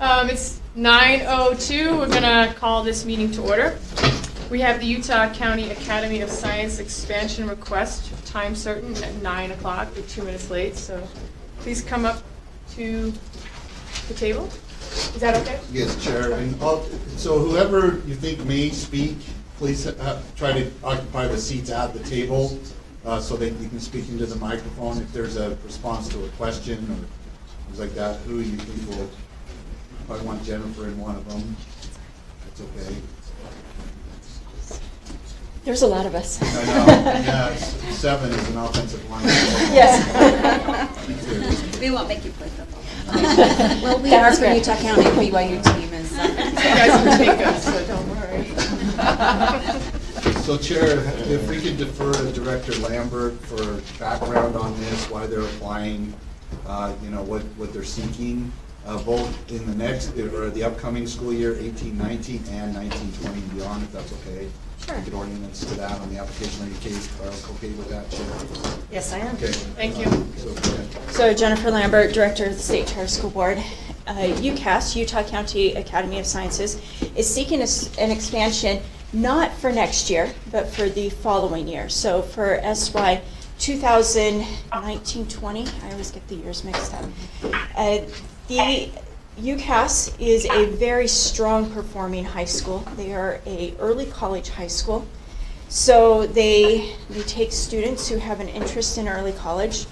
It's 9:02. We're going to call this meeting to order. We have the Utah County Academy of Science expansion request, time certain at 9 o'clock. We're 2 minutes late, so please come up to the table. Is that okay? Yes, Chair. And so whoever you think may speak, please try to occupy the seats at the table so that you can speak into the microphone. If there's a response to a question or things like that, who you think will probably want Jennifer in one of them. That's okay. There's a lot of us. I know. Yeah, 7 is an offensive line. Yes. We won't make you play football. Well, we are from Utah County. The BYU team is. You guys can take us, so don't worry. So Chair, if we could defer to Director Lambert for background on this, why they're applying, what they're seeking, both in the next, or the upcoming school year, 18-19 and 19-20 and beyond, if that's okay. Sure. We could ordinance to that on the application. Are you okay with that, Chair? Yes, I am. Okay. Thank you. So, go ahead. So Jennifer Lambert, Director of the State Charter School Board. UCAS, Utah County Academy of Sciences, is seeking an expansion not for next year, but for the following year. So for SY 2019-20, I always get the years mixed up. The UCAS is a very strong performing high school. They are a early college high school. So they take students who have an interest in early college,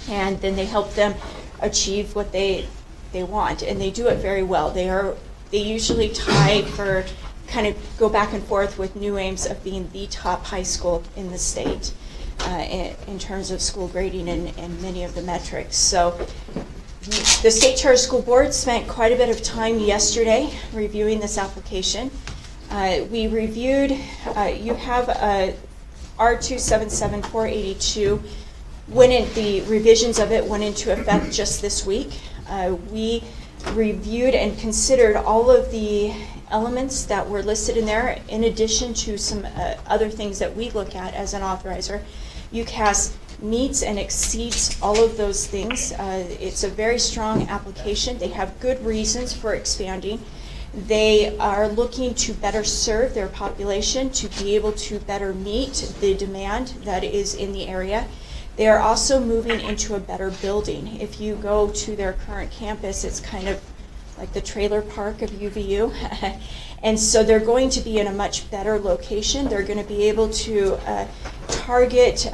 and then they help them achieve what they want, and they do it very well. They usually tie for, kind of go back and forth with New Ames of being the top high school in the state in terms of school grading and many of the metrics. So the State Charter School Board spent quite a bit of time yesterday reviewing this application. We reviewed, you have R277482, the revisions of it went into effect just this week. We reviewed and considered all of the elements that were listed in there, in addition to some other things that we look at as an authorizer. UCAS meets and exceeds all of those things. It's a very strong application. They have good reasons for expanding. They are looking to better serve their population, to be able to better meet the demand that is in the area. They are also moving into a better building. If you go to their current campus, it's kind of like the trailer park of UVU. And so they're going to be in a much better location. They're going to be able to target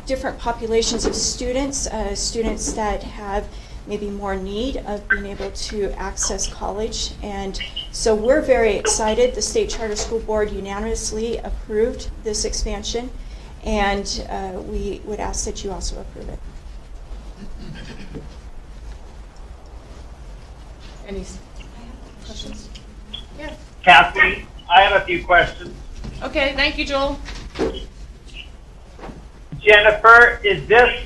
different populations of students, students that have maybe more need of being able to access college. And so we're very excited. The State Charter School Board unanimously approved this expansion, and we would ask that you also approve it. Any questions? Yeah. Kathy, I have a few questions. Okay, thank you, Joel. Jennifer, is this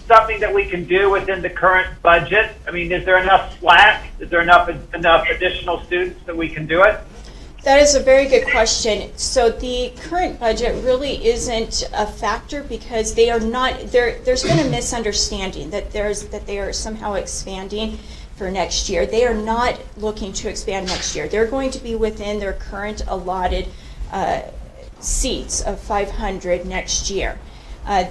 something that we can do within the current budget? I mean, is there enough slack? Is there enough additional students that we can do it? That is a very good question. So the current budget really isn't a factor because they are not, there's been a misunderstanding that they are somehow expanding for next year. They are not looking to expand next year. They're going to be within their current allotted seats of 500 next year.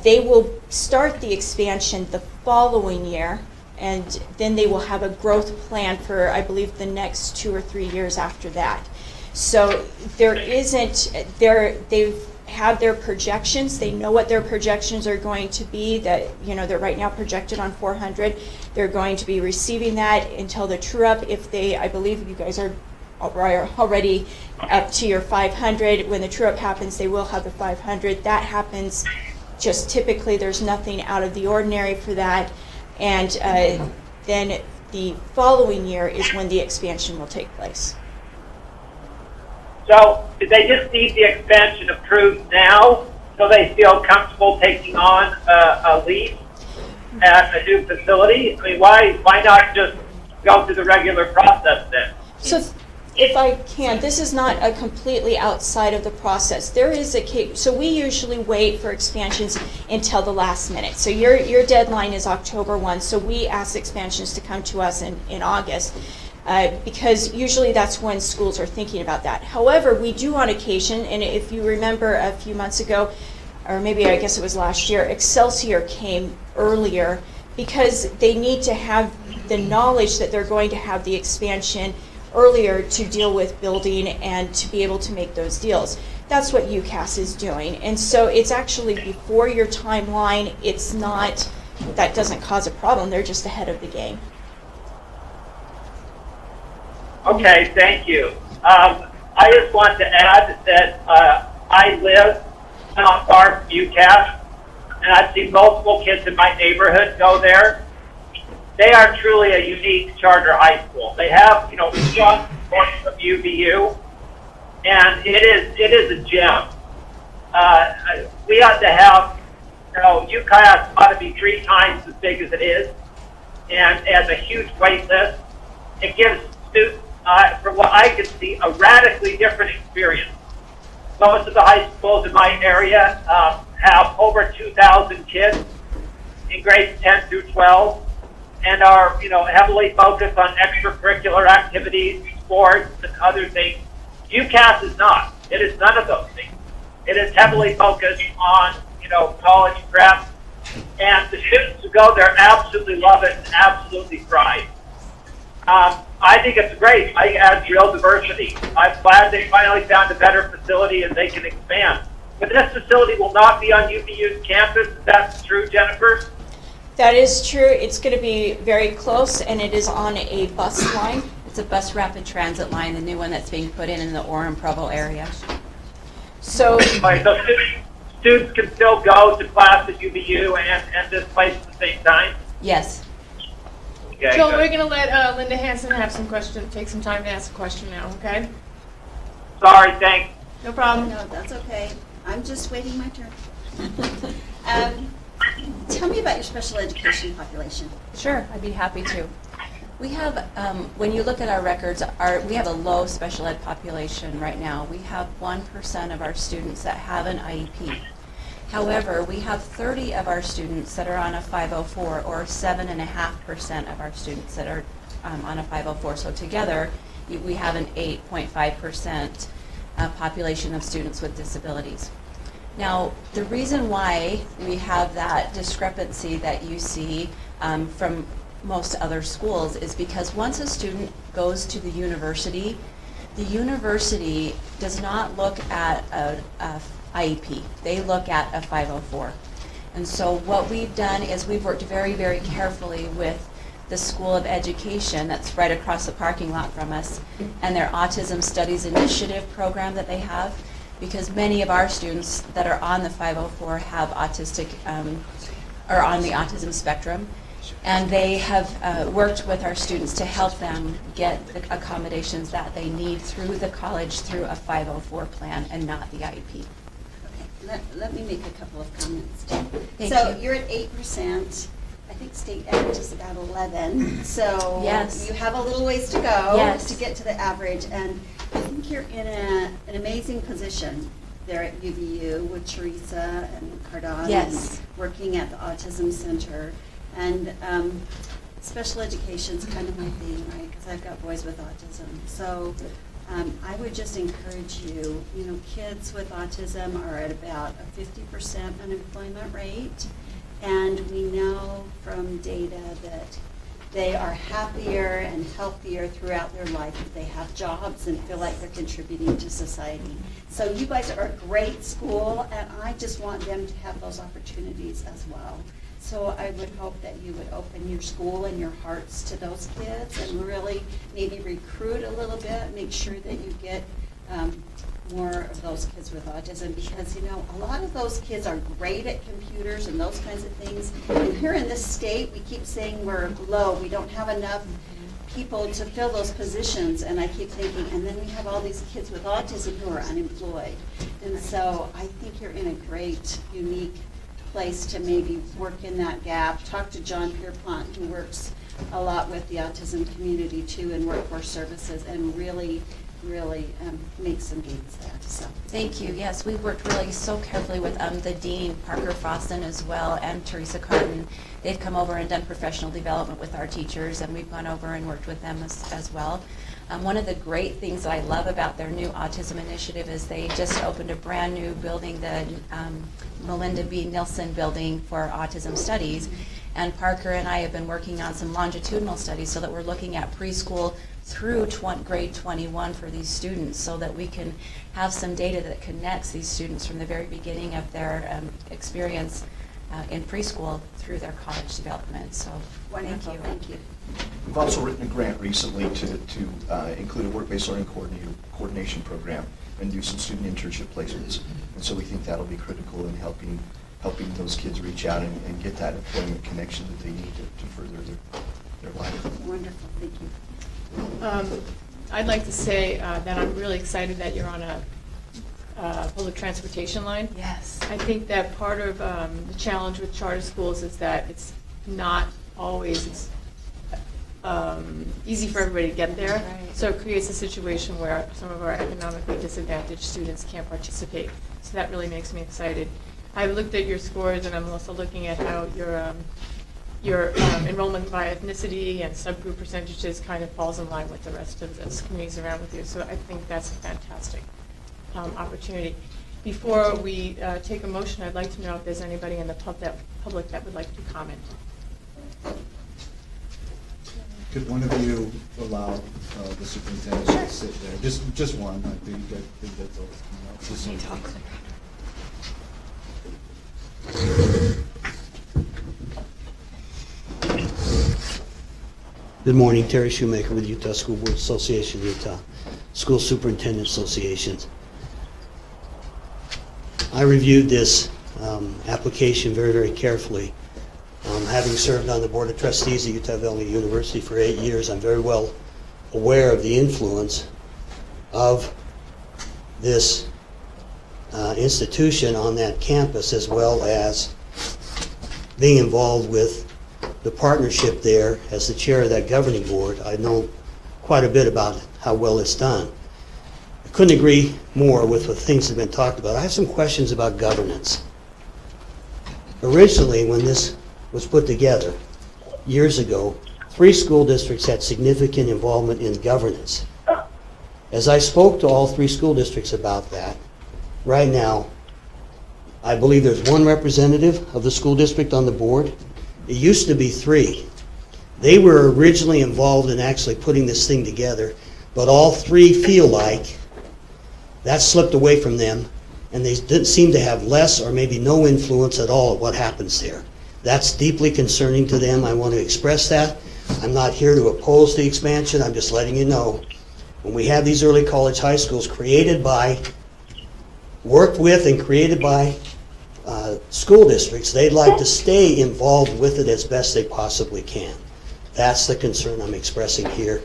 They will start the expansion the following year, and then they will have a growth plan for, I believe, the next 2 or 3 years after that. So they've had their projections. They know what their projections are going to be, that, they're right now projected on 400. They're going to be receiving that until the true up. I believe you guys are already up to your 500. When the true up happens, they will have the 500. That happens just typically. There's nothing out of the ordinary for that. And then the following year is when the expansion will take place. So did they just need the expansion approved now so they feel comfortable taking on a lease at a new facility? I mean, why not just go through the regular process then? So If I can, this is not a completely outside of the process. There is a case, so we usually wait for expansions until the last minute. So your deadline is October 1, so we ask expansions to come to us in August. Because usually that's when schools are thinking about that. However, we do on occasion, and if you remember a few months ago, or maybe I guess it was last year, Excelsior came earlier because they need to have the knowledge that they're going to have the expansion earlier to deal with building and to be able to make those deals. That's what UCAS is doing. And so it's actually before your timeline. It's not, that doesn't cause a problem. They're just ahead of the game. Okay, thank you. I just want to add that I live not far from UCAS, and I've seen multiple kids in my neighborhood go there. They are truly a unique charter high school. They have, strong support from UVU, and it is a gem. We ought to have, UCAS ought to be 3 times as big as it is, and has a huge wait list. It gives students, from what I can see, a radically different experience. Most of the high schools in my area have over 2,000 kids in grades 10 through 12. And are, heavily focused on extracurricular activities, sports, and other things. UCAS is not. It is none of those things. It is heavily focused on, college prep. And the students who go there absolutely love it and absolutely thrive. I think it's great. I think it adds real diversity. I'm glad they finally found a better facility and they can expand. But this facility will not be on UVU's campus. Is that true, Jennifer? That is true. It's going to be very close, and it is on a bus line. It's a bus rapid transit line, the new one that's being put in the Orem Provo area. So, Right, so students can still go to class at UVU and this place at the same time? Yes. Okay, Joel, good. we're gonna let Linda Hanson have some question, take some time to ask a question now, okay? Sorry, thanks. No problem. No, that's okay. I'm just waiting my turn. Tell me about your special education population. Sure, I'd be happy to. We have, when you look at our records, we have a low special ed population right now. We have 1% of our students that have an IEP. However, we have 30 of our students that are on a 504, or 7.5% of our students that are on a 504. So together, we have an 8.5% population of students with disabilities. Now, the reason why we have that discrepancy that you see from most other schools is because once a student goes to the university does not look at a IEP. They look at a 504. And so what we've done is we've worked very, very carefully with the School of Education that's right across the parking lot from us and their Autism Studies Initiative program that they have, because many of our students that are on the 504 have autistic, are on the autism spectrum, and they have worked with our students to help them get the accommodations that they need through the college through a 504 plan and not the IEP. Okay, let me make a couple of comments. Thank So you. you're at 8%. I think state average is about 11. So Yes. you have a little ways to go Yes. to get to the average. And I think you're in an amazing position there at UVU with Teresa and Cardon. Yes. And working at the Autism Center. And special education's kind of my thing, right? Because I've got boys with autism. So I would just encourage you, kids with autism are at about a 50% unemployment rate. And we know from data that they are happier and healthier throughout their life if they have jobs and feel like they're contributing to society. So you guys are a great school, and I just want them to have those opportunities as well. So I would hope that you would open your school and your hearts to those kids and really maybe recruit a little bit, make sure that you get more of those kids with autism, because a lot of those kids are great at computers and those kinds of things. And here in this state, we keep saying we're low, we don't have enough people to fill those positions, and I keep thinking, and then we have all these kids with autism who are unemployed. And so I think you're in a great, unique place to maybe work in that gap. Talk to John Pierpont, who works a lot with the autism community too in workforce services, and really really make some gains there, so. Thank you. Yes, we worked really so carefully with the dean, Parker Frosten, as well, and Teresa Carton. They've come over and done professional development with our teachers, and we've gone over and worked with them as well. One of the great things that I love about their new autism initiative is they just opened a brand new building, the Melinda B. Nilsson Building for Autism Studies. And Parker and I have been working on some longitudinal studies so that we're looking at preschool through grade 21 for these students, so that we can have some data that connects these students from the very beginning of their experience in preschool through their college development. So Wonderful, thank you. We've also written a grant recently to include a work-based learning coordination program and do some student internship placements. And so we think that'll be critical in helping those kids reach out and get that employment connection that they need to further their life. Wonderful, thank you. I'd like to say that I'm really excited that you're on a public transportation line. Yes. I think that part of the challenge with charter schools is that it's not always easy for everybody to get there. Right. So it creates a situation where some of our economically disadvantaged students can't participate. So that really makes me excited. I've looked at your scores, and I'm also looking at how your enrollment by ethnicity and subgroup percentages kind of falls in line with the rest of the communities around with you. So I think that's a fantastic opportunity. Before we take a motion, I'd like to know if there's anybody in the public that would like to comment. Could one of you allow the superintendent to sit there? Just one, I think that's all. Just one. Good morning, Terry Shoemaker with Utah School Board Association, Utah School Superintendent Association. I reviewed this application very, very carefully. Having served on the Board of Trustees at Utah Valley University for 8 years, I'm very well aware of the influence of this institution on that campus, as well as being involved with the partnership there as the chair of that governing board. I know quite a bit about how well it's done. I couldn't agree more with the things that have been talked about. I have some questions about governance. Originally, when this was put together years ago, 3 school districts had significant involvement in governance. As I spoke to all 3 school districts about that, right now, I believe there's 1 representative of the school district on the board. It used to be 3. They were originally involved in actually putting this thing together, but all 3 feel like that slipped away from them, and they didn't seem to have less or maybe no influence at all at what happens there. That's deeply concerning to them. I want to express that. I'm not here to oppose the expansion. I'm just letting you know, when we have these early college high schools worked with and created by school districts, they'd like to stay involved with it as best they possibly can. That's the concern I'm expressing here.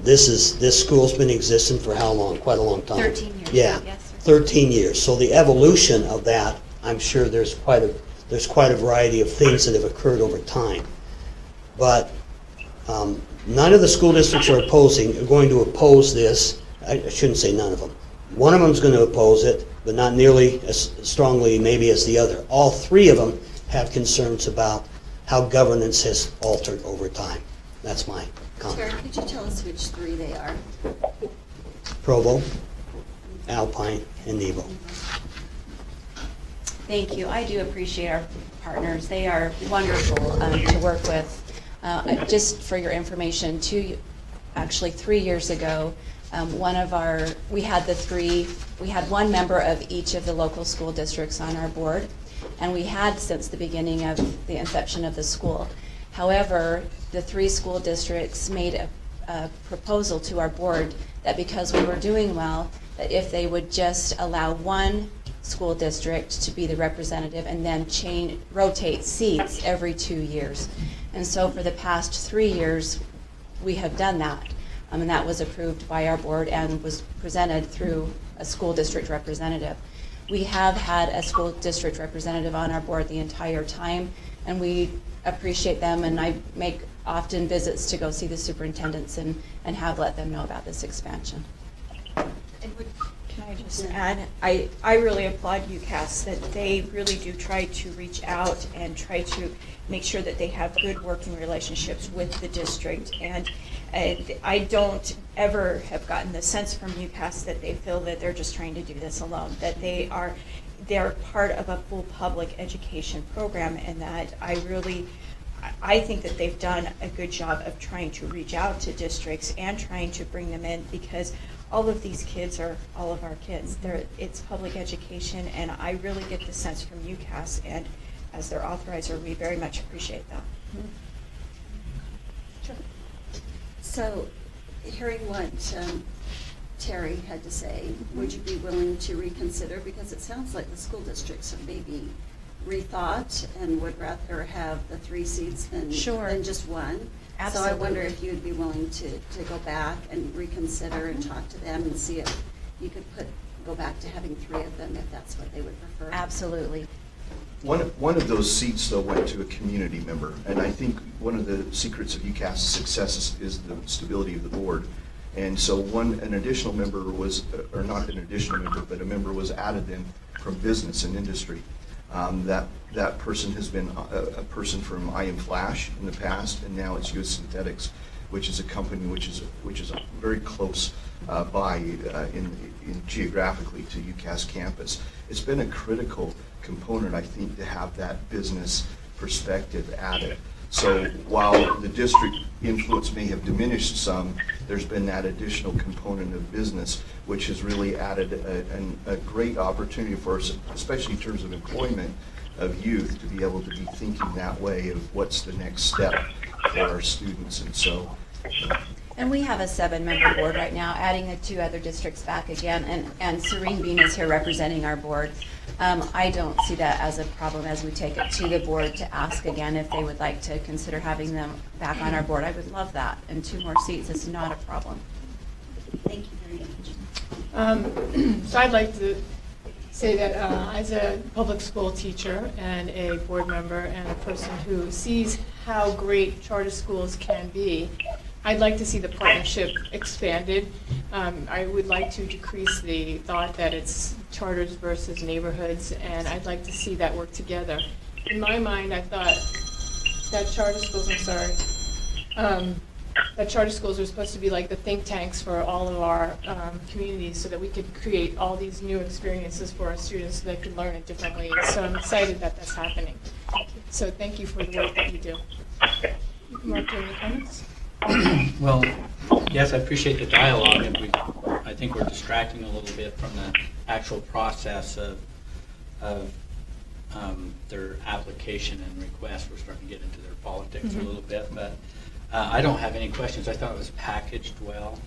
This school's been existing for how long? Quite a long time. 13 years. Yeah, Yes, sir. 13 years. So the evolution of that, I'm sure there's quite a variety of things that have occurred over time. But none of the school districts are going to oppose this. I shouldn't say none of them. One of them is going to oppose it, but not nearly as strongly maybe as the other. All 3 of them have concerns about how governance has altered over time. That's my Tara, comment. could you tell us which 3 they are? Provo, Alpine, and Nebo. Thank you. I do appreciate our partners. They are wonderful to work with. Just for your information, 3 years ago, we had 1 member of each of the local school districts on our board, and we had since the beginning of the inception of the school. However, the 3 school districts made a proposal to our board that because we were doing well, that if they would just allow 1 school district to be the representative and then rotate seats every 2 years. And so for the past 3 years, we have done that. And that was approved by our board and was presented through a school district representative. We have had a school district representative on our board the entire time. and we appreciate them, and I make often visits to go see the superintendents and have let them know about this expansion. Can I just add, I really applaud UCAS that they really do try to reach out and try to make sure that they have good working relationships with the district. And I don't ever have gotten the sense from UCAS that they feel that they're just trying to do this alone, that they're part of a full public education program, and that I think that they've done a good job of trying to reach out to districts and trying to bring them in, because all of these kids are all of our kids. It's public education, and I really get the sense from UCAS, and as their authorizer, we very much appreciate that. So, hearing what Terry had to say, would you be willing to reconsider? Because it sounds like the school districts have maybe rethought and would rather have the 3 seats than just one. Absolutely. So I wonder if you'd be willing to go back and reconsider and talk to them and see if you could go back to having 3 of them, if that's what they would prefer. Absolutely. One of those seats, though, went to a community member, and I think one of the secrets of UCAS's success is the stability of the board. And so an additional member was, or not an additional member, but a member was added then from business and industry. That person has been a person from I Am Flash in the past, and now it's US Synthetics, which is a company which is very close by in geographically to UCAS campus. It's been a critical component, I think, to have that business perspective added. So while the district influence may have diminished some, there's been that additional component of business, which has really added a great opportunity for us, especially in terms of employment of youth, to be able to be thinking that way of what's the next step for our students. And so, And we have a 7-member board right now, adding the 2 other districts back again, and Serene Bean is here representing our board. I don't see that as a problem as we take it to the board to ask again if they would like to consider having them back on our board. I would love that, and 2 more seats is not a problem. Thank you very much. So I'd like to say that as a public school teacher and a board member and a person who sees how great charter schools can be, I'd like to see the partnership expanded. I would like to decrease the thought that it's charters versus neighborhoods, and I'd like to see that work together. In my mind, I thought that charter schools, that charter schools are supposed to be like the think tanks for all of our communities, so that we could create all these new experiences for our students so they could learn it differently. So I'm excited that that's happening. So thank you for the work that you do. Mark, do you have any comments? Well, yes, I appreciate the dialogue, and I think we're distracting a little bit from the actual process of their application and request. We're starting to get into their politics a little bit, but I don't have any questions. I thought it was packaged well.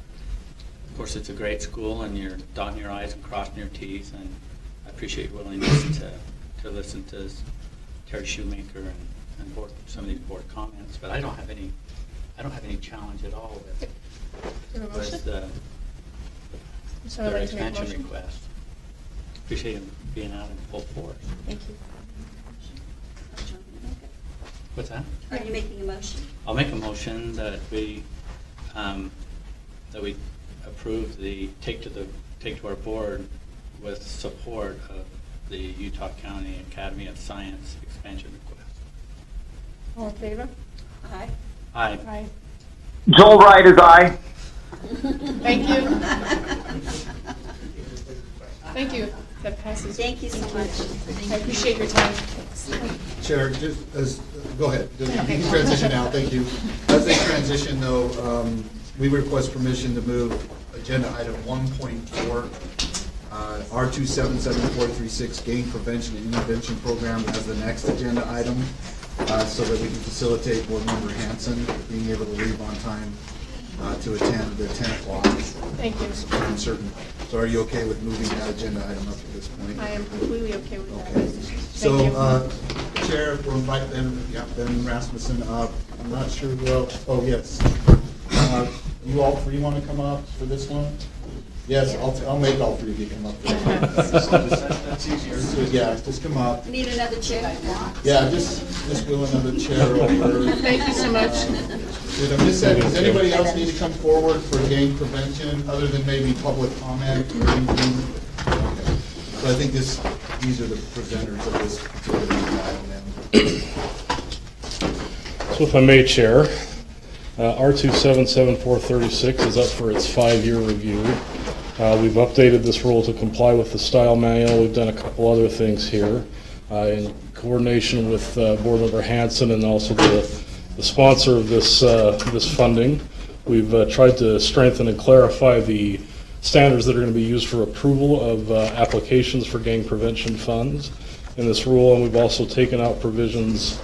Of course, it's a great school, and you're dotting your I's and crossing your T's, and I appreciate your willingness to listen to Terry Shoemaker and some of these board comments, but I don't have any challenge at all with Do you have a motion? their expansion request. Appreciate them being out in full force. Thank you. What's that? Are you making a motion? I'll make a motion that we approve the take to our board with support of the Utah County Academy of Science expansion request. All in favor? Aye. Aye. Aye. Joel Wright is aye. Thank you. Thank you. That passes. Thank you so much. I appreciate your time. Chair, go ahead. You can transition now, thank you. As they transition though, we request permission to move agenda item 1.4, R277436 Gang Prevention and Intervention Program as the next agenda item, so that we can facilitate Board Member Hanson being able to leave on time to attend the 10 o'clock. Thank you. I'm certain. So are you okay with moving that agenda item up at this point? I am completely okay with that. Okay. Thank So, Chair, we'll invite Ben Rasmussen up. I'm not sure who else. Oh, yes. You all three want to come up for this one? Yes, I'll make all three of you come up there. That's easier. So, yeah, just come up. Need another chair? Yeah, just wheel another chair over. Thank you so much. Did I miss that? Does anybody else need to come forward for gang prevention, other than maybe public comment or anything? Okay. So I think these are the presenters of this particular item. So if I may, Chair, R277436 is up for its 5-year review. We've updated this rule to comply with the style manual. We've done a couple other things here in coordination with Board Member Hanson and also the sponsor of this funding. We've tried to strengthen and clarify the standards that are going to be used for approval of applications for gang prevention funds in this rule, and we've also taken out provisions,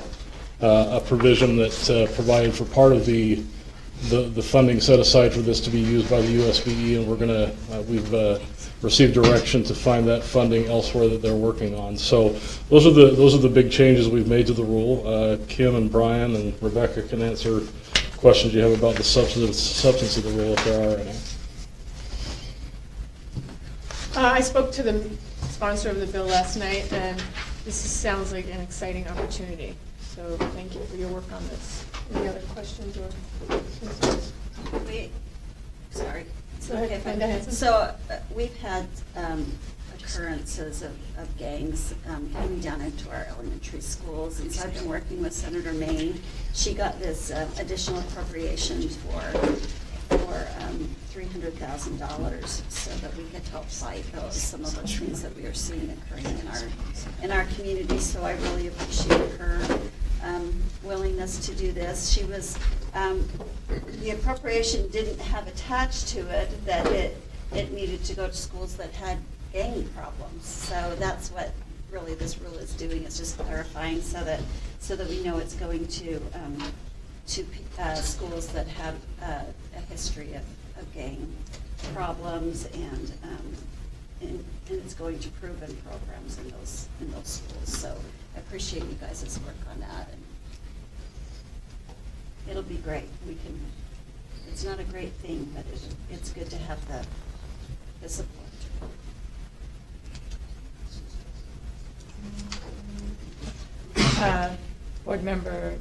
a provision that provided for part of the funding set aside for this to be used by the USBE, and we've received direction to find that funding elsewhere that they're working on. So those are the big changes we've made to the rule. Kim and Brian and Rebecca can answer questions you have about the substance of the rule if there are any. I spoke to the sponsor of the bill last night, and sounds like an exciting opportunity. So thank you for your work on this. Any other questions or concerns? Sorry. Go ahead, Brenda Hanson. So we've had occurrences of gangs coming down into our elementary schools, and so I've been working with Senator Maine. She got this additional appropriation for $300,000 so that we could help fight some of those things that we are seeing occurring in our community. So I really appreciate her willingness to do this. She was the appropriation didn't have attached to it that it needed to go to schools that had gang problems. So that's what really this rule is doing, is just clarifying so that we know it's going to schools that have a history of gang problems, and it's going to proven programs in those schools. So I appreciate you guys' work on that, and it'll be great. It's not a great thing, but it's good to have the support. Board Member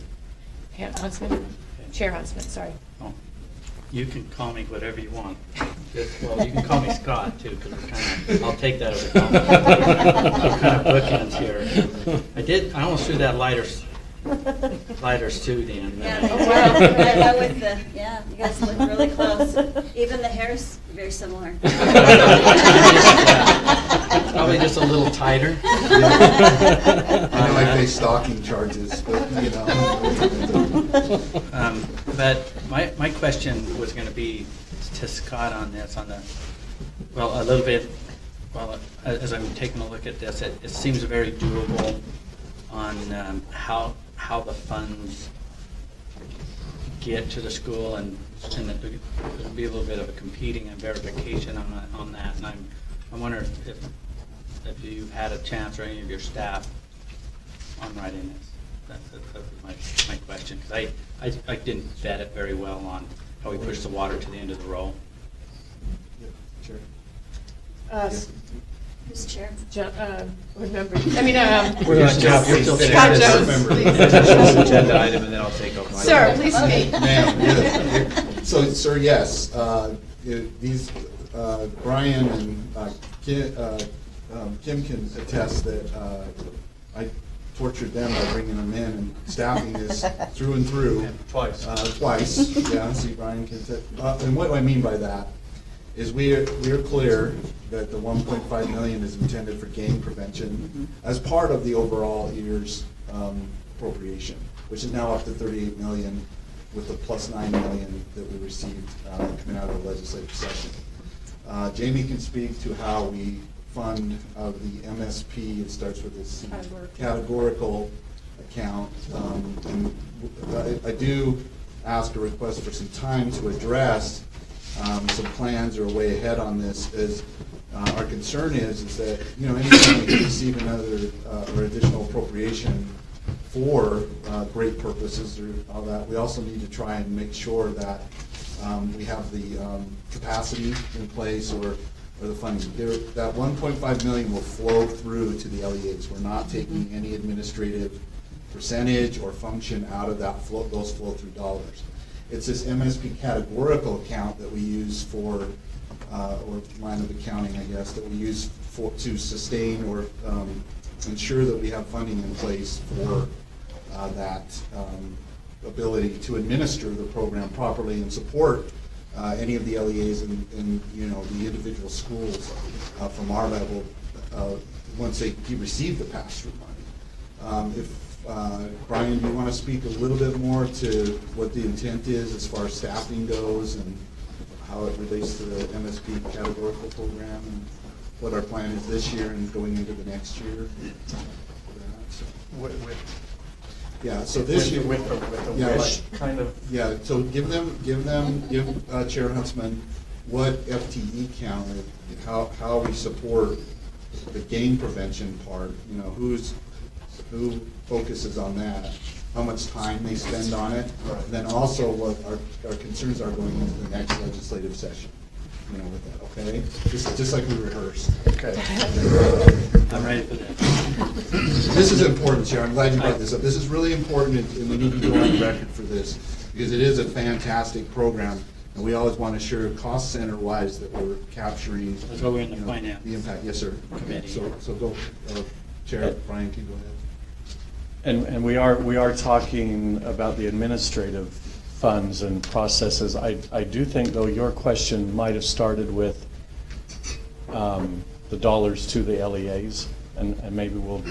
Huntsman, Chair Huntsman, sorry. Oh, you can call me whatever you want. Well, you can call me Scott too, because I'll take that as a compliment. Some kind of bookends here. I almost threw that lighter suit in. Yeah, you guys look really close. Even the hair's very similar. Probably just a little tighter. I know I pay stalking charges, but, you know. But my question was going to be to Scott on this, a little bit, as I'm taking a look at this, it seems very doable on how the funds get to the school, and there'll be a little bit of a competing and verification on that. And I wonder if you've had a chance, or any of your staff, on writing this. That was my question, because I didn't vet it very well on how we push the water to the end of the row. Sure. Who's chair? Board Member, You're still Scott Jones, please. Agenda item, and then I'll take up my. Sir, please speak. Ma'am, so, sir, yes, these, Brian and Kim can attest that I tortured them by bringing them in and staffing this through and through. Twice. Twice, yeah, see, Brian can attest. And what do I mean by that is we are clear that the 1.5 million is intended for gang prevention as part of the overall year's appropriation, which is now up to 38 million with the plus 9 million that we received coming out of the legislative session. Jamie can speak to how we fund of the MSP. It starts with this categorical account. And I do ask a request for some time to address some plans or way ahead on this. As our concern is that, you know, anytime we receive another or additional appropriation for great purposes or all that, we also need to try and make sure that we have the capacity in place or or the funding. That 1.5 million will flow through to the LEAs. We're not taking any administrative percentage or function out of that those flow-through dollars. It's this MSP categorical account that we use for, or line of accounting, I guess, that we use to sustain or ensure that we have funding in place for that ability to administer the program properly and support any of the LEAs and the individual schools from our level once they receive the pass-through money. Brian, do you want to speak a little bit more to what the intent is as far as staffing goes and how it relates to the MSP categorical program and what our plan is this year and going into the next year? Yeah, so this year. With the yeah, wish, kind of. Yeah, so give Chair Huntsman what FTE count, how we support the game prevention part, who focuses on that, how much time they spend on it, and then also what our concerns are going into the next legislative session, with that, okay? Just like we rehearsed. Okay. I'm ready for that. This is important, Chair, I'm glad you brought this up. This is really important, and we need to go on the record for this, because it is a fantastic program, and we always want to assure cost center wise that we're capturing. That's why we're in the finance the impact, yes, sir. committee. So go, Chair, Brian can go ahead. And we are talking about the administrative funds and processes. I do think, though, your question might have started with the dollars to the LEAs, and maybe we'll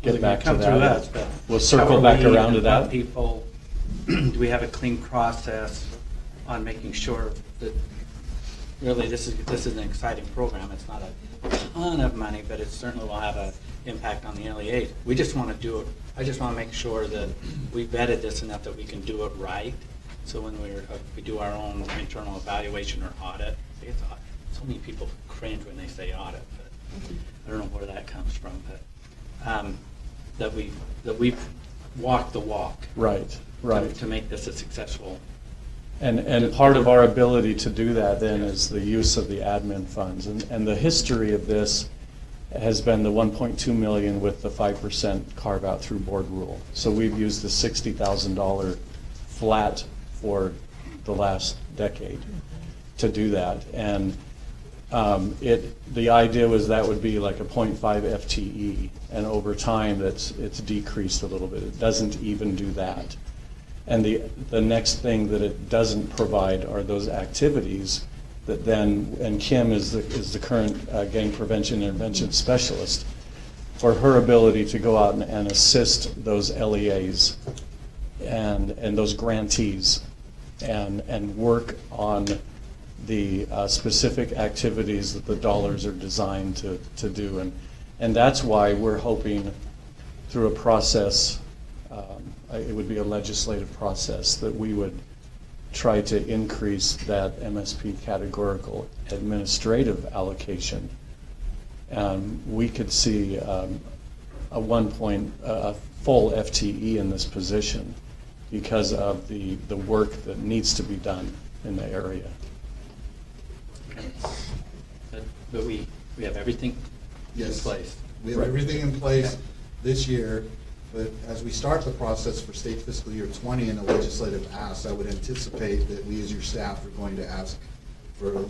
get back to Come through that. us, but We'll how circle are back we around to about that. People, do we have a clean process on making sure that really this is an exciting program? It's not a ton of money, but it certainly will have an impact on the LEAs. We just want to do it. I just want to make sure that we vetted this enough that we can do it right. So when we do our own internal evaluation or audit, so many people cringe when they say audit, but I don't know where that comes from, but that we've walked the walk. Right. To make this a successful. And part of our ability to do that then is the use of the admin funds. And the history of this has been the 1.2 million with the 5% carve out through board rule. So we've used the $60,000 flat for the last decade to do that. And the idea was that would be like a 0.5 FTE, and over time it's decreased a little bit. It doesn't even do that. And the next thing that it doesn't provide are those activities that then, and Kim is the current gang prevention intervention specialist, for her ability to go out and assist those LEAs and those grantees and work on the specific activities that the dollars are designed to do. And that's why we're hoping through a process, it would be a legislative process, that we would try to increase that MSP categorical administrative allocation. We could see a full FTE in this position because of the work that needs to be done in the area. But we have everything in Yes. place. We have everything in place this year, but as we start the process for state fiscal year 20 and the legislative ask, I would anticipate that we as your staff are going to ask for a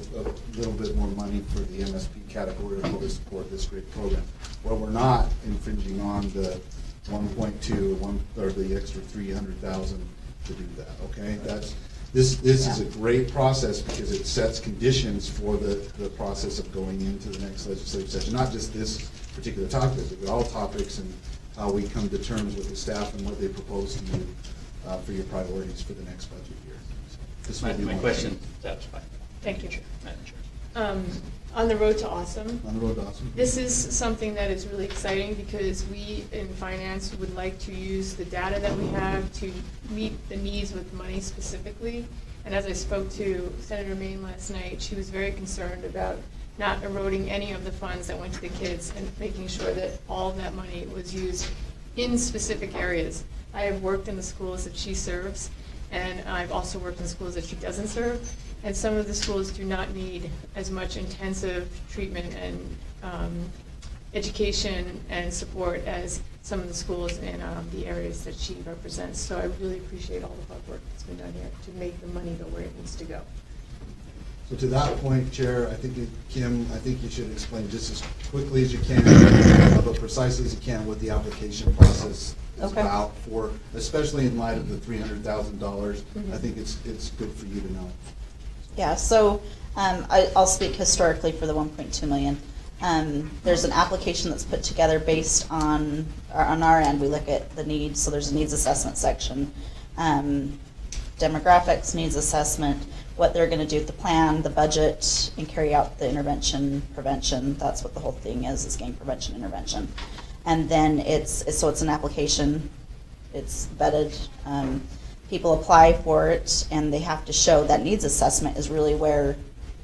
little bit more money for the MSP category to support this great program. Well, we're not infringing on the 1.2 or the extra 300,000 to do that, okay? This is a great process because it sets conditions for the process of going into the next legislative session, not just this particular topic, but all topics and how we come to terms with the staff and what they propose to you for your priorities for the next budget year. So this will be My one question, thing. that's fine. Thank you. Madam Chair. On the road to awesome, On the road, awesome. this is something that is really exciting because we in finance would like to use the data that we have to meet the needs with money specifically. And as I spoke to Senator Maine last night, she was very concerned about not eroding any of the funds that went to the kids and making sure that all of that money was used in specific areas. I have worked in the schools that she serves, and I've also worked in schools that she doesn't serve. And some of the schools do not need as much intensive treatment and education and support as some of the schools in the areas that she represents. So I really appreciate all the hard work that's been done here to make the money go where it needs to go. So to that point, Chair, I think, Kim, I think you should explain just as quickly as you can, but precisely as you can, what the application process is Okay. about for, especially in light of the $300,000. I think it's good for you to know. Yeah, so I'll speak historically for the 1.2 million. There's an application that's put together based on our end. We look at the needs, so there's a needs assessment section, demographics, needs assessment, what they're going to do with the plan, the budget, and carry out the intervention, prevention. That's what the whole thing is gang prevention intervention. And then it's an application. It's vetted. People apply for it, and they have to show that needs assessment is really where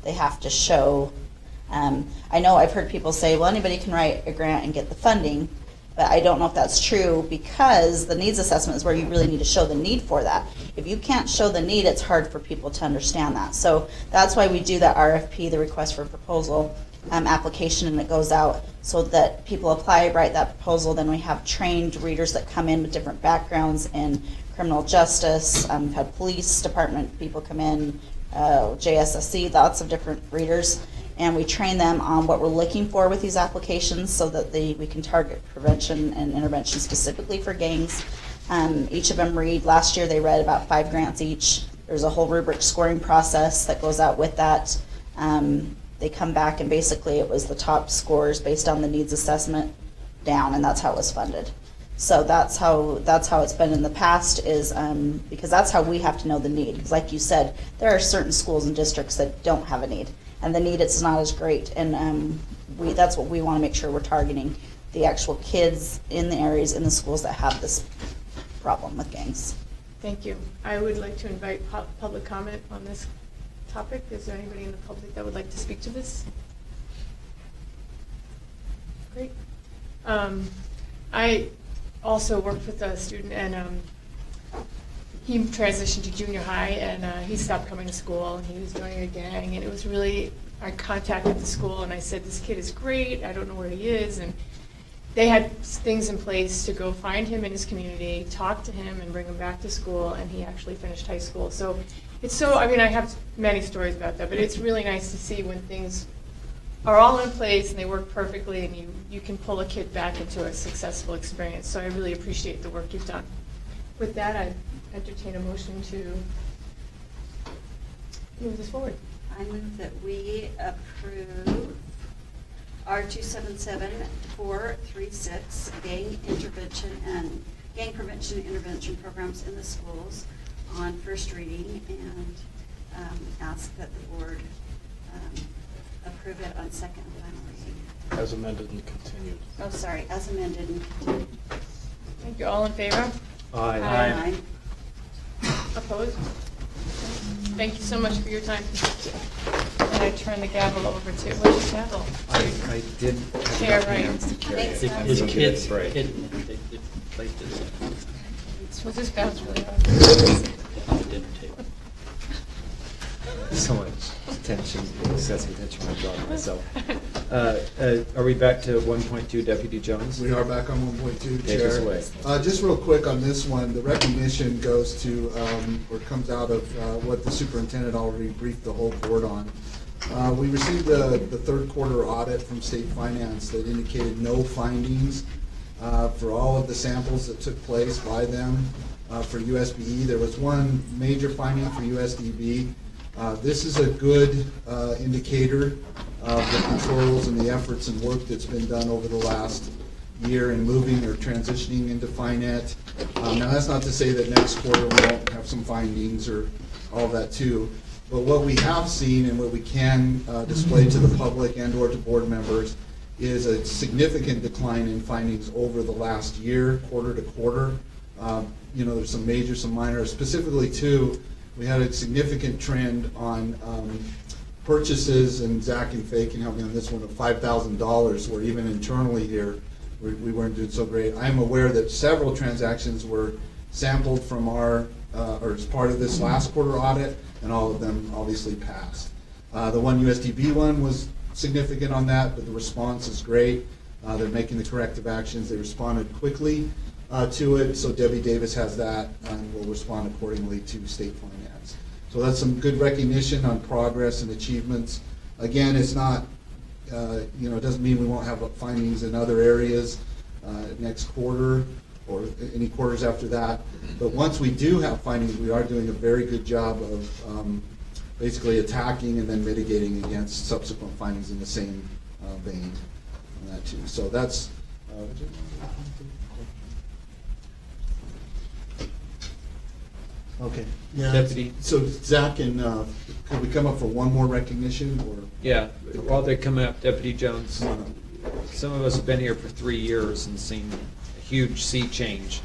they have to show. I know I've heard people say, well, anybody can write a grant and get the funding, but I don't know if that's true, because the needs assessment is where you really need to show the need for that. If you can't show the need, it's hard for people to understand that. So that's why we do that RFP, the request for proposal application, and it goes out so that people apply, write that proposal. Then we have trained readers that come in with different backgrounds in criminal justice. We've had police department people come in, JSSC, lots of different readers. And we train them on what we're looking for with these applications so that we can target prevention and intervention specifically for gangs. Each of them read. Last year they read about 5 grants each. There's a whole rubric scoring process that goes out with that. They come back, and basically it was the top scores based on the needs assessment down, and that's how it was funded. So that's how it's been in the past, is because that's how we have to know the need. Because like you said, there are certain schools and districts that don't have a need, and the need is not as great. And that's what we want to make sure we're targeting, the actual kids in the areas, in the schools that have this problem with gangs. Thank you. I would like to invite public comment on this topic. Is there anybody in the public that would like to speak to this? Great. I also worked with a student, and he transitioned to junior high, and he stopped coming to school, and he was joining a gang, and it was really, I contacted the school, and I said, this kid is great, I don't know where he is, and they had things in place to go find him in his community, talk to him, and bring him back to school, and he actually finished high school. So it's so, I mean, I have many stories about that, but it's really nice to see when things are all in place and they work perfectly, and you can pull a kid back into a successful experience. So I really appreciate the work you've done. With that, I entertain a motion to move this forward. I move that we approve R277436, gang prevention intervention programs in the schools, on first reading, and ask that the board approve it on second and final reading. As amended and continued. Oh, sorry, as amended and continued. Thank you. All in favor? Aye. Opposed? Thank you so much for your time. And I turn the gavel over to, where's the gavel? I did. Chair, right. Thanks, His Nancy. kids Break. hidden, they placed it We'll just bounce really hard. on the dinner table. So much attention, excessive attention I'm drawing to myself. Are we back to 1.2, Deputy Jones? We are back on 1.2, Take us away. Chair. Just real quick on this one, the recognition goes to, or comes out of what the superintendent already briefed the whole board on. We received the third quarter audit from State Finance that indicated no findings for all of the samples that took place by them for USBE. There was one major finding for USDB. This is a good indicator of the controls and the efforts and work that's been done over the last year in moving or transitioning into FiNet. Now, that's not to say that next quarter we won't have some findings or all of that too, but what we have seen and what we can display to the public and or to board members is a significant decline in findings over the last year, quarter to quarter. There's some major, some minor. Specifically too, we had a significant trend on purchases, and Zach and Faye can help me on this one, of $5,000, where even internally here, we weren't doing so great. I'm aware that several transactions were sampled from our or as part of this last quarter audit, and all of them obviously passed. The one USDB one was significant on that, but the response is great. They're making the corrective actions. They responded quickly to it, so Debbie Davis has that and will respond accordingly to state finance. So that's some good recognition on progress and achievements. Again, it's not, it doesn't mean we won't have findings in other areas next quarter or any quarters after that. But once we do have findings, we are doing a very good job of basically attacking and then mitigating against subsequent findings in the same vein on that too. So that's. Okay. Yeah. Deputy. So Zach, and could we come up for one more recognition, or? Yeah, while they come up, Deputy Jones, Come on up. some of us have been here for 3 years and seen a huge sea change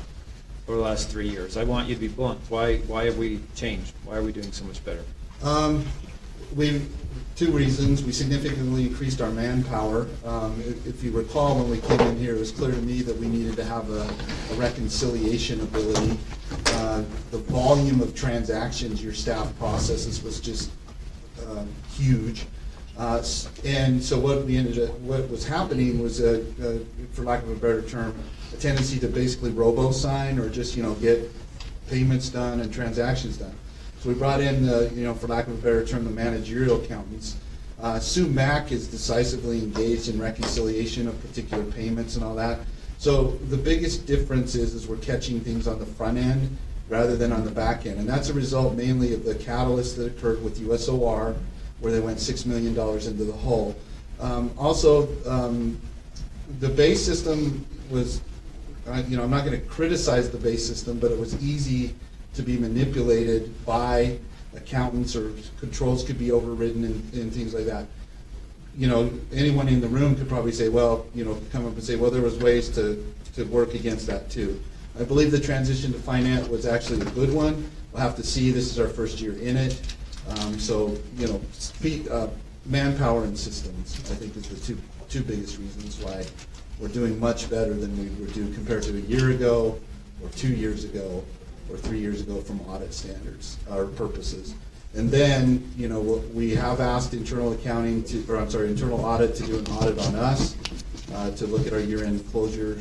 over the last 3 years. I want you to be blunt. Why have we changed? Why are we doing so much better? Two reasons. We significantly increased our manpower. If you recall, when we came in here, it was clear to me that we needed to have a reconciliation ability. The volume of transactions your staff processes was just huge. And so what was happening was, for lack of a better term, a tendency to basically robo-sign or just, get payments done and transactions done. So we brought in, for lack of a better term, the managerial accountants. Sue Mack is decisively engaged in reconciliation of particular payments and all that. So the biggest difference is we're catching things on the front end rather than on the back end. And that's a result mainly of the catalyst that occurred with USOR, where they went $6 million into the hole. Also, the base system was, I'm not going to criticize the base system, but it was easy to be manipulated by accountants, or controls could be overridden and things like that. Anyone in the room could probably say, well, come up and say, well, there was ways to work against that too. I believe the transition to finance was actually a good one. We'll have to see. This is our first year in it. Manpower and systems, I think, is the two biggest reasons why we're doing much better than we were doing compared to a year ago, or 2 years ago, or 3 years ago from audit standards or purposes. And then, we have asked internal audit to do an audit on us, to look at our year-end closure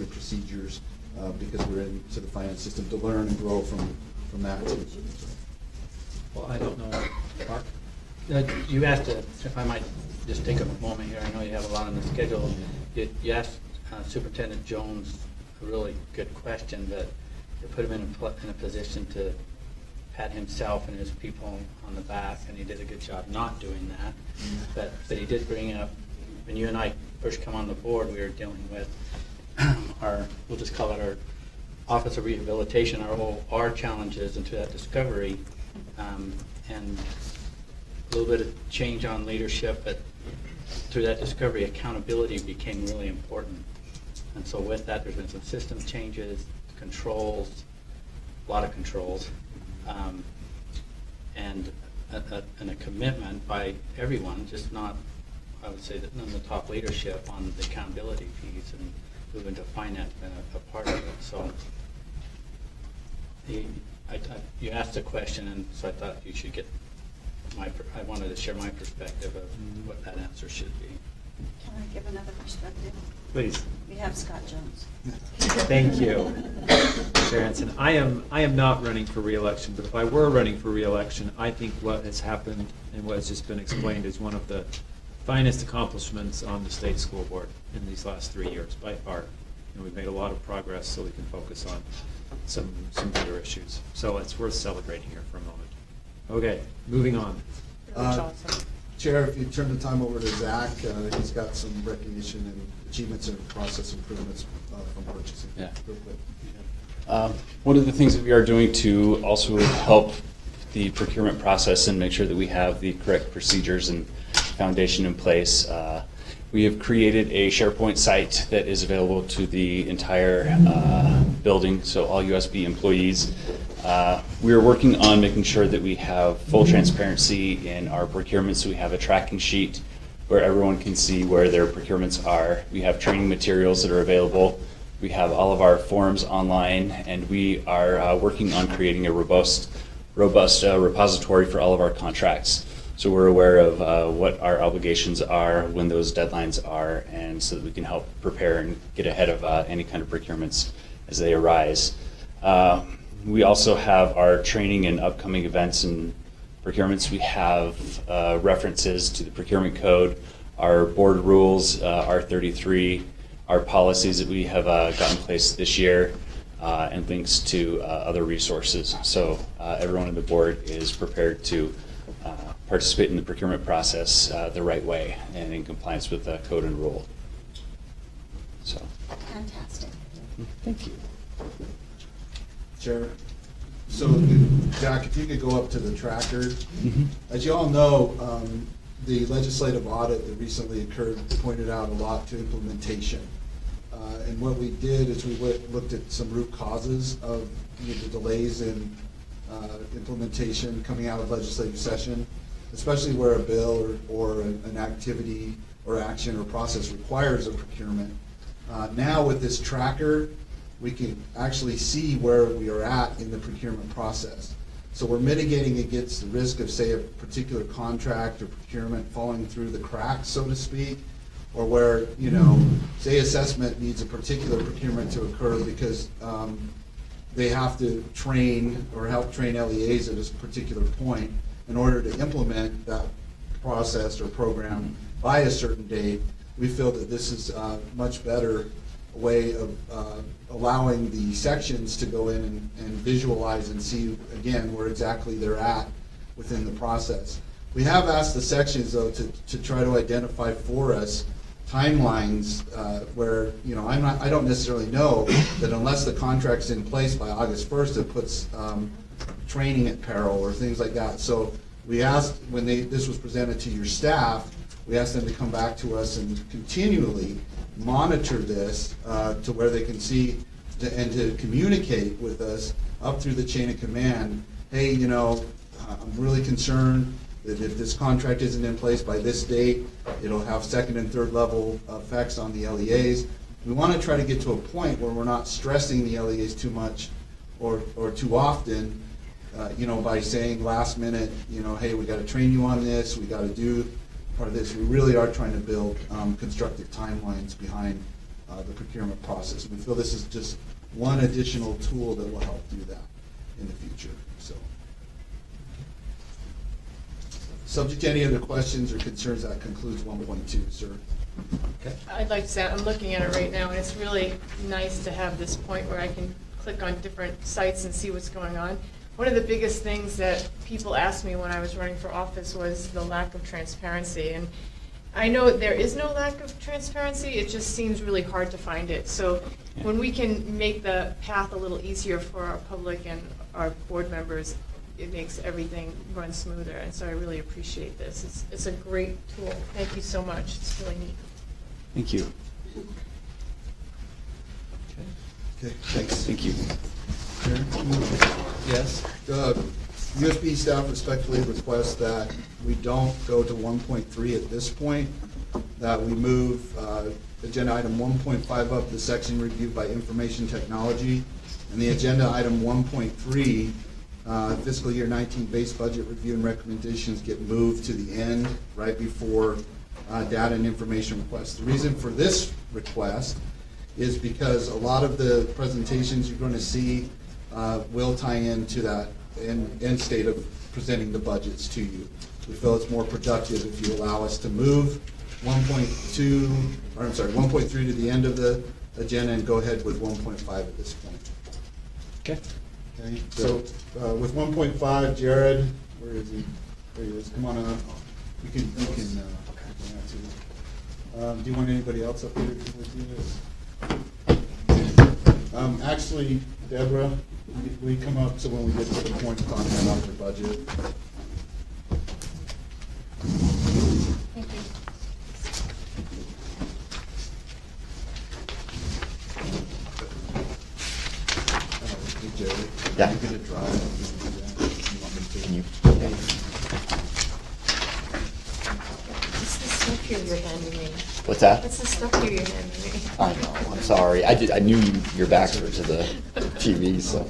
procedures, because we're into the finance system, to learn and grow from that too. Well, I don't know. Mark? You asked, if I might just take a moment here, I know you have a lot on the schedule. You asked Superintendent Jones a really good question, that to put him in a position to pat himself and his people on the back, and he did a good job not doing that. But he did bring up, when you and I first come on the board, we were dealing with we'll just call it our Office of Rehabilitation, our OR challenges into that discovery, and a little bit of change on leadership, but through that discovery, accountability became really important. And so with that, there's been some system changes, controls, a lot of controls, and a commitment by everyone, just not, I would say, that none of the top leadership on the accountability piece, and moving to finance been a part of it. So you asked a question, and so I thought you should get I wanted to share my perspective of what that answer should be. Can I give another perspective? Please. We have Scott Jones. Thank you, Chair Hanson. I am not running for re-election, but if I were running for re-election, I think what has happened and what has just been explained is one of the finest accomplishments on the state school board in these last 3 years, by far. And we've made a lot of progress, so we can focus on some bigger issues. So it's worth celebrating here for a moment. Okay, moving on. Chair, if you turn the time over to Zach, he's got some recognition and achievements and process improvements from purchasing. Yeah. Real quick. One of the things that we are doing to also help the procurement process and make sure that we have the correct procedures and foundation in place, we have created a SharePoint site that is available to the entire building, so all USB employees. We are working on making sure that we have full transparency in our procurement, so we have a tracking sheet where everyone can see where their procurements are. We have training materials that are available We have all of our forms online, and we are working on creating a robust repository for all of our contracts. So we're aware of what our obligations are, when those deadlines are, and so that we can help prepare and get ahead of any kind of procurements as they arise. We also have our training and upcoming events and procurements. We have references to the procurement code, our board rules, R33, our policies that we have got in place this year, and links to other resources. So everyone on the board is prepared to participate in the procurement process the right way and in compliance with the code and rule. So, Fantastic. thank you. Chair. So, Jack, if you could go up to the tracker. As you all know, the legislative audit that recently occurred pointed out a lot to implementation. And what we did is we looked at some root causes of the delays in implementation coming out of legislative session, especially where a bill or an activity or action or process requires a procurement. Now with this tracker, we can actually see where we are at in the procurement process. So we're mitigating against the risk of, say, a particular contract or procurement falling through the cracks, so to speak, or where, you know, say assessment needs a particular procurement to occur because they have to train or help train LEAs at a particular point in order to implement that process or program by a certain date. We feel that this is a much better way of allowing the sections to go in and visualize and see, again, where exactly they're at within the process. We have asked the sections, though, to try to identify for us timelines where, you know, I don't necessarily know that unless the contract's in place by August 1st, it puts training at peril or things like that. So we asked, when this was presented to your staff, we asked them to come back to us and continually monitor this to where they can see and to communicate with us up through the chain of command. Hey, you know, I'm really concerned that if this contract isn't in place by this date, it'll have second and third level effects on the LEAs. We want to try to get to a point where we're not stressing the LEAs too much or too often, you know, by saying last minute, you know, hey, we got to train you on this, we got to do part of this. We really are trying to build constructive timelines behind the procurement process. We feel this is just one additional tool that will help do that in the future. So, subject to any other questions or concerns, that concludes 1.2, sir. Okay. I'd like to say, I'm looking at it right now, and it's really nice to have this point where I can click on different sites and see what's going on. One of the biggest things that people asked me when I was running for office was the lack of transparency. And I know there is no lack of transparency, it just seems really hard to find it. So when we can make the path a little easier for our public and our board members, it makes everything run smoother. And so I really appreciate this. It's a great tool. Thank you so much. It's really neat. Thank you. Okay, thanks. Thank you. Yes? USB staff respectfully requests that we don't go to 1.3 at this point, that we move agenda item 1.5 up the section reviewed by information technology, and the agenda item 1.3, fiscal year 19 base budget review and recommendations get moved to the end right before data and information requests. The reason for this request is because a lot of the presentations you're going to see will tie into that end state of presenting the budgets to you. We feel it's more productive if you allow us to move 1.3 to the end of the agenda and go ahead with 1.5 at this point. Okay. Okay, so with 1.5, Jared, where is he? There he is. Come on up. You can do you want anybody else up here with you? Actually, Deborah, will you come up so when we get to the point of talking about the budget? Thank you. Hey, Jared. Yeah. I'm gonna drive. You want me to? Can you? Is this here you're handing me? What's that? What's the stuff here you're handing me? I know, I'm sorry. I knew your backs were to the TV, so.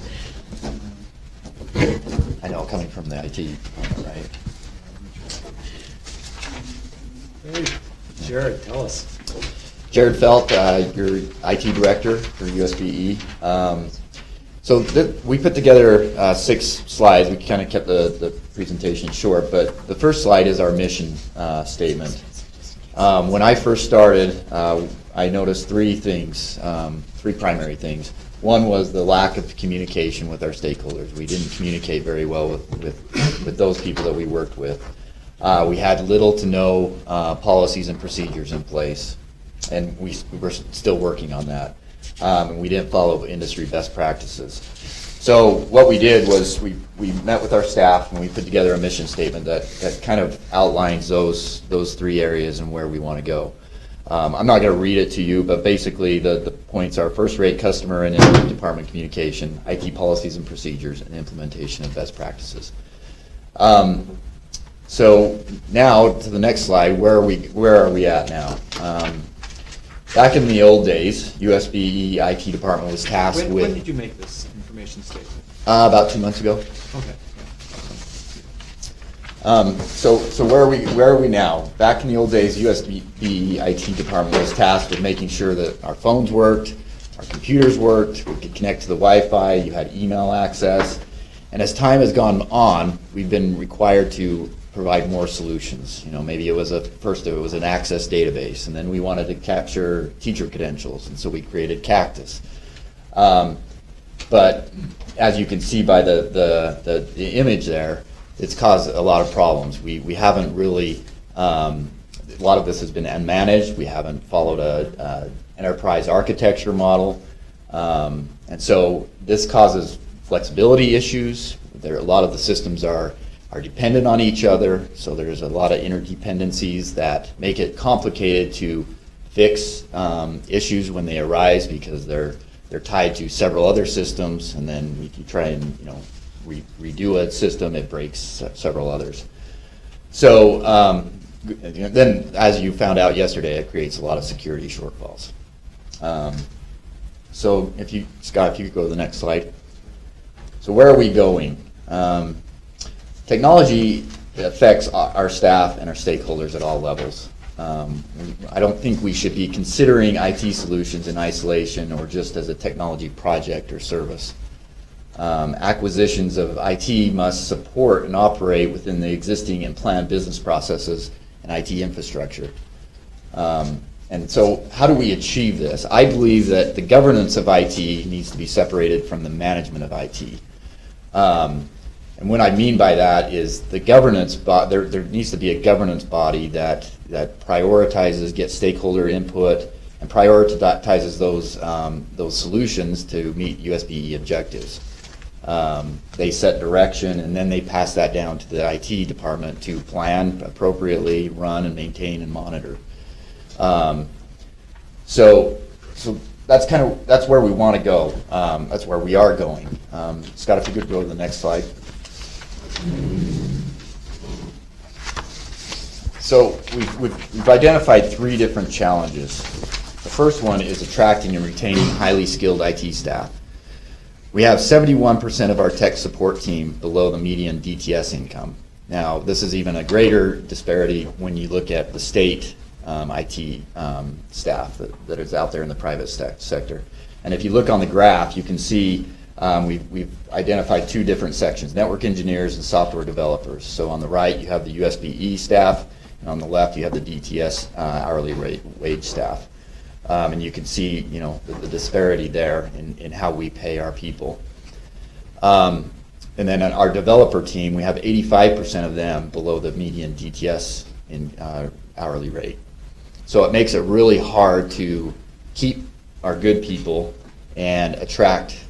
I know, coming from the IT, right? Hey, Jared, tell us. Jared Felt, your IT director for USBE. So we put together 6 slides. We kind of kept the presentation short, but the first slide is our mission statement. When I first started, I noticed 3 things, 3 primary things. One was the lack of communication with our stakeholders. We didn't communicate very well with those people that we worked with. We had little to no policies and procedures in place, and we were still working on that. And we didn't follow industry best practices. So what we did was we met with our staff and we put together a mission statement that kind of outlines those 3 areas and where we want to go. I'm not going to read it to you, but basically the points are first-rate customer and department communication, IT policies and procedures, and implementation of best practices. So now to the next slide, where are we at now? Back in the old days, USBE IT department was tasked with. When did you make this information statement? About 2 months ago. Okay. So where are we now? Back in the old days, USBE IT department was tasked with making sure that our phones worked, our computers worked, we could connect to the Wi-Fi, you had email access. And as time has gone on, we've been required to provide more solutions. You know, maybe it was first it was an access database, and then we wanted to capture teacher credentials, and so we created Cactus. But as you can see by the image there, it's caused a lot of problems. We haven't really, a lot of this has been unmanaged. We haven't followed a enterprise architecture model. And so this causes flexibility issues. A lot of the systems are dependent on each other, so there's a lot of interdependencies that make it complicated to fix issues when they arise because they're tied to several other systems, and then if you try and redo a system, it breaks several others. So then, as you found out yesterday, it creates a lot of security shortfalls. So Scott, if you could go to the next slide. So where are we going? Technology affects our staff and our stakeholders at all levels. I don't think we should be considering IT solutions in isolation or just as a technology project or service. Acquisitions of IT must support and operate within the existing and planned business processes and IT infrastructure. And so how do we achieve this? I believe that the governance of IT needs to be separated from the management of IT. And what I mean by that is the governance, there needs to be a governance body that prioritizes, gets stakeholder input, and prioritizes those solutions to meet USBE objectives. They set direction, and then they pass that down to the IT department to plan appropriately, run and maintain and monitor. So that's where we want to go. That's where we are going. Scott, if you could go to the next slide. So we've identified 3 different challenges. The first one is attracting and retaining highly skilled IT staff. We have 71% of our tech support team below the median DTS income. Now, this is even a greater disparity when you look at the state IT staff that is out there in the private sector. And if you look on the graph, you can see we've identified 2 different sections, network engineers and software developers. So on the right, you have the USBE staff, and on the left, you have the DTS hourly wage staff. And you can see, the disparity there in how we pay our people. And then on our developer team, we have 85% of them below the median DTS in hourly rate. So it makes it really hard to keep our good people and attract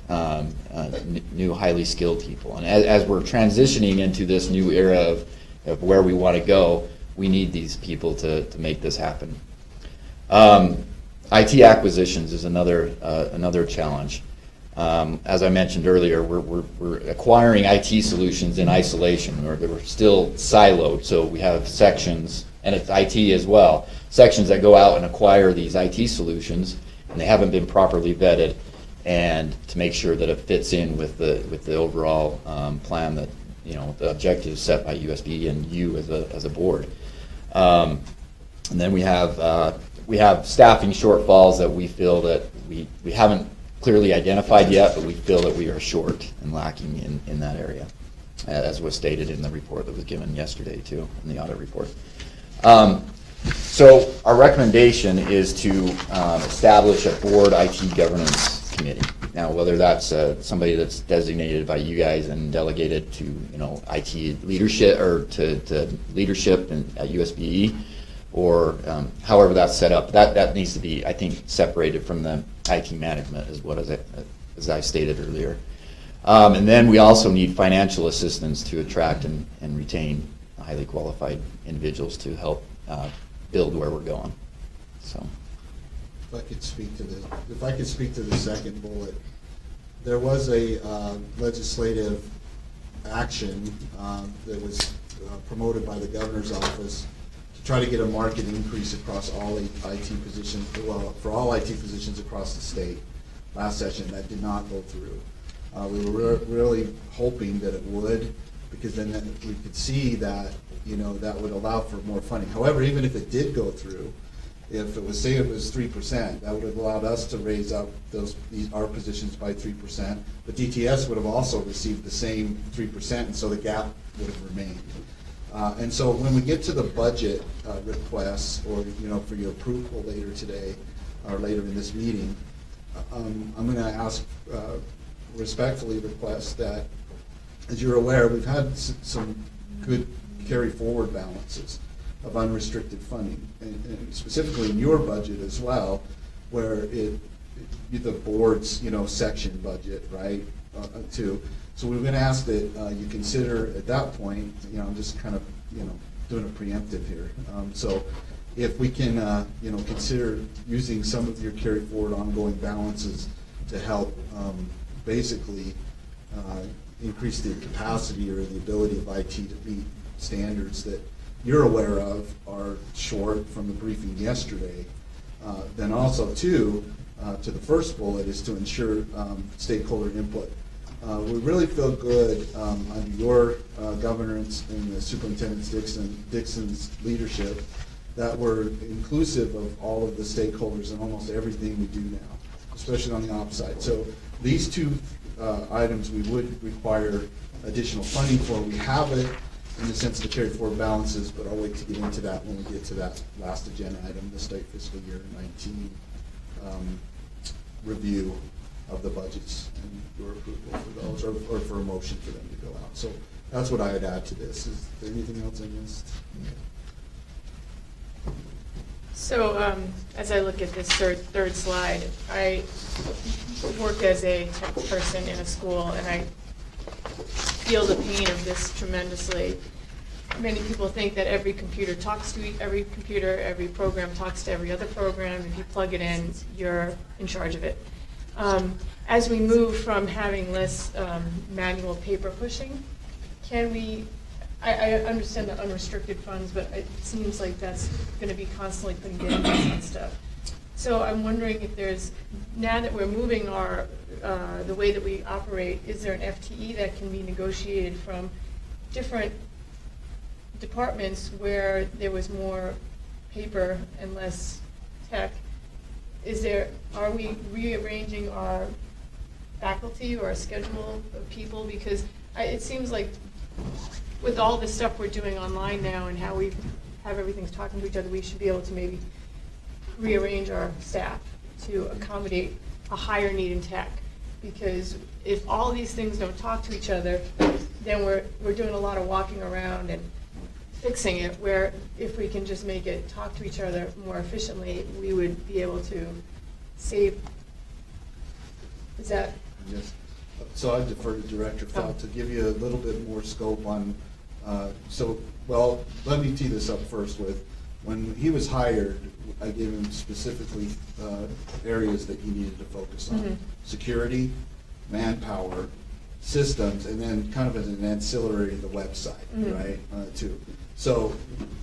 new highly skilled people. And as we're transitioning into this new era of where we want to go, we need these people to make this happen. IT acquisitions is another challenge. As I mentioned earlier, we're acquiring IT solutions in isolation, or we're still siloed. So we have sections and it's IT as well, sections that go out and acquire these IT solutions, and they haven't been properly vetted, and to make sure that it fits in with the overall plan that, you know, the objectives set by USB and you as a board. And then we have staffing shortfalls that we feel that we haven't clearly identified yet, but we feel that we are short and lacking in that area, as was stated in the report that was given yesterday too, in the audit report. So our recommendation is to establish a board IT governance committee. Now, whether that's somebody that's designated by you guys and delegated to, you know, IT leadership or to leadership at USBE, or however that's set up, that needs to be, I think, separated from the IT management, as I stated earlier. And then we also need financial assistance to attract and retain highly qualified individuals to help build where we're going. So, If I could speak to the second bullet, there was a legislative action that was promoted by the governor's office to try to get a market increase across all IT positions, well, for all IT positions across the state last session. That did not go through. We were really hoping that it would, because then we could see that, you know, that would allow for more funding. However, even if it did go through, if it was, say it was 3%, that would have allowed us to raise up our positions by 3%, but DTS would have also received the same 3%, and so the gap would have remained. And so when we get to the budget requests, or, you know, for your approval later today, or later in this meeting, I'm going to ask, respectfully request that, as you're aware, we've had some good carry forward balances of unrestricted funding, and specifically in your budget as well, where the board's, you know, section budget, right, too. So we're going to ask that you consider at that point, you know, I'm just kind of, you know, doing a preemptive here. So if we can, you know, consider using some of your carry forward ongoing balances to help basically increase the capacity or the ability of IT to meet standards that you're aware of are short from the briefing yesterday. Then also, too, to the first bullet, is to ensure stakeholder input. We really feel good under your governance and the Superintendent Dixon's leadership that we're inclusive of all of the stakeholders in almost everything we do now, especially on the ops side. So these two items we would require additional funding for. We have it in the sense to carry forward balances, but I'll wait to get into that when we get to that last agenda item, the state fiscal year 19 review of the budgets, and your approval for those, or for a motion for them to go out. So that's what I would add to this. Is there anything else I missed? So as I look at this third slide, I work as a tech person in a school, and I feel the pain of this tremendously. Many people think that every computer talks to every computer, every program talks to every other program. If you plug it in, you're in charge of it. As we move from having less manual paper pushing, can we, I understand the unrestricted funds, but it seems like that's going to be constantly putting deadlines and stuff. So I'm wondering if there's, now that we're moving our, the way that we operate, is there an FTE that can be negotiated from different departments where there was more paper and less tech? Are we rearranging our faculty or our schedule of people? Because it seems like with all the stuff we're doing online now and how we have everything's talking to each other, we should be able to maybe rearrange our staff to accommodate a higher need in tech. Because if all these things don't talk to each other, then we're doing a lot of walking around and fixing it, where if we can just make it talk to each other more efficiently, we would be able to save. Is that? Yes. So I defer to Director Fout to give you a little bit more scope on, well, let me tee this up first with, when he was hired, I gave him specifically areas that he needed to focus on. Mm-hmm. Security, manpower, systems, and then kind of as an ancillary, the website, mm-hmm. right, too. So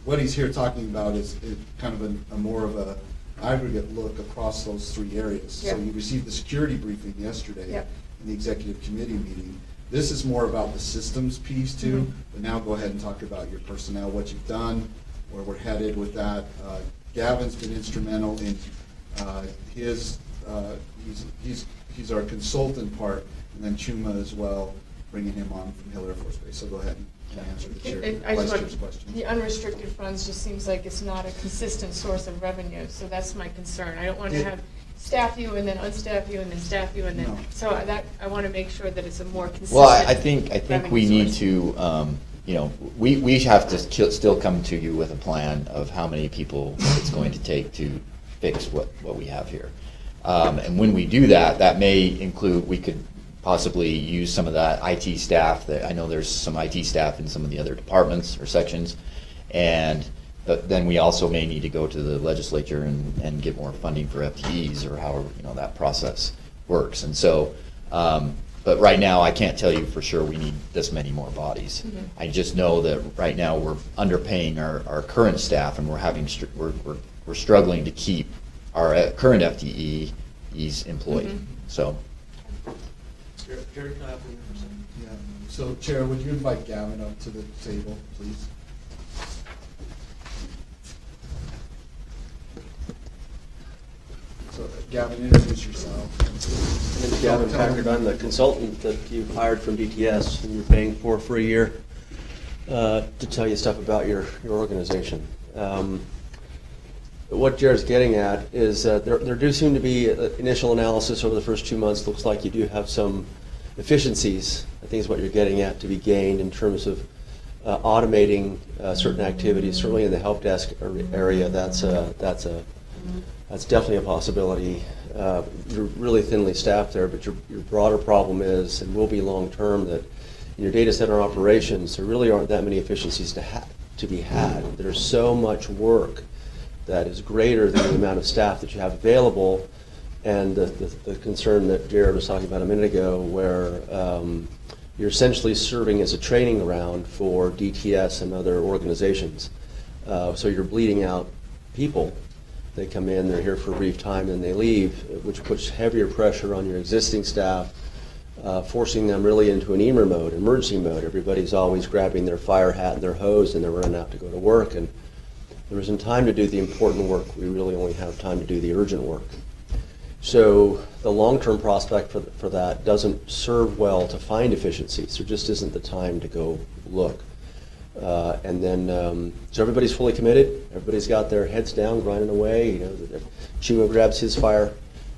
what he's here talking about is kind of a more of a aggregate look across those three areas. So Yeah. you received the security briefing yesterday Yeah. in the executive committee meeting. This is more about the systems piece too, Mhm. but now go ahead and talk about your personnel, what you've done, where we're headed with that. Gavin's been instrumental in his, he's our consultant part, and then Chuma as well, bringing him on from Hill Air Force Base. So go ahead and answer the chair, I just vice chair's want, question. the unrestricted funds just seems like it's not a consistent source of revenue, so that's my concern. I don't want to Yeah. have staff you and then unstaff you and then staff you and then, No. so I want to make sure that it's a more consistent. Well, I think we revenue need source. to, you know, we have to still come to you with a plan of how many people it's going to take to fix what we have here. And when we do that, that may include, we could possibly use some of that IT staff. That I know there's some IT staff in some of the other departments or sections. But then we also may need to go to the legislature and get more funding for FTEs or however, you know, that process works. And so, but right now, I can't tell you for sure we need this many more bodies. Mhm. I just know that right now we're underpaying our current staff, and we're struggling to keep our current FTEs employed. Mhm. So, Yeah. So, Chair, would you invite Gavin up to the table, please? So, Gavin, introduce yourself. My name's Gavin Packard. I'm the consultant that you've hired from DTS and you're paying for a year to tell you stuff about your organization. What Jared's getting at is there do seem to be initial analysis over the first 2 months. Looks like you do have some efficiencies, I think is what you're getting at, to be gained in terms of automating certain activities. Certainly in the help desk area, that's definitely a possibility. You're really thinly staffed there, but your broader problem is, and will be long term, that in your data center operations, there really aren't that many efficiencies to be had. There's so much work that is greater than the amount of staff that you have available, and the concern that Jared was talking about a minute ago, where you're essentially serving as a training ground for DTS and other organizations. So you're bleeding out people. They come in, they're here for a brief time, and they leave, which puts heavier pressure on your existing staff, forcing them really into an EMER mode, emergency mode. Everybody's always grabbing their fire hat and their hose, and they're running out to go to work. And there isn't time to do the important work. We really only have time to do the urgent work. So the long-term prospect for that doesn't serve well to find efficiencies. There just isn't the time to go look. And then, so everybody's fully committed. Everybody's got their heads down, grinding away. You know, Chuma grabs his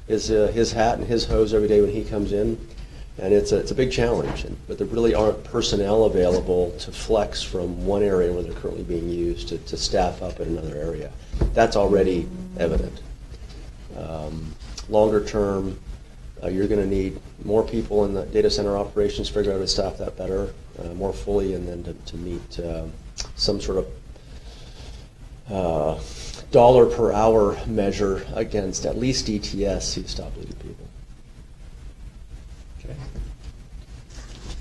his hat and his hose every day when he comes in, and it's a big challenge. But there really aren't personnel available to flex from one area where they're currently being used to staff up in another area. That's already evident. Longer term, you're going to need more people in the data center operations, figure out how to staff that better, more fully, and then to meet some sort of dollar per hour measure against at least DTS to stop bleeding people. Okay.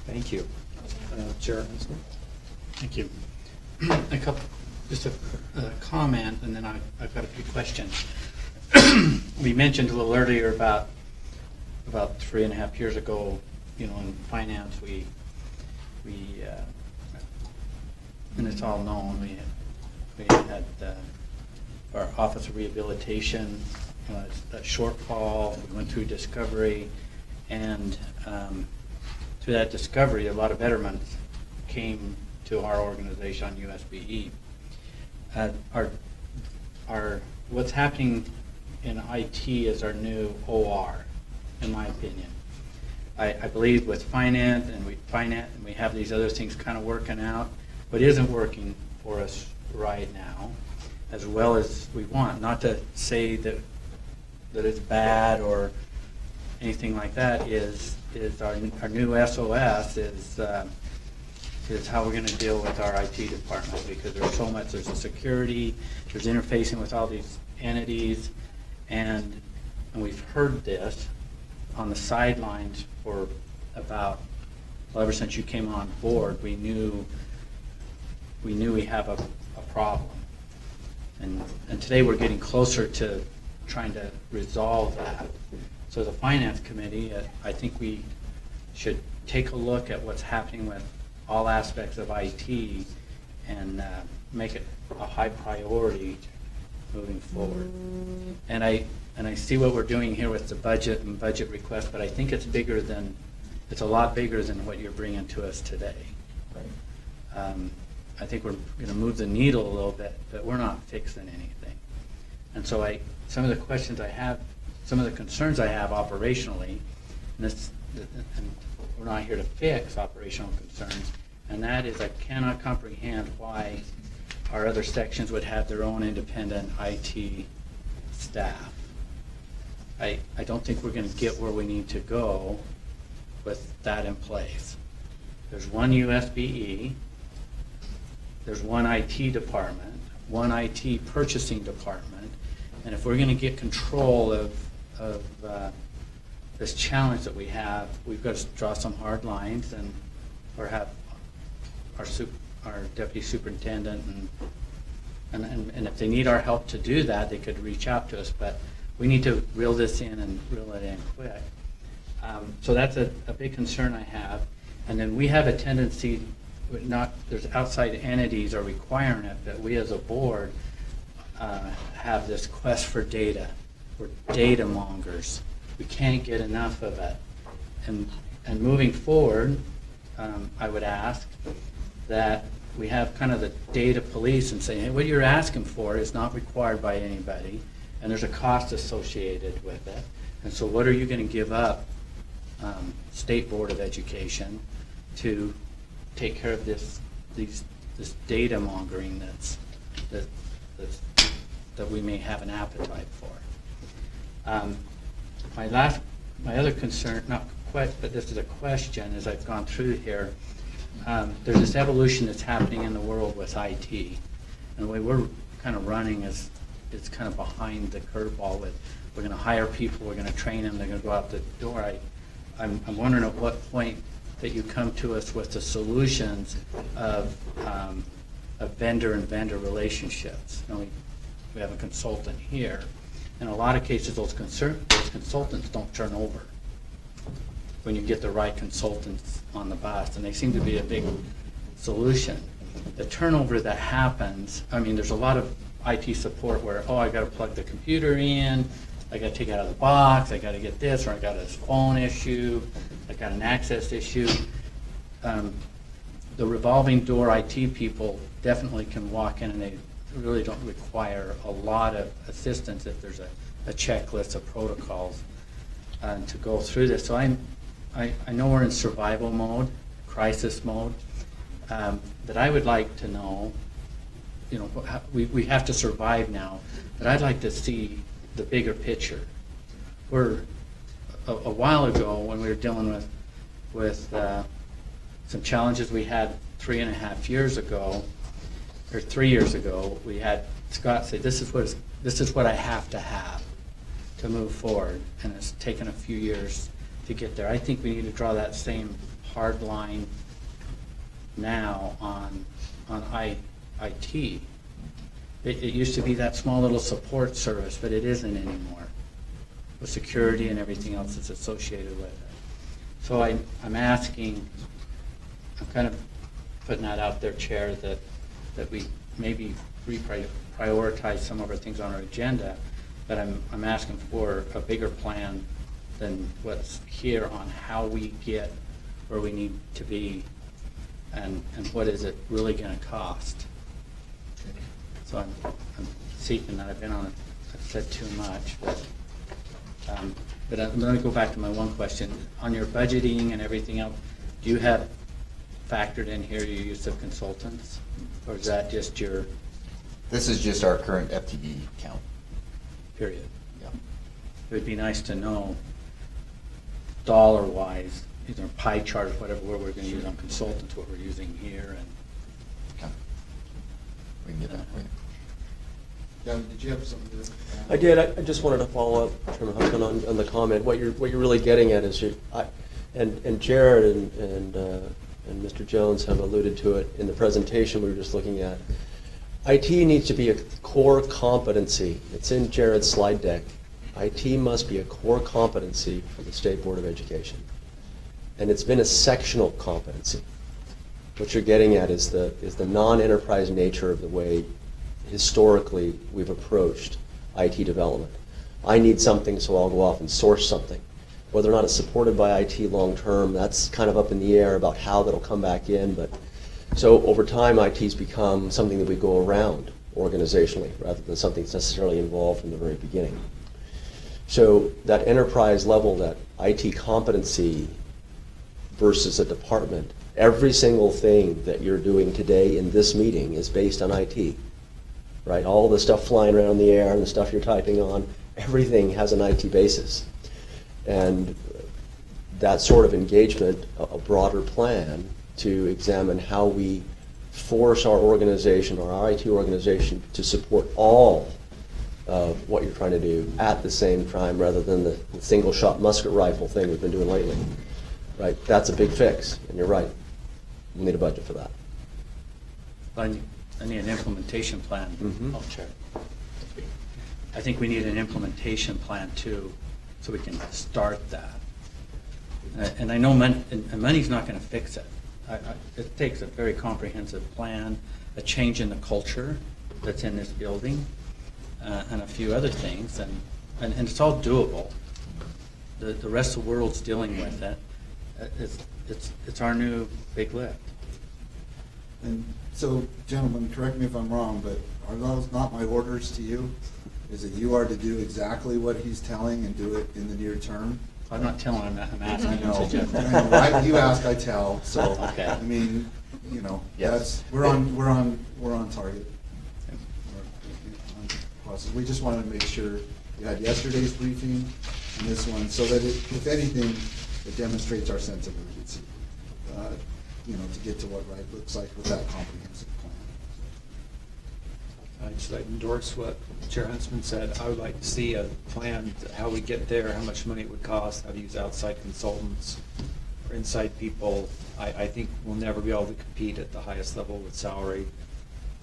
Thank you. Chair Hensley? Thank you. Just a comment, and then I've got a few questions. We mentioned a little earlier about 3.5 years ago, you know, in finance, we and it's all known, we had our Office of Rehabilitation, a shortfall. We went through discovery, and through that discovery, a lot of betterment came to our organization on USBE. What's happening in IT is our new OR, in my opinion. I believe with finance and we have these other things kind of working out, but isn't working for us right now as well as we want. Not to say that it's bad or anything like that. Is our new SOS is how we're going to deal with our IT department, because there's so much. There's the security, there's interfacing with all these entities, and we've heard this on the sidelines for about, well, ever since you came on board. We knew we have a problem. And today we're getting closer to trying to resolve that. So the finance committee, I think we should take a look at what's happening with all aspects of IT and make it a high priority moving forward. And I see what we're doing here with the budget and budget request, but I think it's a lot bigger than what you're bringing to us today. I think we're going to move the needle a little bit, but we're not fixing anything. And so some of the questions I have, some of the concerns I have operationally, and we're not here to fix operational concerns, and that is I cannot comprehend why our other sections would have their own independent IT staff. I don't think we're going to get where we need to go with that in place. There's one USBE, there's one IT department, one IT purchasing department, and if we're going to get control of this challenge that we have, we've got to draw some hard lines or have our deputy superintendent and if they need our help to do that, they could reach out to us. But we need to reel this in and reel it in quick. So that's a big concern I have. And then we have a tendency, there's outside entities are requiring it, but we as a board have this quest for data. We're data mongers. We can't get enough of it. And moving forward, I would ask that we have kind of the data police and say, hey, what you're asking for is not required by anybody, and there's a cost associated with it. And so what are you going to give up, State Board of Education, to take care of this data mongering that we may have an appetite for? My other concern, not quite, but this is a question as I've gone through here. There's this evolution that's happening in the world with IT, and the way we're kind of running is kind of behind the curveball. With we're going to hire people, we're going to train them, they're going to go out the door. I'm wondering at what point that you come to us with the solutions of vendor and vendor relationships. We have a consultant here. In a lot of cases, those consultants don't turn over when you get the right consultants on the bus, and they seem to be a big solution. The turnover that happens, there's a lot of IT support where, I got to plug the computer in, I got to take it out of the box, I got to get this, or I got this phone issue, I got an access issue. The revolving door IT people definitely can walk in, and they really don't require a lot of assistance if there's a checklist of protocols to go through this. So I know we're in survival mode, crisis mode, but I would like to know, we have to survive now, but I'd like to see the bigger picture. A while ago, when we were dealing with some challenges we had 3.5 years ago, or 3 years ago, we had Scott say, this is what I have to move forward, and it's taken a few years to get there. I think we need to draw that same hard line now on IT. It used to be that small little support service, but it isn't anymore, with security and everything else that's associated with it. So I'm kind of putting that out there, Chair, that we maybe reprioritize some of our things on our agenda, but I'm asking for a bigger plan than what's here on how we get where we need to be and what is it really going to cost. So I'm seeking that. I've said too much, but I'm going to go back to my one question. On your budgeting and everything else, do you have factored in here your use of consultants? Or is that just your... This is just our current FTE count. Period. Yeah. It would be nice to know dollar-wise, either pie chart or whatever, where we're going to use on consultants, what we're using here, and... Okay. We can get that for you. Gavin, did you have something to add? I did. I just wanted to follow up, Chairman Hudson, on the comment. What you're really getting at is and Jared and Mr. Jones have alluded to it in the presentation we were just looking at. IT needs to be a core competency. It's in Jared's slide deck. IT must be a core competency for the State Board of Education. And it's been a sectional competency. What you're getting at is the non-enterprise nature of the way historically we've approached IT development. I need something, so I'll go off and source something. Whether or not it's supported by IT long-term, that's kind of up in the air about how that'll come back in. But so over time, IT's become something that we go around organizationally rather than something that's necessarily involved from the very beginning. So that enterprise level, that IT competency versus a department, every single thing that you're doing today in this meeting is based on IT, right? All the stuff flying around in the air and the stuff you're typing on, everything has an IT basis. And that sort of engagement, a broader plan to examine how we force our organization, or our IT organization, to support all of what you're trying to do at the same time, rather than the single-shot musket rifle thing we've been doing lately. Right? That's a big fix, and you're right. We'll need a budget for that. I need an implementation plan. Mhm. Oh, Chair. I think we need an implementation plan too, so we can start that. And I know money's not going to fix it. It takes a very comprehensive plan, a change in the culture that's in this building, and a few other things, and it's all doable. The rest of the world's dealing with it. It's our new big lift. And so, gentlemen, correct me if I'm wrong, but are those not my orders to you? Is that you are to do exactly what he's telling and do it in the near term? I'm not telling him that, I'm asking I him know. to just. I know. You ask, I tell, so, Okay. I mean, you know, Yes. we're on target. We just wanted to make sure you had yesterday's briefing and this one, so that if anything, it demonstrates our sense of urgency, to get to what right looks like with that comprehensive plan. I'd just like to endorse what Chair Huntsman said. I would like to see a plan, how we get there, how much money it would cost, how to use outside consultants or inside people. I think we'll never be able to compete at the highest level with salary.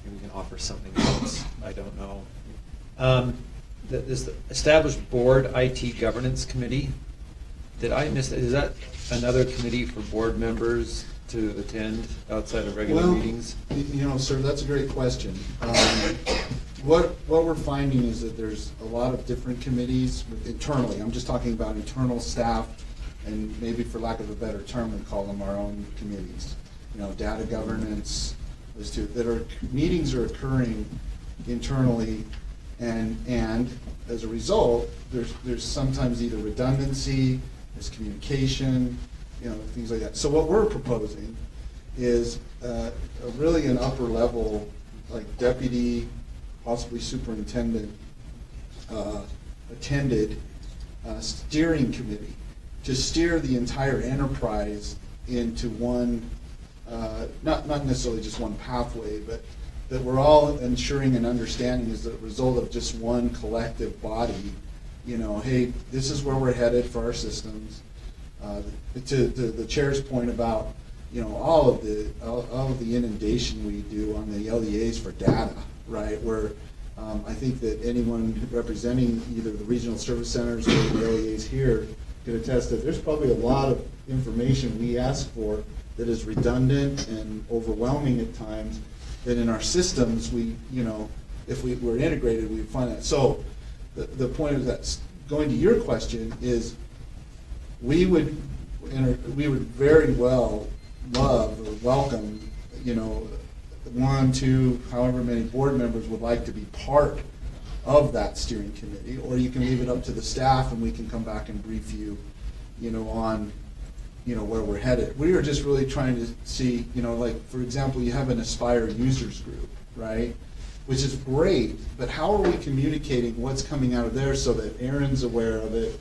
Maybe we can offer something else, I don't know. This established board IT governance committee, did I miss that? Is that another committee for board members to attend outside of regular meetings? Sir, that's a great question. What we're finding is that there's a lot of different committees internally. I'm just talking about internal staff, and maybe for lack of a better term, we call them our own committees. Data governance, meetings are occurring internally, and as a result, there's sometimes either redundancy, there's communication, things like that. So what we're proposing is really an upper level, like deputy, possibly superintendent, attended steering committee to steer the entire enterprise into one, not necessarily just one pathway, but that we're all ensuring and understanding as a result of just one collective body, hey, this is where we're headed for our systems. To the chair's point about, all of the inundation we do on the LEAs for data, right? Where I think that anyone representing either the regional service centers or the LEAs here could attest that there's probably a lot of information we ask for that is redundant and overwhelming at times, that in our systems, if we were integrated, we'd find that. So the point of that, going to your question, is we would very well love or welcome, 1, 2, however many board members would like to be part of that steering committee, or you can leave it up to the staff and we can come back and brief you, on where we're headed. We are just really trying to see, like, for example, you have an Aspire users group, right? Which is great, but how are we communicating what's coming out of there so that Aaron's aware of it,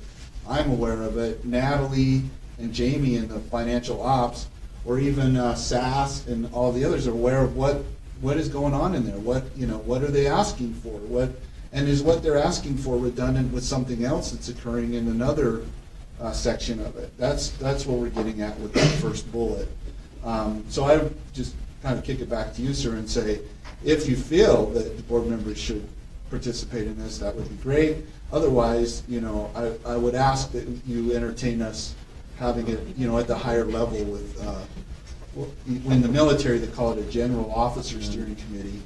I'm aware of it, Natalie and Jamie in the financial ops, or even SAS and all the others are aware of what is going on in there, what are they asking for, and is what they're asking for redundant with something else that's occurring in another section of it. That's what we're getting at with that first bullet. So I would just kind of kick it back to you, sir, and say, If you feel that the board members should participate in this, that would be great. Otherwise, I would ask that you entertain us having it, at the higher level with, in the military, they call it a general officer steering committee,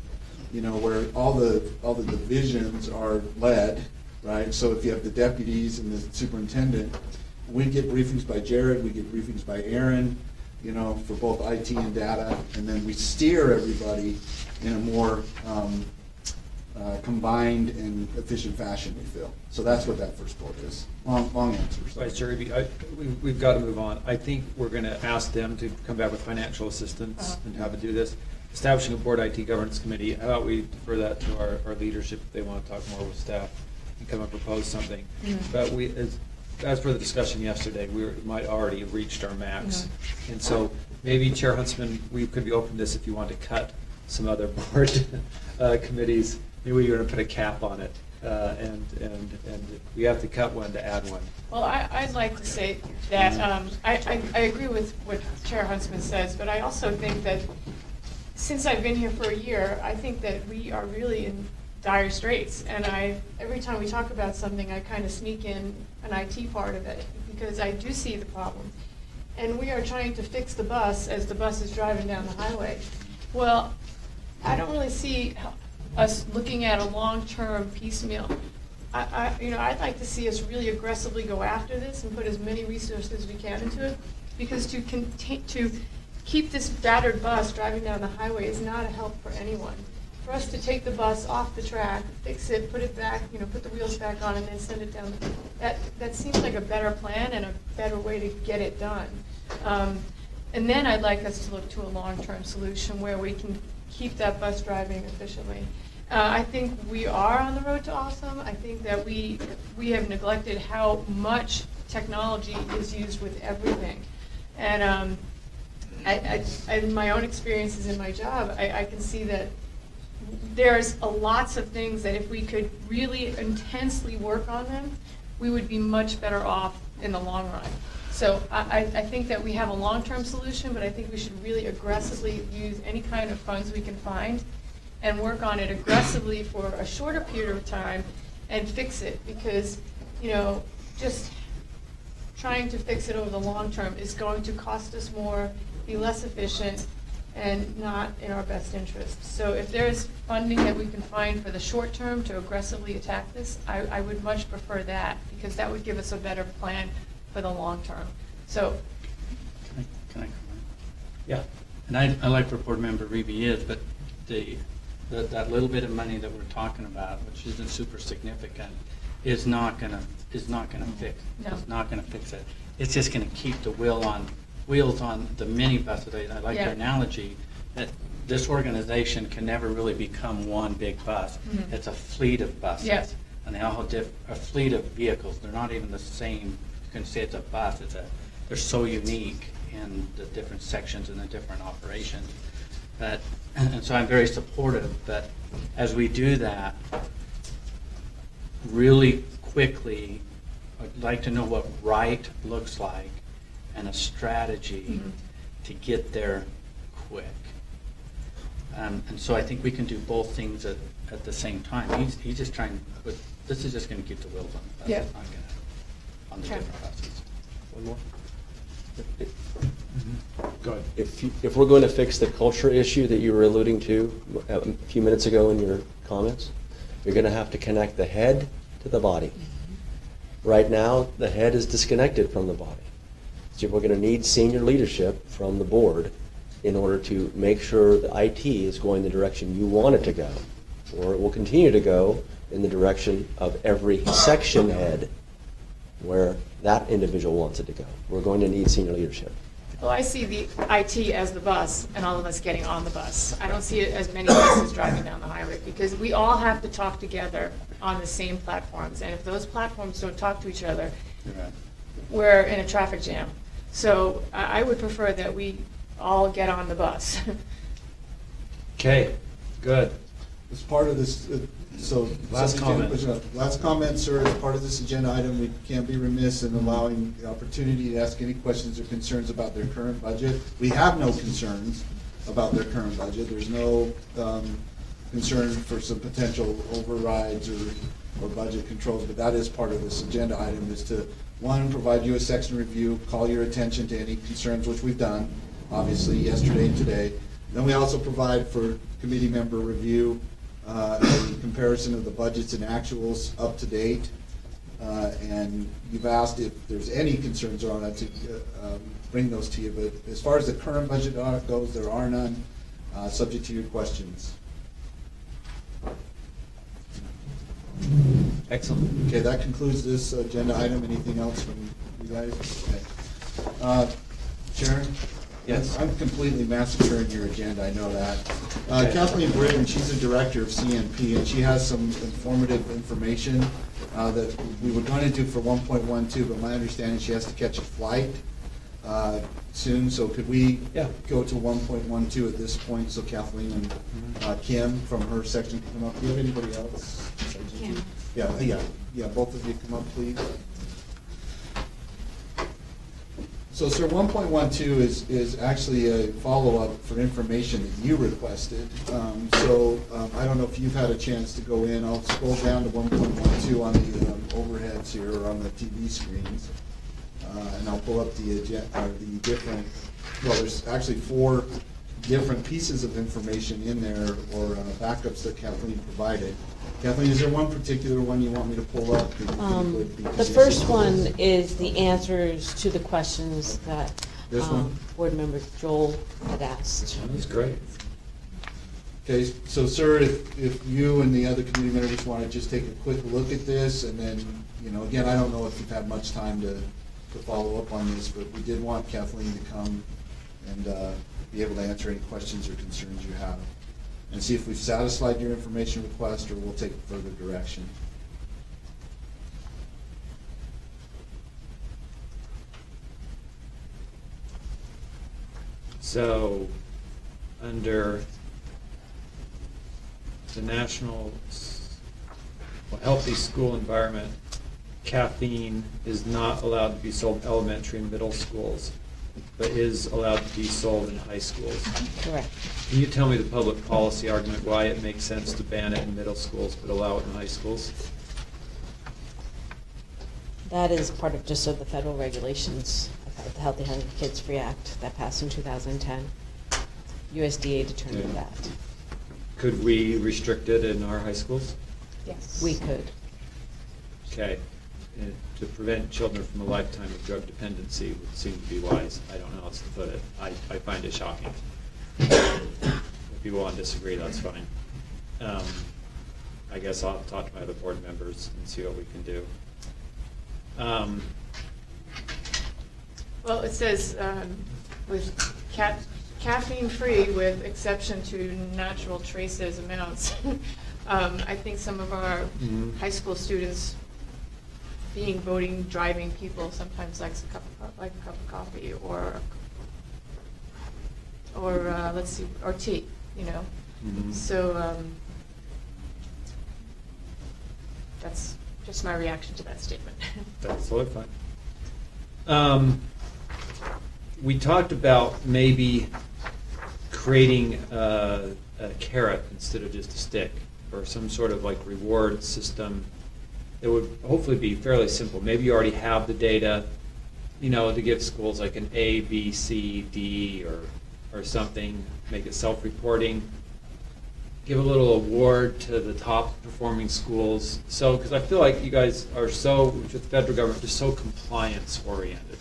where all the divisions are led, right? So if you have the deputies and the superintendent, we get briefings by Jared, we get briefings by Aaron, for both IT and data, and then we steer everybody in a more combined and efficient fashion, we feel. So that's what that first bullet is. Long answer. Vice Chair Eby, we've got to move on. I think we're going to ask them to come back with financial assistance and have it do this. Establishing a board IT governance committee, how about we defer that to our leadership if they want to talk more with staff and come and propose something. But as for the discussion yesterday, we might already have reached our max. And so maybe Chair Huntsman, we could be open to this if you want to cut some other board committees. Maybe we're going to put a cap on it. And we have to cut one to add one. Well, I'd like to say that I agree with what Chair Huntsman says, but I also think that since I've been here for a year, I think that we are really in dire straits. And every time we talk about something, I kind of sneak in an IT part of it because I do see the problem. And we are trying to fix the bus as the bus is driving down the highway. Well, I don't really see us looking at a long-term piecemeal. I'd like to see us really aggressively go after this and put as many resources as we can into it, because to keep this battered bus driving down the highway is not a help for anyone. For us to take the bus off the track, fix it, put it back, put the wheels back on, and then send it down, that seems like a better plan and a better way to get it done. And then I'd like us to look to a long-term solution where we can keep that bus driving efficiently. I think we are on the road to awesome. I think that we have neglected how much technology is used with everything. And my own experiences in my job, I can see that there's lots of things that if we could really intensely work on them, we would be much better off in the long run. So I think that we have a long-term solution, but I think we should really aggressively use any kind of funds we can find and work on it aggressively for a shorter period of time and fix it, because, just trying to fix it over the long term is going to cost us more, be less efficient, and not in our best interest. So if there's funding that we can find for the short term to aggressively attack this, I would much prefer that, because that would give us a better plan for the long term. So. Can I comment? Yeah. And I like where Board Member Reeby is, but that little bit of money that we're talking about, which isn't super significant, is not gonna fix. No. It's not gonna fix it. It's just gonna keep the wheels on the minibus. I like your analogy that this organization can never really become one big bus. Mm-hmm. It's a fleet of buses. Yes. And they all have a fleet of vehicles. They're not even the same. You can say it's a bus. They're so unique in the different sections and the different operations. And so I'm very supportive that as we do that, really quickly, I'd like to know what right looks like and a strategy to get there quick. And so I think we can do both things at the same time. He's just trying, but this is just going to keep the wheels on the bus. Yeah. It's not going to, on the different buses. One more? Go ahead. If we're going to fix the culture issue that you were alluding to a few minutes ago in your comments, you're going to have to connect the head to the body. Right now, the head is disconnected from the body. So we're going to need senior leadership from the board in order to make sure the IT is going the direction you want it to go, or it will continue to go in the direction of every section head where that individual wants it to go. We're going to need senior leadership. Well, I see the IT as the bus and all of us getting on the bus. I don't see it as many buses driving down the highway, because we all have to talk together on the same platforms. And if those platforms don't talk to each other, we're in a traffic jam. So I would prefer that we all get on the bus. Okay, good. As part of this, Last comment. Last comment, sir. As part of this agenda item, we can't be remiss in allowing the opportunity to ask any questions or concerns about their current budget. We have no concerns about their current budget. There's no concern for some potential overrides or budget controls, but that is part of this agenda item, is to, one, provide you a section review, call your attention to any concerns, which we've done, obviously, yesterday and today. Then we also provide for committee member review, a comparison of the budgets and actuals up to date. And you've asked if there's any concerns on that to bring those to you, but as far as the current budget audit goes, there are none, subject to your questions. Excellent. Okay, that concludes this agenda item. Anything else from you guys? Okay. Sharon? Yes. I'm completely massacring your agenda, I know that. Okay. Kathleen Britton, she's the director of CNP, and she has some informative information that we were going to do for 1.12, but my understanding, she has to catch a flight soon, so could we go to 1.12 at this point, so Kathleen and Kim from her section can come up? Do you have anybody else? Kim. Yeah, both of you come up, please. So, sir, 1.12 is actually a follow-up for information that you requested. I don't know if you've had a chance to go in. I'll scroll down to 1.12 on the overheads here, or on the TV screens. And I'll pull up the different, well, there's actually 4 different pieces of information in there, or backups that Kathleen provided. Kathleen, is there one particular one you want me to pull up? The first one is the answers to the questions that This one? Board Member Joel had asked. That's great. Okay, so sir, if you and the other committee members want to just take a quick look at this, and then, again, I don't know if you've had much time to follow up on this, but we did want Kathleen to come and be able to answer any questions or concerns you have, and see if we've satisfied your information request, or we'll take further direction. So, under the National Healthy School Environment, caffeine is not allowed to be sold in elementary and middle schools, but is allowed to be sold in high schools. Correct. Can you tell me the public policy argument why it makes sense to ban it in middle schools but allow it in high schools? That is part of just of the federal regulations of the Healthy Hungry Kids Free Act that passed in 2010. USDA determined that. Could we restrict it in our high schools? Yes. We could. Okay. And to prevent children from a lifetime of drug dependency would seem to be wise. I don't know how else to put it. I find it shocking. If people want to disagree, that's fine. I guess I'll talk to my other board members and see what we can do. Well, it says with caffeine-free with exception to natural traces amounts. I think some of our high school students, being voting, driving people, sometimes likes a cup of coffee or let's see, or tea, So that's just my reaction to that statement. That's totally fine. We talked about maybe creating a carrot instead of just a stick, or some sort of like reward system. It would hopefully be fairly simple. Maybe you already have the data, to give schools like an A, B, C, D, or something, make it self-reporting. Give a little award to the top performing schools. So, because I feel like you guys are so, with the federal government, just so compliance oriented.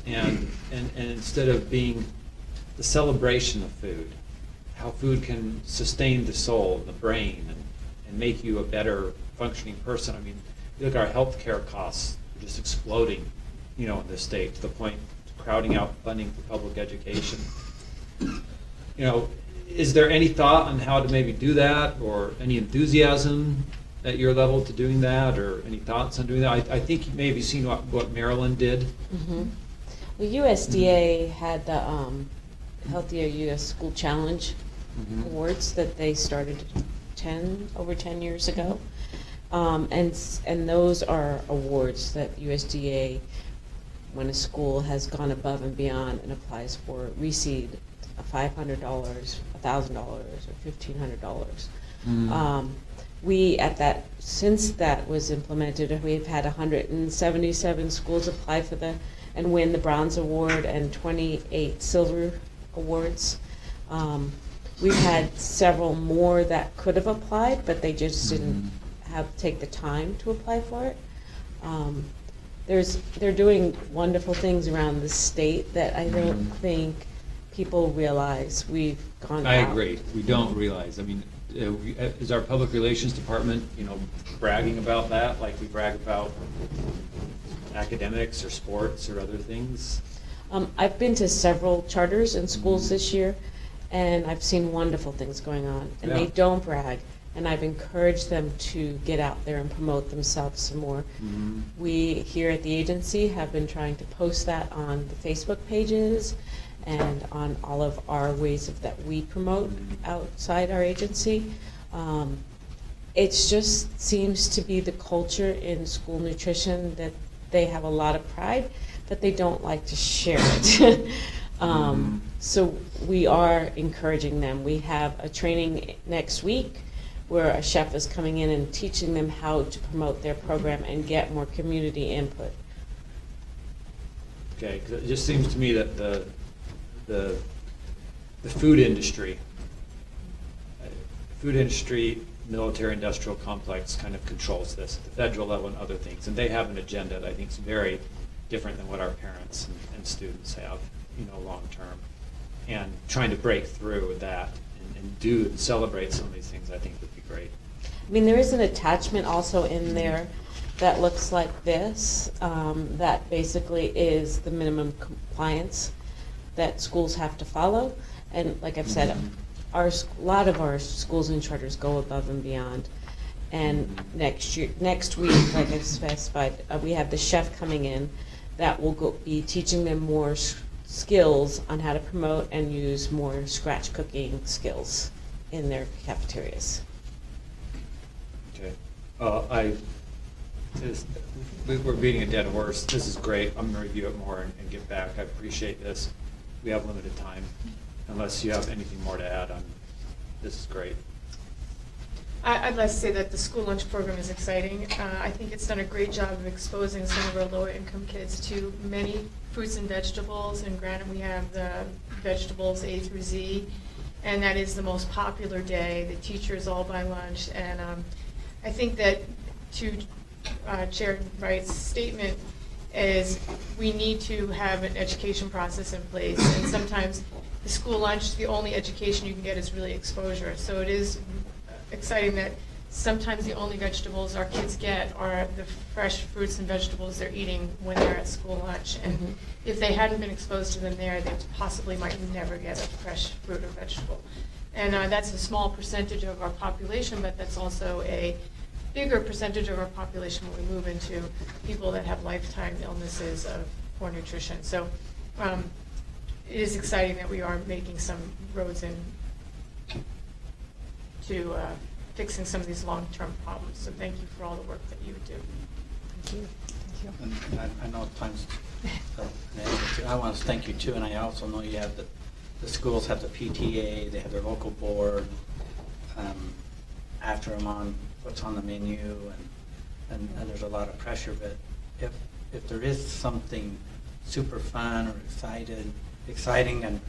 And instead of being the celebration of food, how food can sustain the soul and the brain and make you a better functioning person. I mean, you look at our healthcare costs, they're just exploding, in this state, to the point of crowding out funding for public education. Is there any thought on how to maybe do that, or any enthusiasm at your level to doing that, or any thoughts on doing that? I think you may have seen what Maryland did. Mm-hmm. Well, USDA had the Healthier U.S. School Challenge Awards that they started over 10 years ago. And those are awards that USDA, when a school has gone above and beyond and applies for reseed $500, $1,000, or $1,500. Mm. Since that was implemented, we've had 177 schools apply for and win the Bronze Award and 28 Silver Awards. We've had several more that could have applied, but they just didn't take the time to apply for it. They're doing wonderful things around the state that I don't think people realize. We've gone I out. agree. We don't realize. I mean, is our public relations department, bragging about that like we brag about academics or sports or other things? I've been to several charters and schools this year, and I've seen wonderful things going on. And they Yeah. don't brag, and I've encouraged them to get out there and promote themselves some more. Mhm. We here at the agency have been trying to post that on the Facebook pages and on all of our ways that we promote outside our agency. It just seems to be the culture in school nutrition that they have a lot of pride, but they don't like to share it. So we are encouraging them. We have a training next week where a chef is coming in and teaching them how to promote their program and get more community input. Okay, 'cause it just seems to me that the food industry, military industrial complex kind of controls this at the federal level and other things. And they have an agenda that I think is very different than what our parents and students have, long term. And trying to break through that and celebrate some of these things, I think would be great. I mean, there is an attachment also in there that looks like this, that basically is the minimum compliance that schools have to follow. And like I've said, a lot of our schools and charters go above and beyond. And next week, like I specified, we have the chef coming in that will be teaching them more skills on how to promote and use more scratch cooking skills in their cafeterias. Okay. We're beating a dead horse. This is great. I'm going to review it more and get back. I appreciate this. We have limited time. Unless you have anything more to add on, this is great. I'd like to say that the school lunch program is exciting. I think it's done a great job of exposing some of our lower income kids to many fruits and vegetables. And granted, we have the vegetables A through Z, and that is the most popular day. The teachers all buy lunch. And I think that to Chair Wright's statement is we need to have an education process in place. And sometimes the school lunch, the only education you can get is really exposure. So it is exciting that sometimes the only vegetables our kids get are the fresh fruits and vegetables they're eating when they're at school lunch. And if they hadn't been exposed to them there, they possibly might never get a fresh fruit or vegetable. And that's a small percentage of our population, but that's also a bigger percentage of our population when we move into people that have lifetime illnesses of poor nutrition. So it is exciting that we are making some roads in to fixing some of these long-term problems. So thank you for all the work that you do. Thank you. And I know times, I want to thank you too, and I also know you have the schools have the PTA, they have their local board, after them on what's on the menu, and there's a lot of pressure, but if there is something super fun or exciting and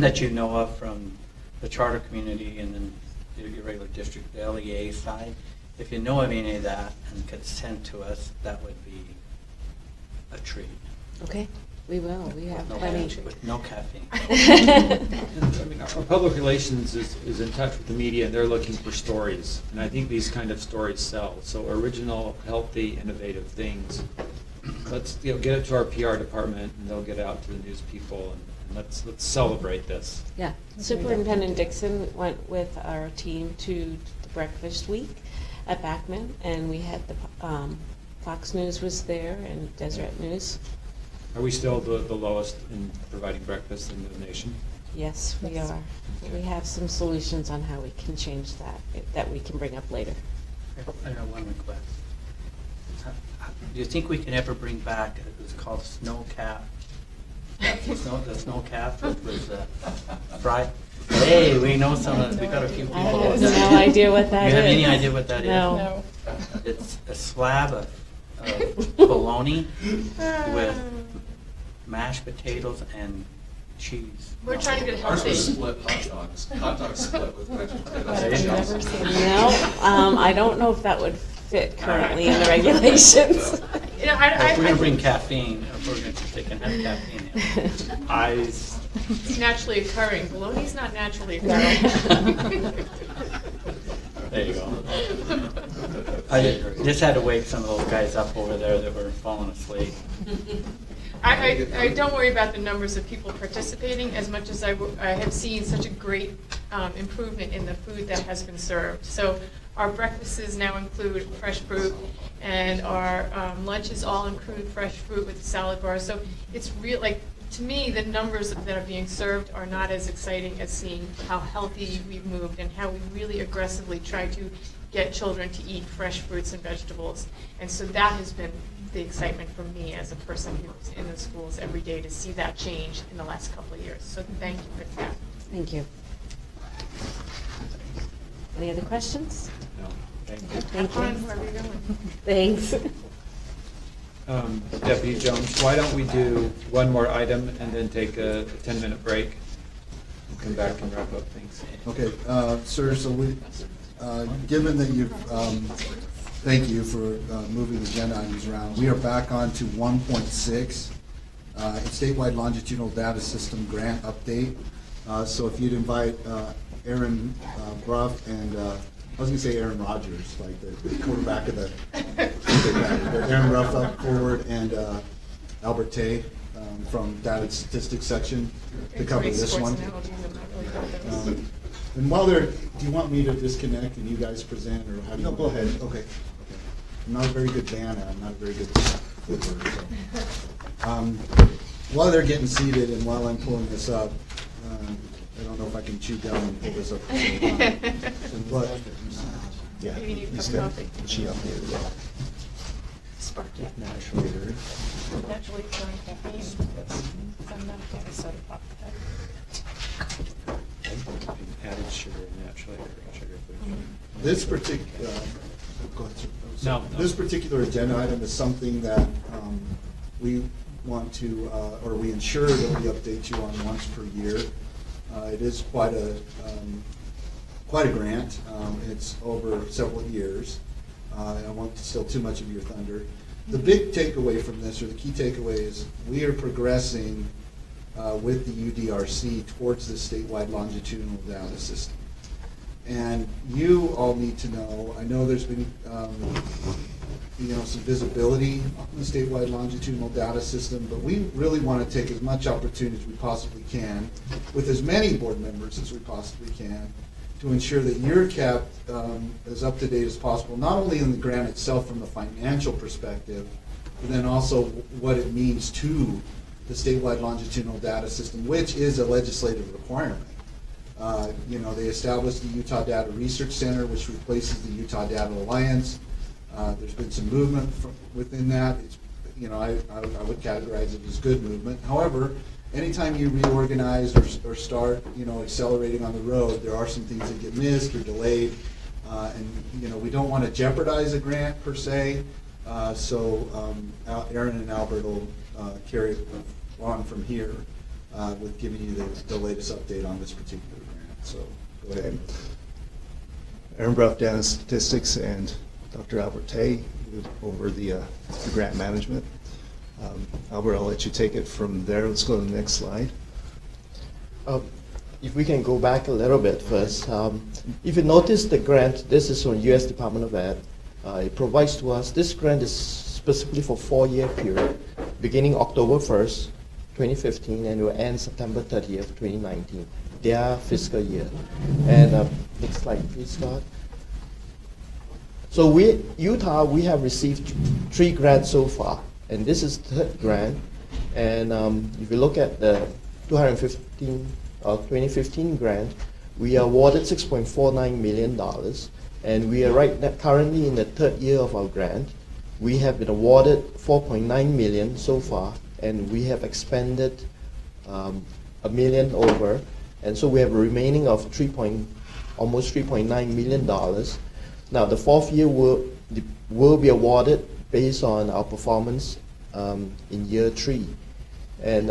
that you know of from the charter community and then your regular district, the LEA side, if you know of any of that and could send to us, that would be a treat. Okay, we will. We have No plenty. caffeine- With no caffeine. I mean, our public relations is in touch with the media, and they're looking for stories. And I think these kind of stories sell. So original, healthy, innovative things. Let's get it to our PR department, and they'll get out to the news people, and let's celebrate this. Yeah, Superintendent Dixon went with our team to the breakfast week at Backman, and we had the Fox News was there and Deseret News. Are we still the lowest in providing breakfast in the nation? Yes, we are. We have some solutions on how we can change that we can bring up later. I have one request. Do you think we can ever bring back, it was called snow cap The snow calf was fried. Hey, we know we got a few people. I have no idea what that You have is. any idea what that is? No. It's a slab of bologna with mashed potatoes and cheese. We're trying to get healthy. Hot dogs split with mashed I've potatoes. never seen. No, I don't know if that would fit currently in the regulations. You know, If we're gonna bring caffeine, they can have caffeine in it. Eyes. It's naturally occurring. Bologna's not naturally occurring. There you go. I just had to wake some of those guys up over there that were falling asleep. I don't worry about the numbers of people participating as much as I have seen such a great improvement in the food that has been served. So our breakfasts now include fresh fruit, and our lunches all include fresh fruit with salad bars. So it's real, like, to me, the numbers that are being served are not as exciting as seeing how healthy we've moved and how we really aggressively try to get children to eat fresh fruits and vegetables. And so that has been the excitement for me as a person who's in the schools every day to see that change in the last couple of years. So thank you for that. Thank you. Any other questions? No, thank you. Have Thank fun you. wherever you're going. Thanks. Deputy Jones, why don't we do one more item and then take a 10-minute break and come back and wrap up things? Okay, sir, so given that you've, thank you for moving the agenda items around. We are back on to 1.6, statewide longitudinal data system grant update. So if you'd invite Aaron Bruff and, I was gonna say Aaron Rodgers, like the quarterback of the, Aaron Bruff up forward, and Albert Tay from data statistics section to cover Great this sports one. analogies, I'm not really good at those. And while they're, do you want me to disconnect and you guys present, or how do you? No, go ahead. Okay. Okay. I'm not a very good banner, I'm not a very good flipper, so. While they're getting seated and while I'm pulling this up, I don't know if I can chew gum and pull this up. But, yeah. Maybe you need a he's cup of good. coffee. She updated that. Sparky. Naturally, there. Naturally occurring caffeine. I'm not a soda pop. Added sugar and naturally occurring sugar food. this particular, go ahead, sir. No. This particular agenda item is something that we want to, or we ensure that we update you on once per year. It is quite a grant. It's over several years. I won't steal too much of your thunder. The big takeaway from this, or the key takeaway, is we are progressing with the UDRC towards the statewide longitudinal data system. And you all need to know, I know there's been some visibility on the statewide longitudinal data system, but we really want to take as much opportunity as we possibly can, with as many board members as we possibly can, to ensure that you're kept as up to date as possible, not only in the grant itself from the financial perspective, but then also what it means to the statewide longitudinal data system, which is a legislative requirement. They established the Utah Data Research Center, which replaces the Utah Data Alliance. There's been some movement within that. It's, I would categorize it as good movement. However, anytime you reorganize or start, accelerating on the road, there are some things that get missed or delayed. And we don't want to jeopardize a grant per se. So Aaron and Albert will carry it on from here with giving you the latest update on this particular grant. So go ahead. Aaron Bruff, Data Statistics, and Dr. Albert Tay over the grant management. Albert, I'll let you take it from there. Let's go to the next slide. If we can go back a little bit first. If you notice the grant, this is from U.S. Department of Ed. It provides to us, this grant is specifically for 4-year period, beginning October 1st, 2015, and will end September 30th, 2019, their fiscal year. And next slide, please, Scott. So Utah, we have received 3 grants so far, and this is the 3rd grant. And if you look at the 2015 grant, we are awarded $6.49 million, and we are currently in the 3rd year of our grant. We have been awarded $4.9 million so far, and we have expended $1 million over, and so we have a remaining of almost $3.9 million. Now, the fourth year will be awarded based on our performance in year 3. And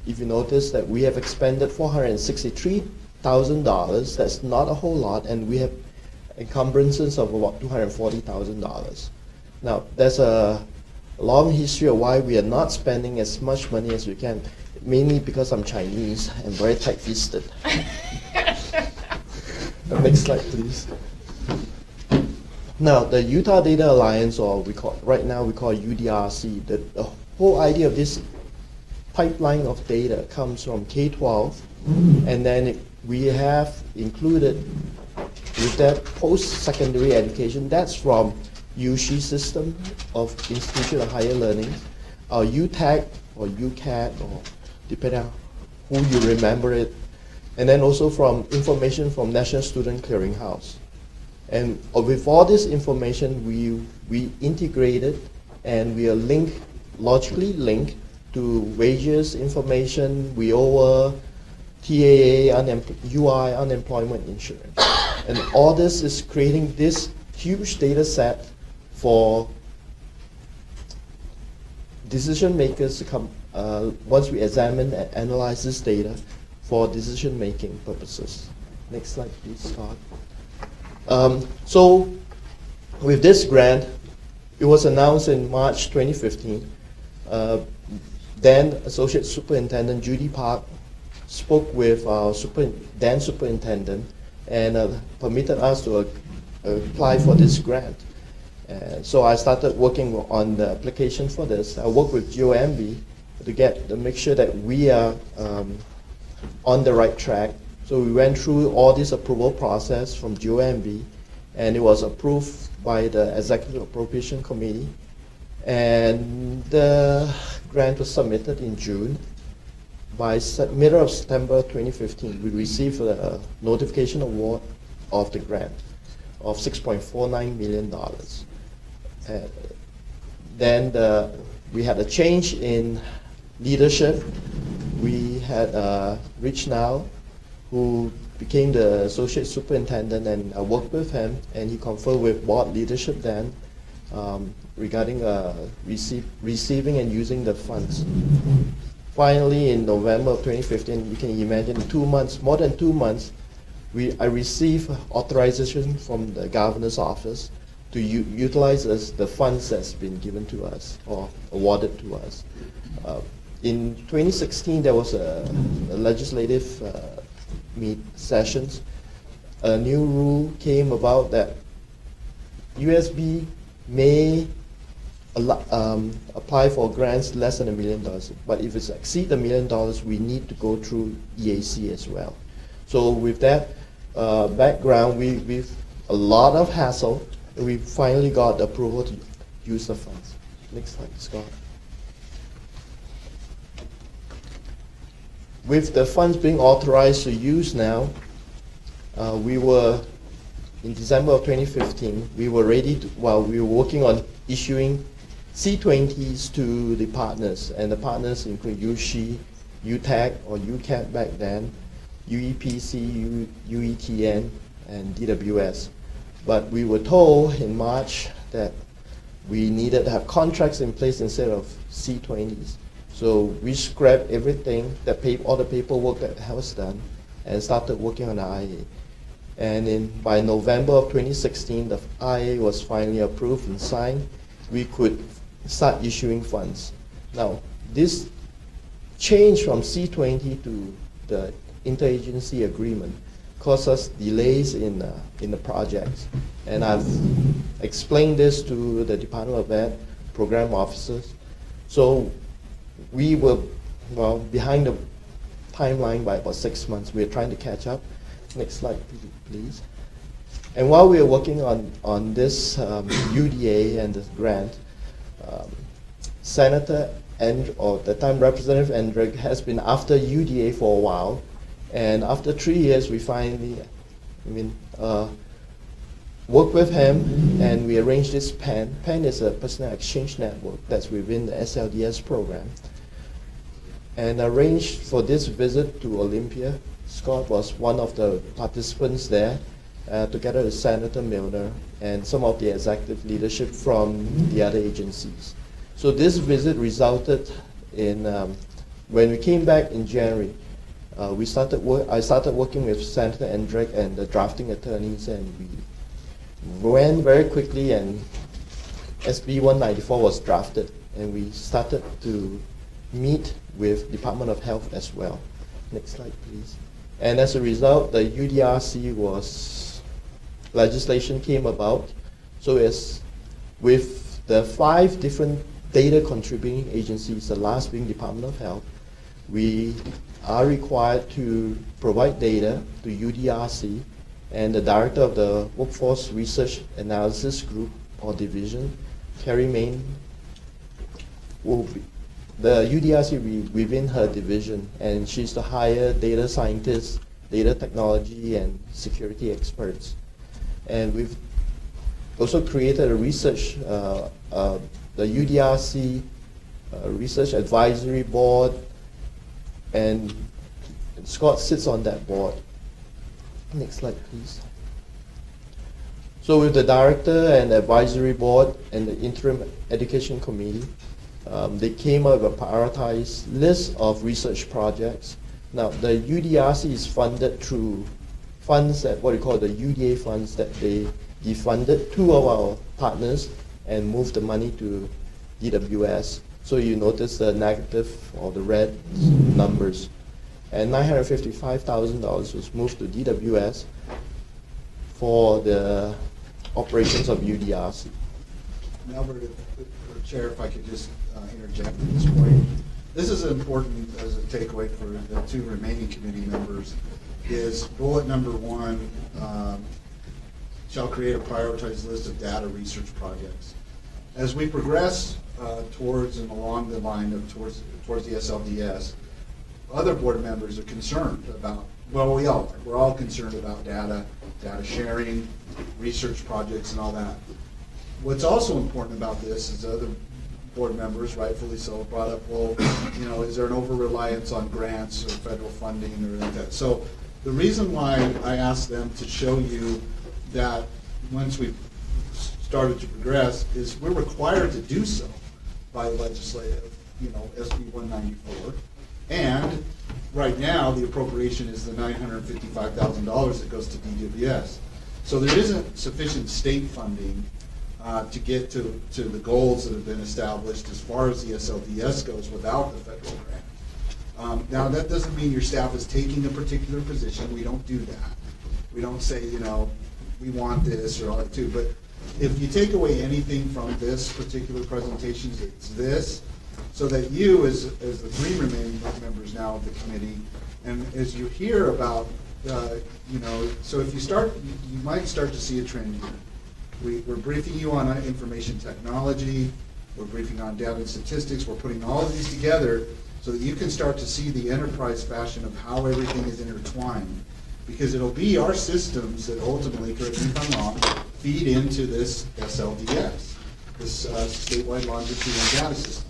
if you notice that we have expended $463,000, that's not a whole lot, and we have encumbrances of about $240,000. Now, there's a long history of why we are not spending as much money as we can, mainly because I'm Chinese and very tight-fisted. Next slide, please. Now, the Utah Data Alliance, or right now we call UDRC, the whole idea of this pipeline of data comes from K-12, and then we have included with that post-secondary education, that's from USHE system of Institute of Higher Learning, our UTAC or UCAT, or depending on who you remember it, and then also from information from National Student Clearinghouse. And with all this information, we integrated and we are logically linked to wages information, WIOA, TAA, UI, unemployment insurance. And all this is creating this huge data set for decision makers to come, once we examine and analyze this data for decision making purposes. Next slide, please, Scott. So with this grant, it was announced in March 2015. Then Associate Superintendent Judy Park spoke with our then superintendent and permitted us to apply for this grant. So I started working on the application for this. I worked with GOMB to make sure that we are on the right track. So we went through all this approval process from GOMB, and it was approved by the Executive Appropriation Committee. And the grant was submitted in June. By middle of September 2015, we received a notification award of the grant of $6.49 million. Then we had a change in leadership. We had Rich Now, who became the associate superintendent, and I worked with him, and he conferred with board leadership then regarding receiving and using the funds. Finally, in November of 2015, you can imagine 2 months, more than 2 months, I received authorization from the governor's office to utilize the funds that's been given to us or awarded to us. In 2016, there was a legislative sessions. A new rule came about that USB may apply for grants less than $1 million, but if it's exceed $1 million, we need to go through EAC as well. So with that background, with a lot of hassle, we finally got approval to use the funds. Next slide, Scott. With the funds being authorized to use now, we were, in December of 2015, we were ready to, we were working on issuing C20s to the partners, and the partners include USHE, UTAC or UCAT back then, UEPC, UETN, and DWS. But we were told in March that we needed to have contracts in place instead of C20s. So we scrapped everything, all the paperwork that was done, and started working on the IA. And by November of 2016, the IA was finally approved and signed. We could start issuing funds. Now, this change from C20 to the interagency agreement caused us delays in the projects. And I've explained this to the Department of Ed program officers. So we were behind the timeline by about 6 months. We're trying to catch up. Next slide, please. And while we were working on this UDA and this grant, Senator or the time Representative Endrick has been after UDA for a while, and after 3 years, we finally, worked with him, and we arranged this PEN. PEN is a personnel exchange network that's within the SLDS program. and arranged for this visit to Olympia. Scott was one of the participants there, together with Senator Milner and some of the executive leadership from the other agencies. So this visit resulted in, when we came back in January, I started working with Senator Endrick and the drafting attorneys, and we went very quickly, and SB 194 was drafted, and we started to meet with Department of Health as well. Next slide, please. And as a result, the UDRC legislation came about. So as with the 5 different data contributing agencies, the last being Department of Health, we are required to provide data to UDRC, and the director of the Workforce Research Analysis Group or Division, Carrie Main, will be the UDRC within her division, and she's to hire data scientists, data technology, and security experts. And we've also created a research, the UDRC Research Advisory Board, and Scott sits on that board. Next slide, please. So with the director and advisory board and the interim education committee, they came up with a prioritized list of research projects. Now, the UDRC is funded through funds that, what we call the UDA funds, that they defunded 2 of our partners and moved the money to DWS. So you notice the negative or the red numbers. And $955,000 was moved to DWS for the operations of UDRC. Albert, Chair, if I could just interject at this point. This is important as a takeaway for the 2 remaining committee members, is bullet number 1, shall create a prioritized list of data research projects. As we progress towards and along the line of towards the SLDS, other board members are concerned about, well, we're all concerned about data sharing, research projects and all that. What's also important about this is other board members, rightfully so, brought up, well, is there an over-reliance on grants or federal funding or like that? So the reason why I asked them to show you that once we've started to progress is we're required to do so by legislative, SB 194. And right now, the appropriation is the $955,000 that goes to DWS. So there isn't sufficient state funding to get to the goals that have been established as far as the SLDS goes without the federal grant. Now, that doesn't mean your staff is taking a particular position. We don't do that. We don't say, we want this or all that too. But if you take away anything from this particular presentation, it's this, so that you, as the 3 remaining members now of the committee, and as you hear about, so if you might start to see a trend here. We're briefing you on information technology, we're briefing on data and statistics, we're putting all of these together so that you can start to see the enterprise fashion of how everything is intertwined. Because it'll be our systems that ultimately, correct me if I'm wrong, feed into this SLDS, this statewide longitudinal data system.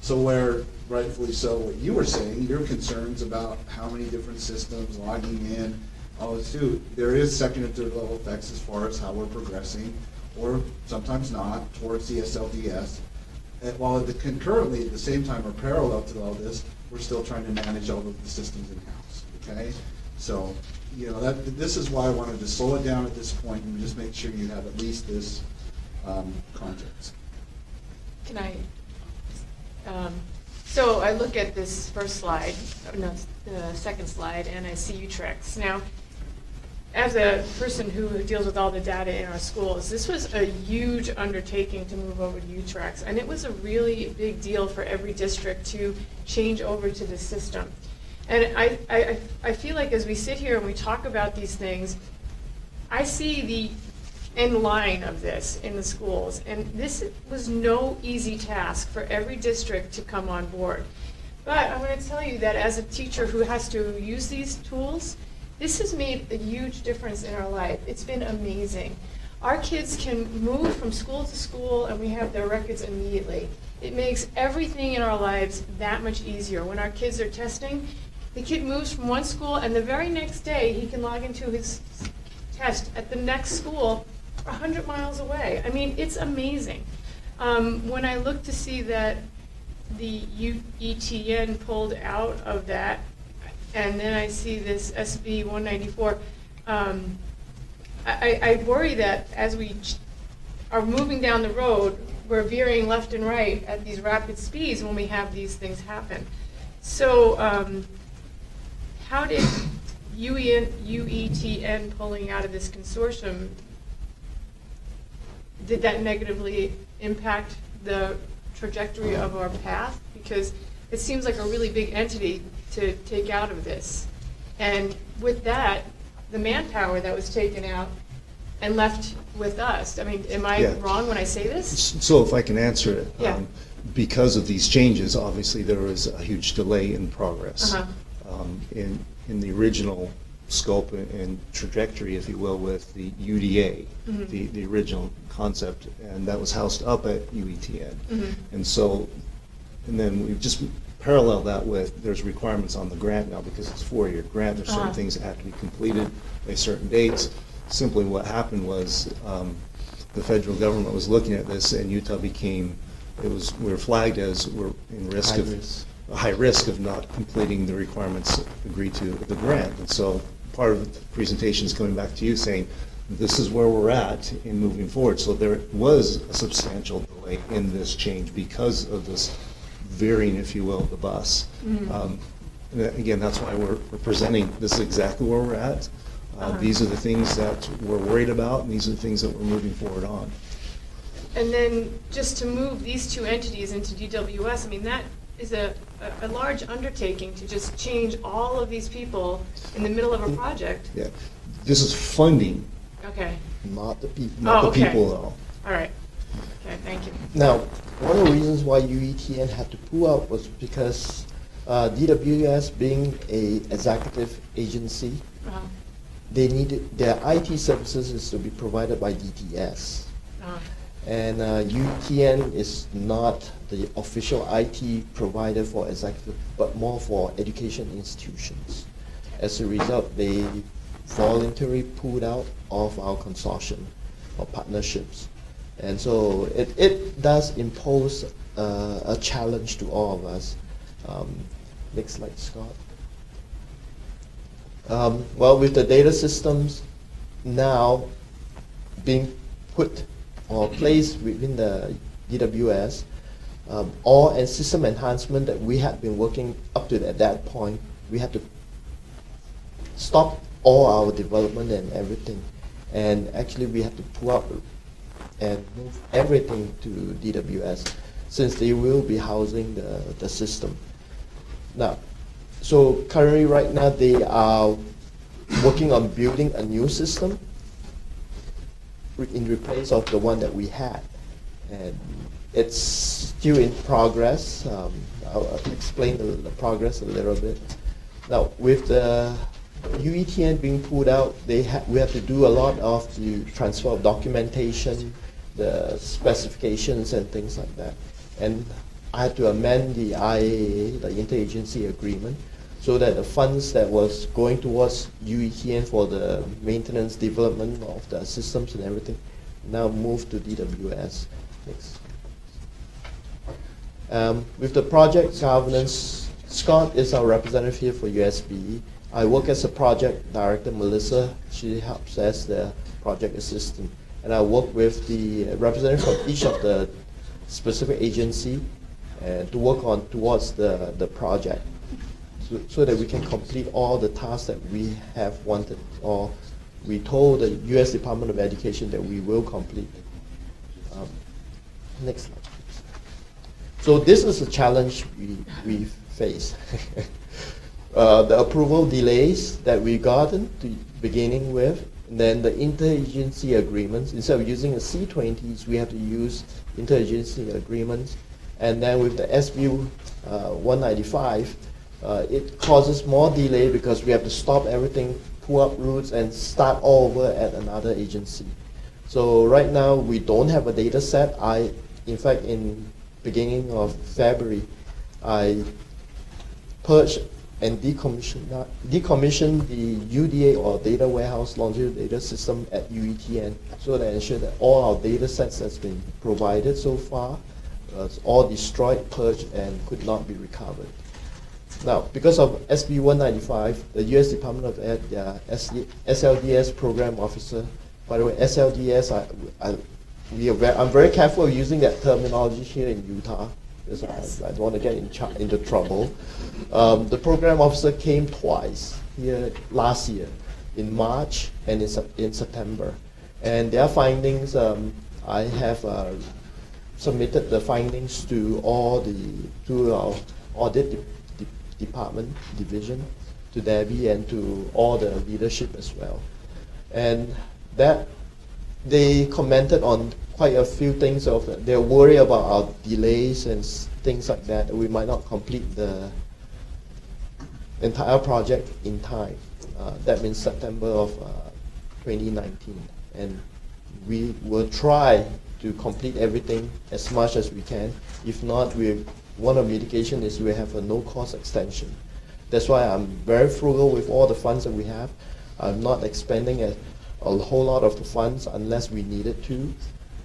So where, rightfully so, what you were saying, your concerns about how many different systems logging in, all this too, there is second and third level effects as far as how we're progressing, or sometimes not, towards the SLDS. And while concurrently, at the same time, or parallel to all this, we're still trying to manage all of the systems in-house, okay? So, this is why I wanted to slow it down at this point and just make sure you have at least this context. Can I? So I look at this first slide, no, the second slide, and I see UTREX. Now, as a person who deals with all the data in our schools, this was a huge undertaking to move over to UTREX, and it was a really big deal for every district to change over to the system. And I feel like as we sit here and we talk about these things, I see the end line of this in the schools. And this was no easy task for every district to come on board. But I'm going to tell you that as a teacher who has to use these tools, this has made a huge difference in our life. It's been amazing. our kids can move from school to school and we have their records immediately. It makes everything in our lives that much easier. When our kids are testing, the kid moves from one school and the very next day he can log into his test at the next school 100 miles away. I mean, it's amazing. When I look to see that the UETN pulled out of that, and then I see this SB 194, I worry that as we are moving down the road, we're veering left and right at these rapid speeds when we have these things happen. So how did UETN pulling out of this consortium, did that negatively impact the trajectory of our path? Because it seems like a really big entity to take out of this. And with that, the manpower that was taken out and left with us. I mean, am I wrong when I say this? So if I can answer it. Yeah. Because of these changes, obviously, there was a huge delay in progress. In the original scope and trajectory, if you will, with the UDA, the original concept, and that was housed up at UETN. And so, and then we've just paralleled that with, there's requirements on the grant now, because it's a 4-year grant, there's certain things that have to be completed by certain dates. Simply what happened was, the federal government was looking at this, and Utah became, we were flagged as we're in risk a high risk of not completing the requirements agreed to with the grant. And so part of the presentation is coming back to you saying, this is where we're at in moving forward. So there was a substantial delay in this change because of this veering, if you will, of the bus. And again, that's why we're presenting this is exactly where we're at. These are the things that we're worried about, and these are the things that we're moving forward on. And then just to move these two entities into DWS, I mean, that is a large undertaking to just change all of these people in the middle of a project. Yeah, this is funding. Okay. Not the people. Not the people at all. All right. Okay, thank you. Now, one of the reasons why UETN had to pull out was because DWS being a executive agency, they needed their IT services is to be provided by DTS. And UETN is not the official IT provider for executive, but more for education institutions. As a result, they voluntarily pulled out of our consortium or partnerships. And so it does impose a challenge to all of us. Next slide, Scott. Well, with the data systems now being put or placed within the DWS, and system enhancement that we had been working up to at that point, we had to stop all our development and everything. And actually we had to pull out and move everything to DWS, since they will be housing the system. Now, so currently right now they are working on building a new system in replace of the one that we had. And it's still in progress. I'll explain the progress a little bit. Now, with the UETN being pulled out, we have to do a lot of the transfer of documentation, the specifications and things like that. And I had to amend the IAA, the interagency agreement, so that the funds that was going towards UETN for the maintenance development of the systems and everything now moved to DWS. Next. With the project governance, Scott is our representative here for USB. I work as a project director. Melissa, she helps as the project assistant. And I work with the representative from each of the specific agency to work on towards the project, so that we can complete all the tasks that we have wanted, or we told the U.S. Department of Education that we will complete. Next slide, please. So this is a challenge we face. The approval delays that we gotten to beginning with, and then the interagency agreements. Instead of using the C20s, we have to use interagency agreements. And then with the SB 195, it causes more delay because we have to stop everything, pull up routes, and start all over at another agency. So right now, we don't have a data set. In fact, in beginning of February, I purged and decommissioned the UDA or Data Warehouse Longitudinal Data System at UETN so that I ensure that all our data sets that's been provided so far was all destroyed, purged, and could not be recovered. Now, because of SB 195, the U.S. Department of Ed, SLDS program officer, by the way, SLDS, I'm very careful of using that terminology here in Utah, because I don't want to get into trouble. The program officer came twice here last year, in March and in September. And their findings, I have submitted the findings to our audit department, division, to Debbie and to all the leadership as well. And that they commented on quite a few things. They're worried about our delays and things like that. We might not complete the entire project in time. That means September of 2019. And we will try to complete everything as much as we can. If not, one of the mitigation is we have a no-cost extension. That's why I'm very frugal with all the funds that we have. I'm not expending a whole lot of the funds unless we needed to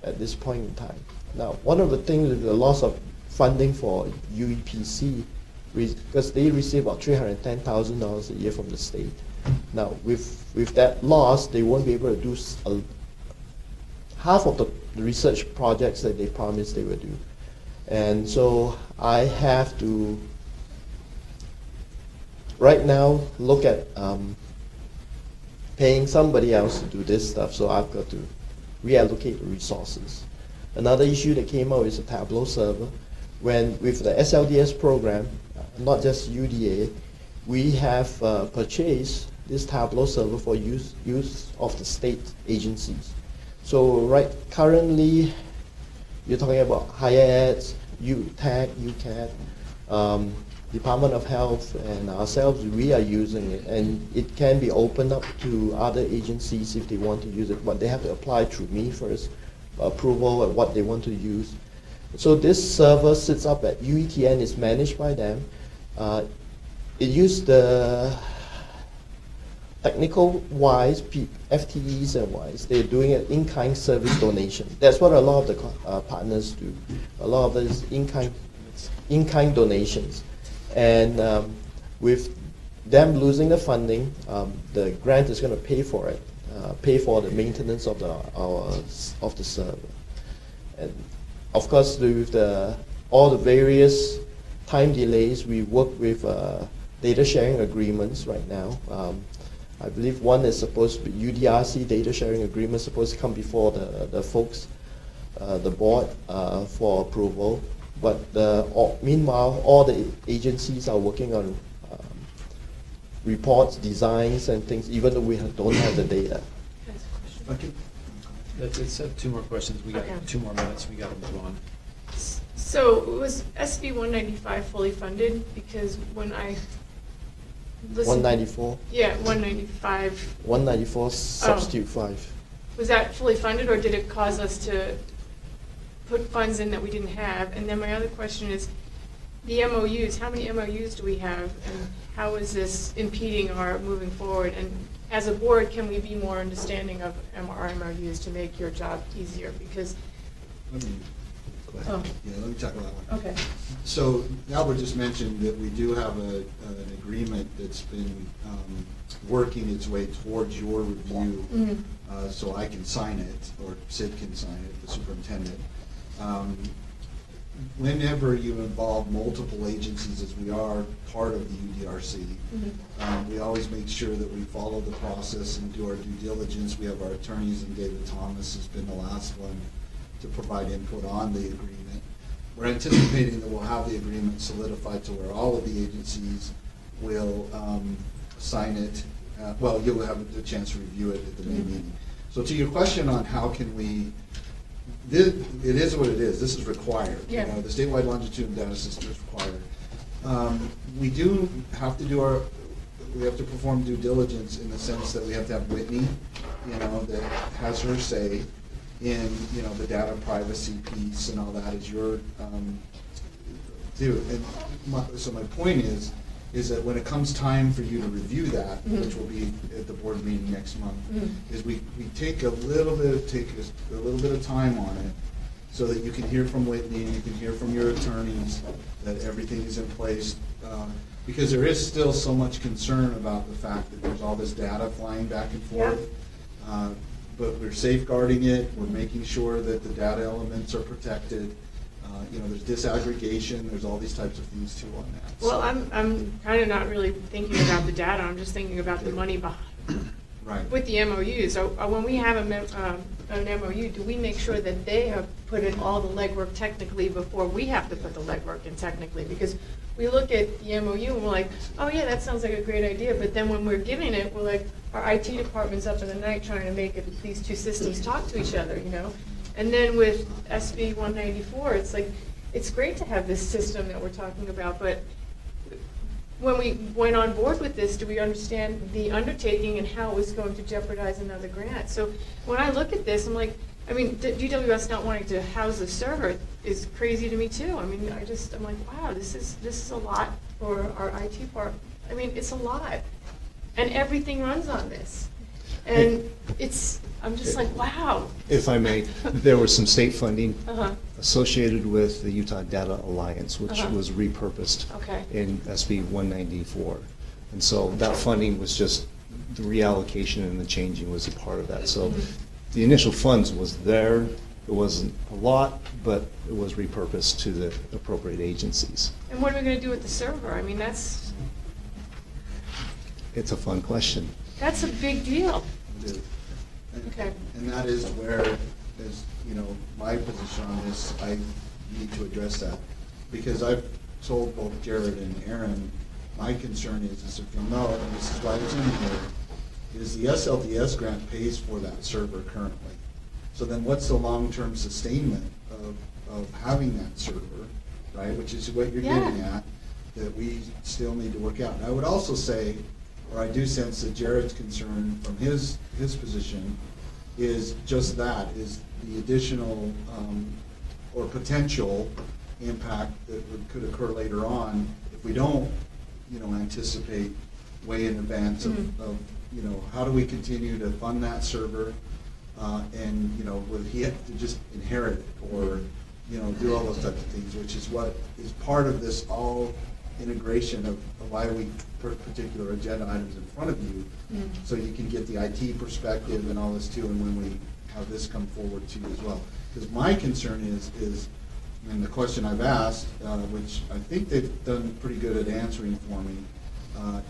at this point in time. Now, one of the things is the loss of funding for UEPC, because they receive about $310,000 a year from the state. Now, with that loss, they won't be able to do half of the research projects that they promised they would do. And so I have to, right now, look at paying somebody else to do this stuff, so I've got to reallocate the resources. Another issue that came out is a Tableau server. When with the SLDS program, not just UDA, we have purchased this Tableau server for use of the state agencies. So currently, you're talking about higher eds, UTAC, Department of Health, and ourselves, we are using it. And it can be opened up to other agencies if they want to use it, but they have to apply through me first, approval of what they want to use. So this server sits up at UETN, is managed by them. It used the technical-wise, FTEs and wise, they're doing an in-kind service donation. That's what a lot of the partners do. A lot of these in-kind donations. And with them losing the funding, the grant is going to pay for it, pay for the maintenance of the server. And of course, with all the various time delays, we work with data sharing agreements right now. I believe one is supposed to be UDRC data sharing agreement, supposed to come before the folks, the board, for approval. But meanwhile, all the agencies are working on reports, designs, and things, even though we don't have the data. Okay. Let's have two more questions. We got 2 more minutes. We got to move on. So was SB 195 fully funded? Because when I listened... 194? Yeah, 195. 194, substitute 5. Was that fully funded, or did it cause us to put funds in that we didn't have? And then my other question is, the MOUs, how many MOUs do we have, and how is this impeding our moving forward? And as a board, can we be more understanding of our MOUs to make your job easier? Because... Go ahead. Yeah, let me tackle that one. Okay. So Albert just mentioned that we do have an agreement that's been working its way towards your review, so I can sign it, or Sid can sign it, the superintendent. Whenever you involve multiple agencies, as we are part of the UDRC, we always make sure that we follow the process and do our due diligence. We have our attorneys, and David Thomas has been the last one to provide input on the agreement. We're anticipating that we'll have the agreement solidified to where all of the agencies will sign it. Well, you'll have the chance to review it at the May meeting. So to your question on how can we, it is what it is. This is required. Yeah. You know, the statewide longitudinal data system is required. We do have to we have to perform due diligence in the sense that we have to have Whitney, that has her say in, you know, the data privacy piece and all that is your, do. And so my point is that when it comes time for you to review that, which will be at the board meeting next month, is we take a little bit of time on it, so that you can hear from Whitney and you can hear from your attorneys that everything is in place. Because there is still so much concern about the fact that there's all this data flying back and forth. But we're safeguarding it, we're making sure that the data elements are protected. You know, there's disaggregation, there's all these types of things too on that. Well, I'm kind of not really thinking about the data, I'm just thinking about the money behind. Right. With the MOUs, so when we have an MOU, do we make sure that they have put in all the legwork technically before we have to put the legwork in technically? Because we look at the MOU and we're like, oh yeah, that sounds like a great idea, but then when we're giving it, we're like, our IT department's up in the night trying to make these two systems talk to each other, you know? And then with SB 194, it's like, it's great to have this system that we're talking about, but when we went on board with this, do we understand the undertaking and how it was going to jeopardize another grant? So when I look at this, I'm like, I mean, GWS not wanting to house a server is crazy to me too. I mean, I'm like, wow, this is a lot for our IT part. I mean, it's a lot. And everything runs on this. And I'm just like, wow. If I may, there was some state funding Uh-huh. associated with the Utah Data Alliance, which Uh-huh. was repurposed Okay. in SB 194. And so that funding was just, the reallocation and the changing was a part of that. So the initial funds was there. It wasn't a lot, but it was repurposed to the appropriate agencies. And what are we going to do with the server? I mean, It's a fun question. that's a big deal. Do. Okay. And that is where, as you know, my position on this, I need to address that. Because I've told both Jared and Aaron, my concern is if you'll know, and this is why it's in here, is the SLDS grant pays for that server currently. So then what's the long-term sustainment of having that server, right? Which is what you're getting at, that we still need to work out. And I would also say, or I do sense that Jared's concern from his position is just that, is the additional or potential impact that could occur later on if we don't, you know, anticipate way in advance of, you know, how do we continue to fund that server, and, you know, would he have to just inherit it or, you know, do all those types of things, which is what is part of this all integration of why we put particular agenda items in front of you, so you can get the IT perspective and all this too, and when we have this come forward to you as well. Because my concern is, and the question I've asked, which I think they've done pretty good at answering for me,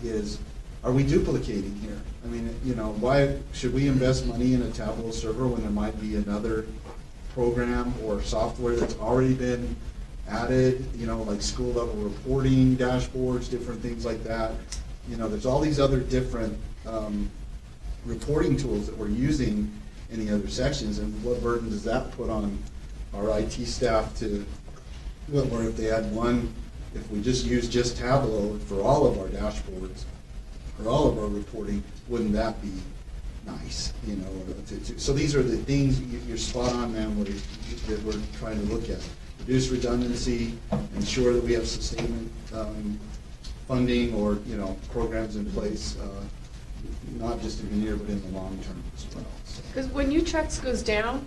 is, are we duplicating here? I mean, you know, why should we invest money in a Tableau server when there might be another program or software that's already been added, you know, like school level reporting, dashboards, different things like that. You know, there's all these other different reporting tools that we're using in the other sections, and what burden does that put on our IT staff to, well, or if they had one, if we just use just Tableau for all of our dashboards, or all of our reporting, wouldn't that be nice, you know? So these are the things, you're spot on, man, that we're trying to look at. Reduce redundancy, ensure that we have sustainment funding or, you know, programs in place, not just in the near, but in the long term as well. Because when Utrex goes down,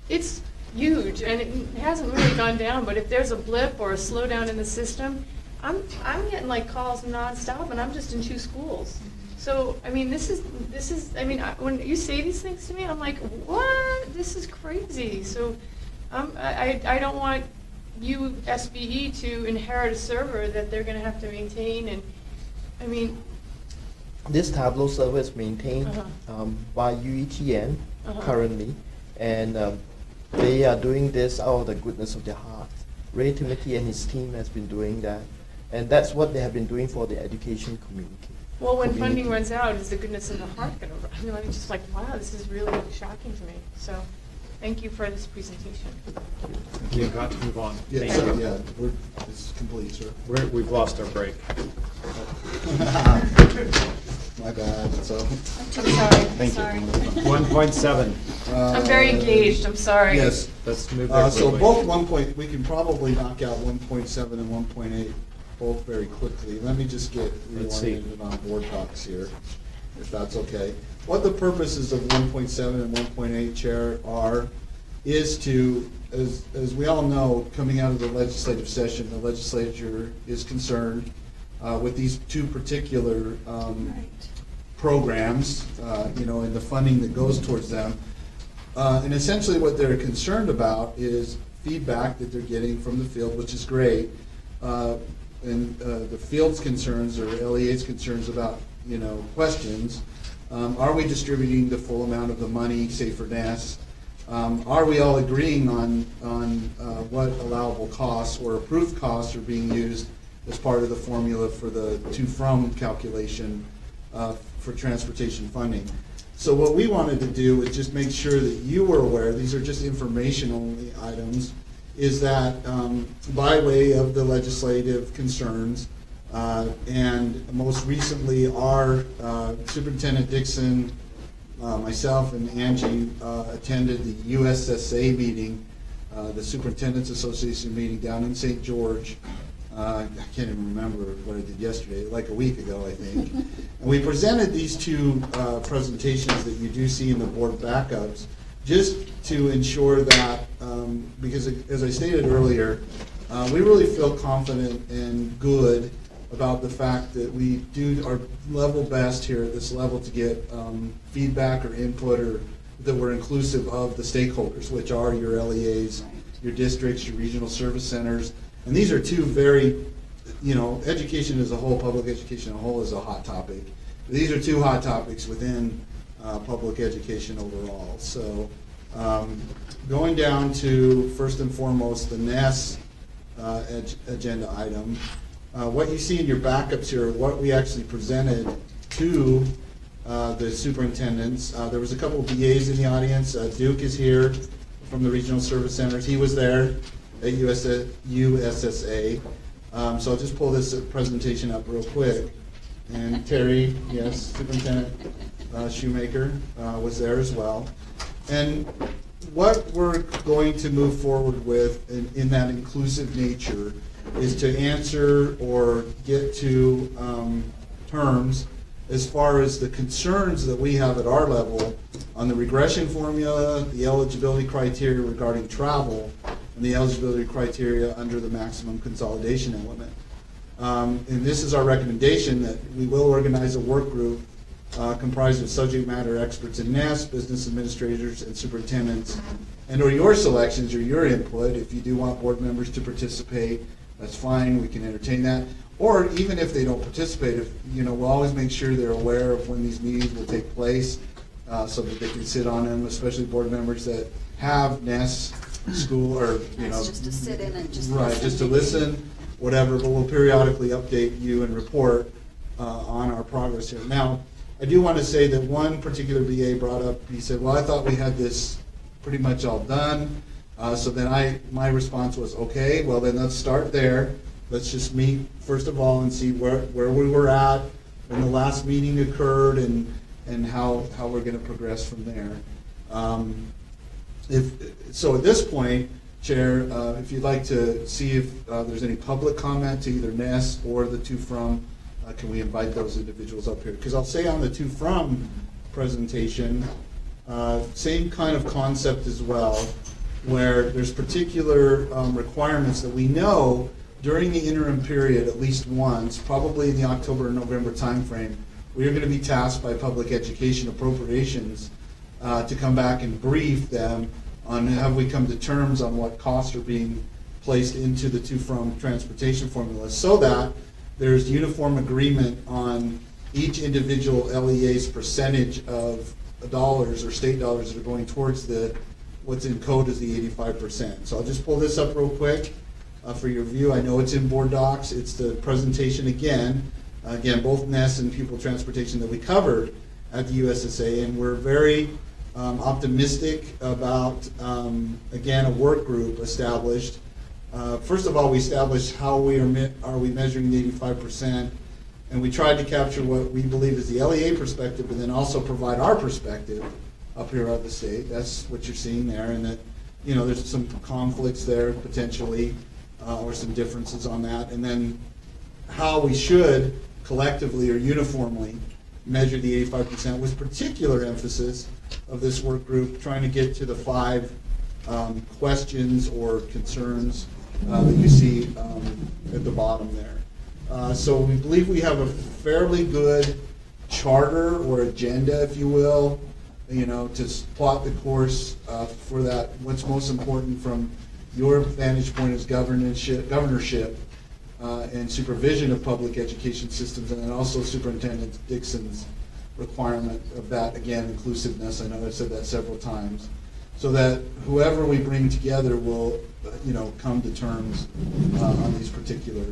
it's huge, and it hasn't really gone down, but if there's a blip or a slowdown in the system, I'm getting like calls nonstop, and I'm just in 2 schools. So, I mean, this is, I mean, when you say these things to me, I'm like, what? This is crazy. So, I don't want you, SBE, to inherit a server that they're gonna have to maintain, and, I mean. This Tableau server is maintained by UETN currently, and they are doing this out of the goodness of their heart. Ray Timothy and his team has been doing that, and that's what they have been doing for the education community. Well, when funding runs out, is the goodness of the heart gonna run? I mean, I'm just like, wow, this is really shocking to me. So, thank you for this presentation. We've got to move on. Yeah, Thank so, you. yeah, it's complete, sir. We've lost our break. my bad, so. I'm sorry. Thank you. Sorry. 1.7. I'm very engaged, I'm sorry. Yes. Let's move very So quickly. both we can probably knock out 1.7 and 1.8 both very quickly. Let me just get Let's see. reoriented on board talks here, if that's okay. What the purposes of 1.7 and 1.8, Chair, are, is to, as we all know, coming out of the legislative session, the legislature is concerned with these two particular programs, and the funding that goes towards them. And essentially what they're concerned about is feedback that they're getting from the field, which is great. And the field's concerns or LEA's concerns about, questions. Are we distributing the full amount of the money, say for NES? Are we all agreeing on what allowable costs or approved costs are being used as part of the formula for the to-from calculation for transportation funding? So what we wanted to do is just make sure that you were aware, these are just informational items, is that by way of the legislative concerns, and most recently our Superintendent Dixon, myself and Angie attended the USSA meeting, the Superintendent's Association meeting down in St. George. I can't even remember what I did yesterday, like a week ago, I think. And we presented these two presentations that you do see in the board backups, just to ensure that, because as I stated earlier, we really feel confident and good about the fact that we do our level best here at this level to get feedback or input, or that we're inclusive of the stakeholders, which are your LEAs, your districts, your regional service centers. And these are two very, education as a whole, public education as a whole is a hot topic. These are two hot topics within public education overall. So going down to, first and foremost, the NES agenda item. What you see in your backups here are what we actually presented to the superintendents. There was a couple of BAs in the audience. Duke is here from the regional service centers. He was there at USSA. So I'll just pull this presentation up real quick. And Terry, yes, Superintendent Shoemaker was there as well. And what we're going to move forward with in that inclusive nature is to answer or get to terms as far as the concerns that we have at our level on the regression formula, the eligibility criteria regarding travel, and the eligibility criteria under the maximum consolidation element. And this is our recommendation, that we will organize a work group comprised of subject matter experts in NES, business administrators, and superintendents, and or your selections or your input. If you do want board members to participate, that's fine, we can entertain that. Or even if they don't participate, we'll always make sure they're aware of when these meetings will take place, so that they can sit on them, especially board members that have NES school or, It's just to sit in and just right, listen. just to listen, whatever, but we'll periodically update you and report on our progress here. Now, I do want to say that one particular BA brought up, he said, well, I thought we had this pretty much all done. So then my response was, okay, well then let's start there. Let's just meet first of all and see where we were at when the last meeting occurred and how we're going to progress from there. So at this point, Chair, if you'd like to see if there's any public comment to either NES or the to from, can we invite those individuals up here? Because I'll say on the to from presentation, same kind of concept as well, where there's particular requirements that we know during the interim period, at least once, probably in the October and November timeframe, we are going to be tasked by Public Education Appropriations to come back and brief them on have we come to terms on what costs are being placed into the to-from transportation formula, so that there's uniform agreement on each individual LEA's percentage of dollars or state dollars that are going towards what's in code as the 85%. So I'll just pull this up real quick for your view. I know it's in board docs. It's the presentation again, both NES and pupil transportation that we covered at the USSA, and we're very optimistic about, again, a work group established. First of all, we established how are we measuring the 85%, And we tried to capture what we believe is the LEA perspective, but then also provide our perspective up here of the state. That's what you're seeing there, and that, you know, there's some conflicts there potentially, or some differences on that. And then how we should collectively or uniformly measure the 85% with particular emphasis of this work group trying to get to the 5 questions or concerns that you see at the bottom there. So we believe we have a fairly good charter or agenda, if you will, you know, to plot the course for that. What's most important from your vantage point as governorship and supervision of public education systems, and then also Superintendent Dixon's requirement of that, again, inclusiveness. I know I've said that several times. So that whoever we bring together will, you know, come to terms on these particular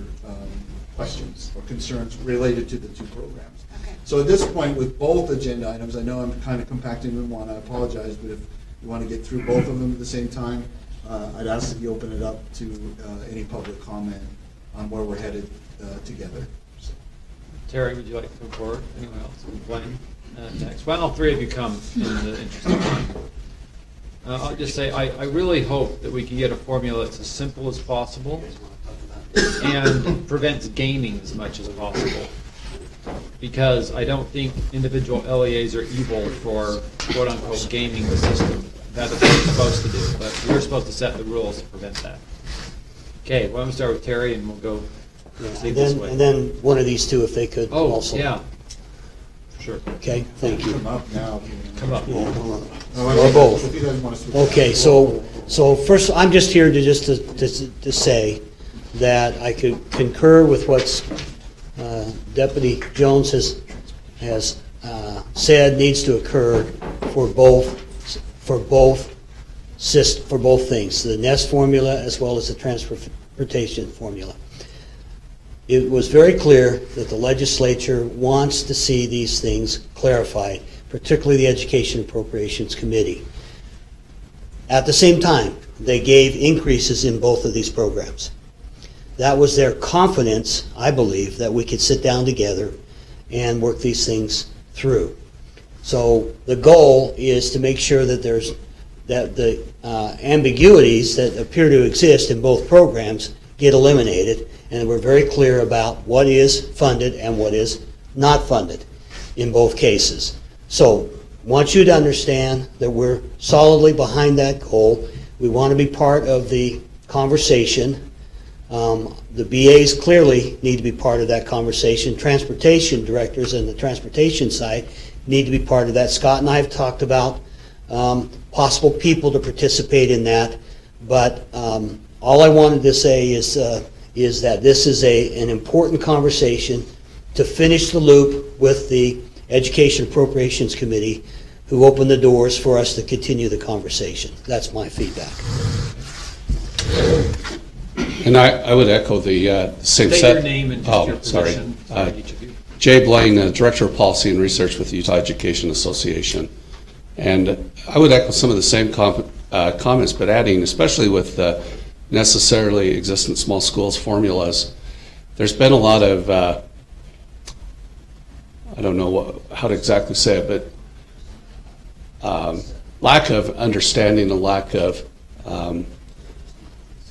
questions or concerns related to the 2 programs. Okay. So at this point, with both agenda items, I know I'm kind of compacting in one, I apologize, but if you want to get through both of them at the same time, I'd ask that you open it up to any public comment on where we're headed together. So. Terry, would you like to come forward? Anyone else? Blaine, next. Why don't all 3 of you come in the interest of time? I'll just say, I really hope that we can get a formula that's as simple as possible and prevents gaming as much as possible. Because I don't think individual LEAs are evil for quote-unquote gaming the system. That's what we're supposed to do, but we're supposed to set the rules to prevent that. Okay, why don't we start with Terry and we'll go this way. And then one of these 2, if they could Oh, also. yeah. Sure. Okay, thank you. Come up now. Come up. Yeah, hold on. Oh, Or both. If you guys want to switch. Okay, so first, I'm just here to say that I could concur with what Deputy Jones has said needs to occur for both things, the NEST formula as well as the transportation formula. It was very clear that the legislature wants to see these things clarified, particularly the Education Appropriations Committee. At the same time, they gave increases in both of these programs. That was their confidence, I believe, that we could sit down together and work these things through. So the goal is to make sure that the ambiguities that appear to exist in both programs get eliminated, and we're very clear about what is funded and what is not funded in both cases. So I want you to understand that we're solidly behind that goal. We want to be part of the conversation. The BAs clearly need to be part of that conversation. Transportation directors and the transportation side need to be part of that. Scott and I have talked about possible people to participate in that, but all I wanted to say is that this is an important conversation to finish the loop with the Education Appropriations Committee, who opened the doors for us to continue the conversation. That's my feedback. And I would echo the same State set. your name and just your position for each of you. Jay Blaine, Director of Policy and Research with the Utah Education Association. And I would echo some of the same comments, but adding, especially with the necessarily existent small schools formulas, there's been a lot of, I don't know how to exactly say it, but lack of understanding, a lack of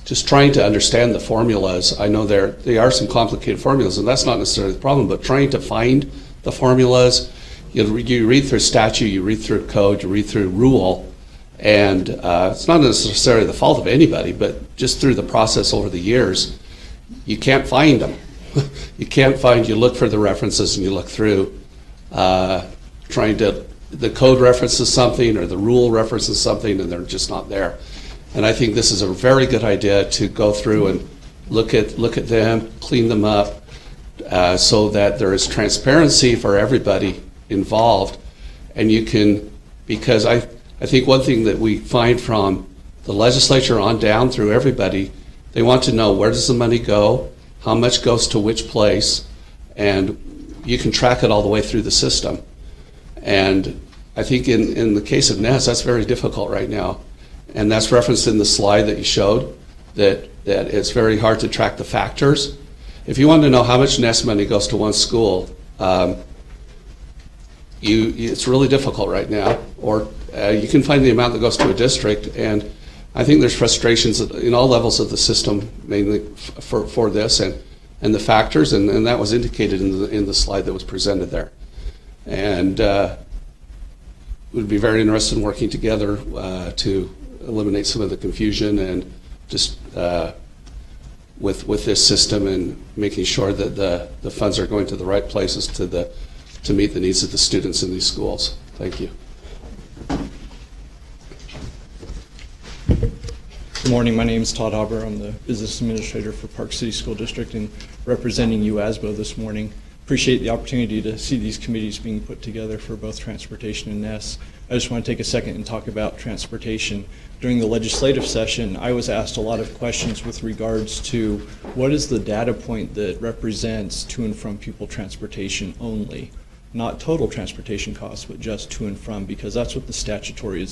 just trying to understand the formulas. I know they are some complicated formulas, and that's not necessarily the problem, but trying to find the formulas. You read through statute, you read through code, you read through rule, and it's not necessarily the fault of anybody, but just through the process over the years, you can't find them. You look for the references and you look through, the code references something or the rule references something, and they're just not there. And I think this is a very good idea to go through and look at them, clean them up, so that there is transparency for everybody involved. And you can, because I think one thing that we find from the legislature on down through everybody, they want to know where does the money go, how much goes to which place, and you can track it all the way through the system. And I think in the case of NEST, that's very difficult right now. And that's referenced in the slide that you showed, that it's very hard to track the factors. if you want to know how much NEST money goes to one school, it's really difficult right now. Or you can find the amount that goes to a district, and I think there's frustrations in all levels of the system, mainly for this and the factors, and that was indicated in the slide that was presented there. And we'd be very interested in working together to eliminate some of the confusion and just with this system and making sure that the funds are going to the right places to meet the needs of the students in these schools. Thank you. Good morning. My name is Todd Haber. I'm the business administrator for Park City School District and representing UASBO this morning. Appreciate the opportunity to see these committees being put together for both transportation and NEST. I just want to take a second and talk about transportation. During the legislative session, I was asked a lot of questions with regards to what is the data point that represents to and from pupil transportation only, not total transportation costs, but just to and from, because that's what the statutory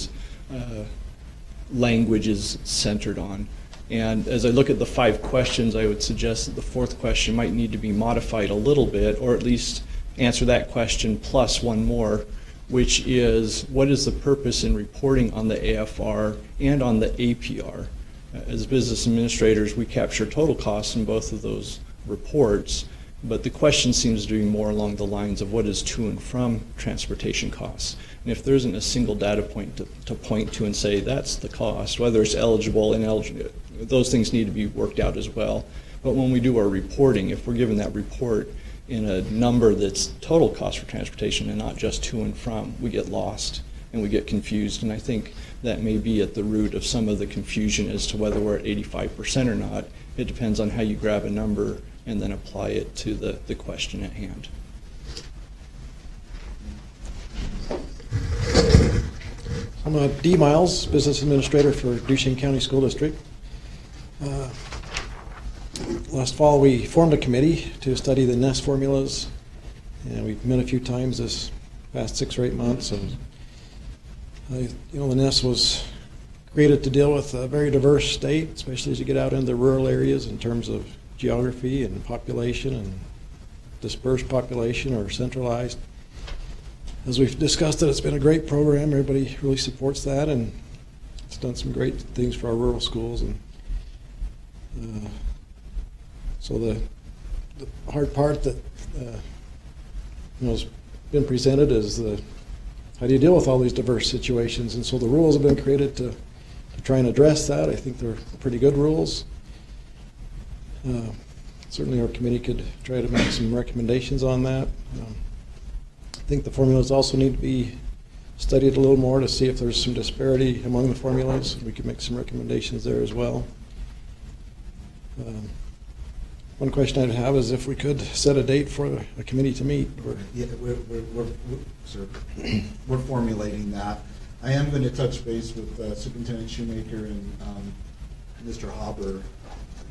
language is centered on. And as I look at the 5 questions, I would suggest that the 4th question might need to be modified a little bit, or at least answer that question plus one more, which is what is the purpose in reporting on the AFR and on the APR? As business administrators, we capture total costs in both of those reports, but the question seems to be more along the lines of what is to and from transportation costs. And if there isn't a single data point to point to and say that's the cost, whether it's eligible, ineligible, those things need to be worked out as well. But when we do our reporting, if we're given that report in a number that's total cost for transportation and not just to and from, we get lost and we get confused. And I think that may be at the root of some of the confusion as to whether we're at 85% or not. It depends on how you grab a number and then apply it to the question at hand. I'm D. Miles, Business Administrator for Duchesne County School District. Last fall we formed a committee to study the NEST formulas, and we've met a few times this past 6 or 8 months. And the NEST was created to deal with a very diverse state, especially as you get out into the rural areas in terms of geography and population and dispersed population or centralized. As we've discussed it, it's been a great program. Everybody really supports that, and it's done some great things for our rural schools. And so the hard part that has been presented is how do you deal with all these diverse situations? And so the rules have been created to try and address that. I think they're pretty good rules. Certainly our committee could try to make some recommendations on that. I think the formulas also need to be studied a little more to see if there's some disparity among the formulas. We could make some recommendations there as well. One question I'd have is if we could set a date for a committee to meet. We're formulating that. I am going to touch base with Superintendent Shoemaker and Mr. Haber,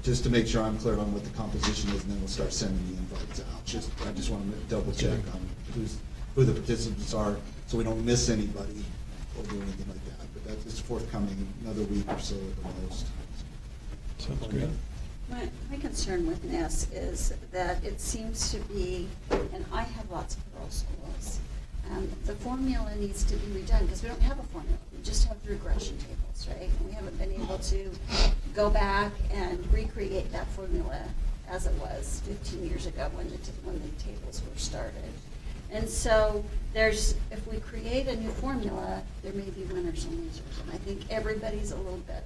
just to make sure I'm clear on what the composition is, and then we'll start sending the invites out. I just want to double check on who the participants are, so we don't miss anybody or do anything like that. But that is forthcoming another week or so at the most. Sounds great. My concern with NEST is that it seems to be, and I have lots of rural schools, the formula needs to be redone because we don't have a formula. We just have the regression tables, right? And we haven't been able to go back and recreate that formula as it was 15 years ago when the tables were started. And so if we create a new formula, there may be winners and losers. And I think everybody's a little bit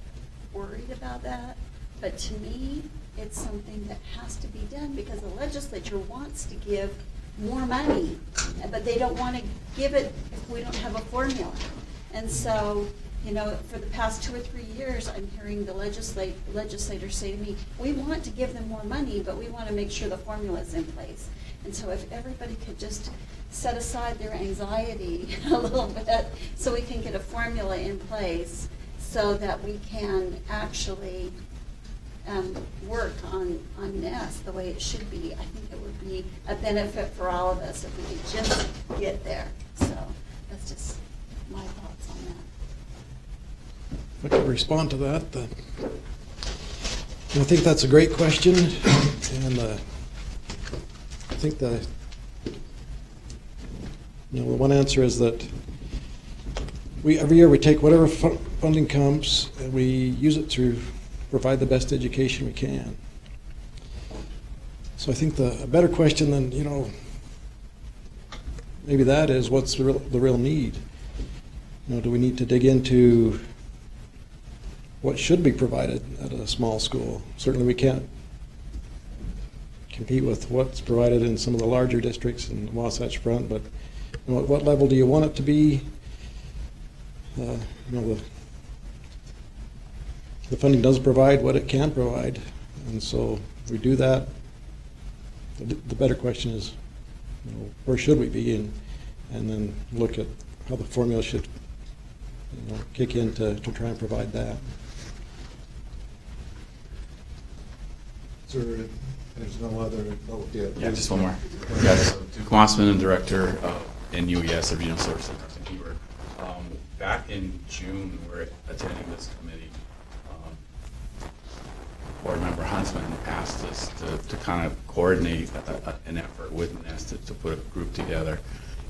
worried about that. But to me, it's something that has to be done because the legislature wants to give more money, but they don't want to give it if we don't have a formula. And so, for the past 2 or 3 years, I'm hearing the legislators say to me, we want to give them more money, but we want to make sure the formula is in place. And so if everybody could just set aside their anxiety a little bit so we can get a formula in place so that we can actually work on NEST the way it should be, I think it would be a benefit for all of us if we could just get there. So that's just my thoughts on that. If I could respond to that. I think that's a great question, and think the one answer is that every year we take whatever funding comes and we use it to provide the best education we can. So I think a better question than, maybe that is, what's the real need? Do we need to dig into what should be provided at a small school? Certainly we can't compete with what's provided in some of the larger districts in the Wasatch Front, but what level do you want it to be? The funding does provide what it can provide, and so if we do that, the better question is, where should we be, and then look at how the formula should kick in to try and provide that. Sir, there's no other, Yeah, just one more. Yeah, so Duke Mossman, Director in UES, the Regional Service Center in Heber. Back in June, we were attending this committee. Board Member Huntsman asked us to kind of coordinate an effort with NEST to put a group together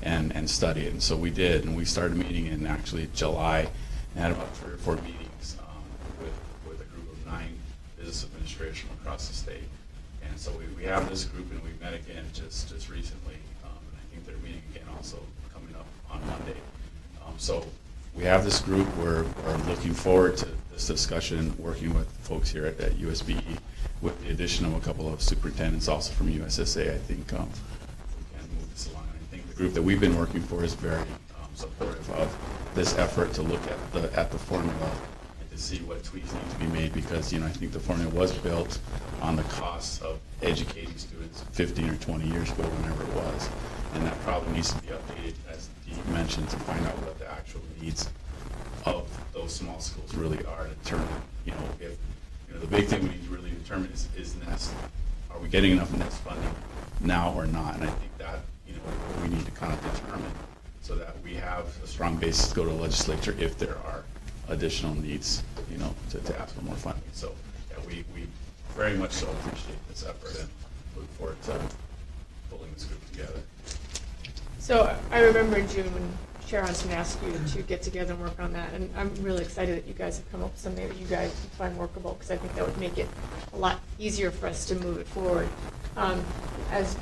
and study it. And so we did, and we started meeting in actually July and had about 3 or 4 meetings with a group of 9 business administration across the state. And so we have this group, and we met again just recently, and I think they're meeting again also coming up on Monday. So we have this group. We're looking forward to this discussion, working with folks here at USBE, with the addition of a couple of superintendents also from USSA. I think we can move this along. And I think the group that we've been working for is very supportive of this effort to look at the formula and to see what tweaks need to be made, because I think the formula was built on the costs of educating students 15 or 20 years ago, whenever it was, and that probably needs to be updated, as Dee mentioned, to find out what the actual needs of those small schools really are, to determine, if the big thing we need to really determine is NEST. Are we getting enough NEST funding now or not? And I think that we need to kind of determine, so that we have a strong basis to go to the legislature if there are additional needs, to ask for more funding. So yeah, we very much so appreciate this effort and look forward to pulling this group together. So I remember in June when Chair Huntsman asked you to get together and work on that, and I'm really excited that you guys have come up with something that you guys find workable, because I think that would make it a lot easier for us to move it forward. As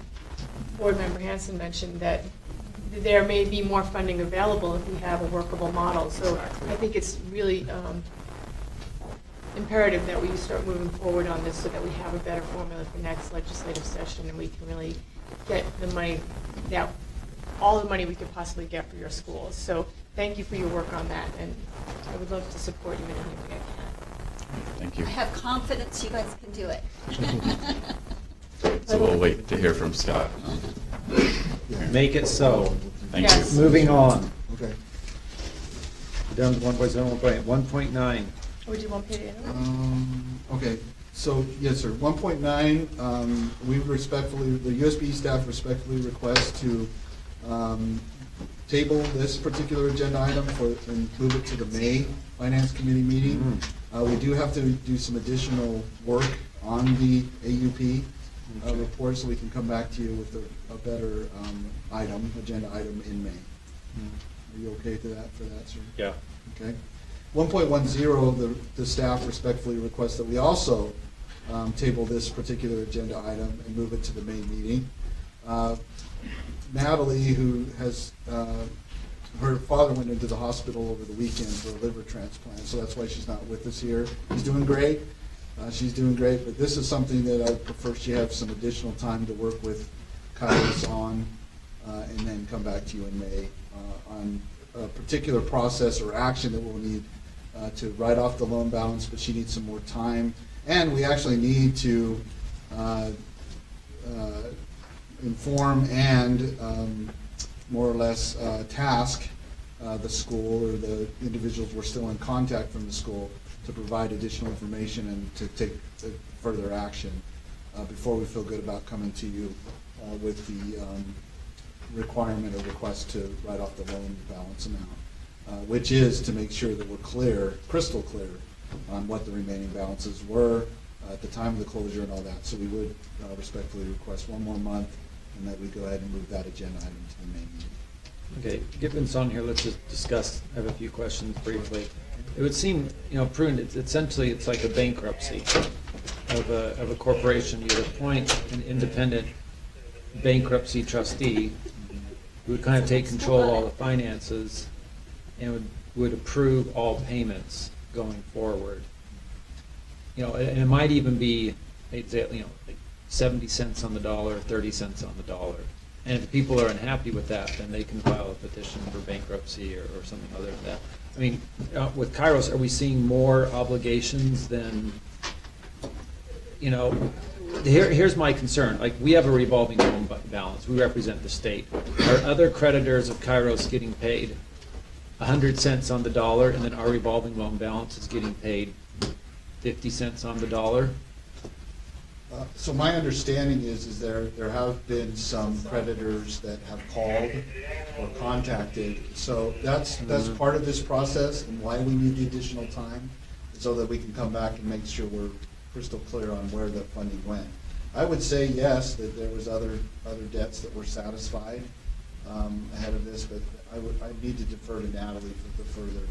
Board Member Hanson mentioned, that there may be more funding available if we have a workable model. So I think it's really imperative that we start moving forward on this, so that we have a better formula for next legislative session, and we can really get the money, all the money we could possibly get for your schools. So thank you for your work on that, and I would love to support you in any way I can. Thank you. I have confidence you guys can do it. So we'll wait to hear from Scott. Make it so. Thank Yes. you. Moving on. Okay. Down to 1.9. Would you want me to? Okay, so, yes, sir, 1.9, we respectfully, the USB staff respectfully request to table this particular agenda item and move it to the May Finance Committee meeting. We do have to do some additional work on the AUP report, so we can come back to you with a better agenda item in May. Are you okay for that, sir? Yeah. Okay. 1.10, the staff respectfully requests that we also table this particular agenda item and move it to the May meeting. Natalie, who has, her father went into the hospital over the weekend for a liver transplant, so that's why she's not with us here. She's doing great. But this is something that I prefer she have some additional time to work with Kairos on, and then come back to you in May on a particular process or action that we'll need to write off the loan balance, but she needs some more time. And we actually need to inform and more or less task the school or the individuals we're still in contact from the school to provide additional information and to take further action before we feel good about coming to you with the requirement or request to write off the loan balance amount, which is to make sure that we're clear, crystal clear, on what the remaining balances were at the time of the closure and all that. So we would respectfully request one more month and that we go ahead and move that agenda item to the main meeting. Okay, given it's on here, let's just discuss, I have a few questions briefly. It would seem, prudent, essentially, it's like a bankruptcy of a corporation. You'd appoint an independent bankruptcy trustee who would kind of take control of all the finances and would approve all payments going forward. And it might even be, like 70 cents on the dollar, 30 cents on the dollar. And if people are unhappy with that, then they can file a petition for bankruptcy or something other than that. I mean, with Kairos, are we seeing more obligations than, here's my concern. Like, we have a revolving loan balance. We represent the state. Are other creditors of Kairos getting paid 100 cents on the dollar, and then our revolving loan balance is getting paid 50 cents on the dollar? So my understanding is there have been some creditors that have called or contacted. So that's part of this process and why we need the additional time, so that we can come back and make sure we're crystal clear on where the funding went. I would say yes, that there was other debts that were satisfied ahead of this, but I need to defer to Natalie for the further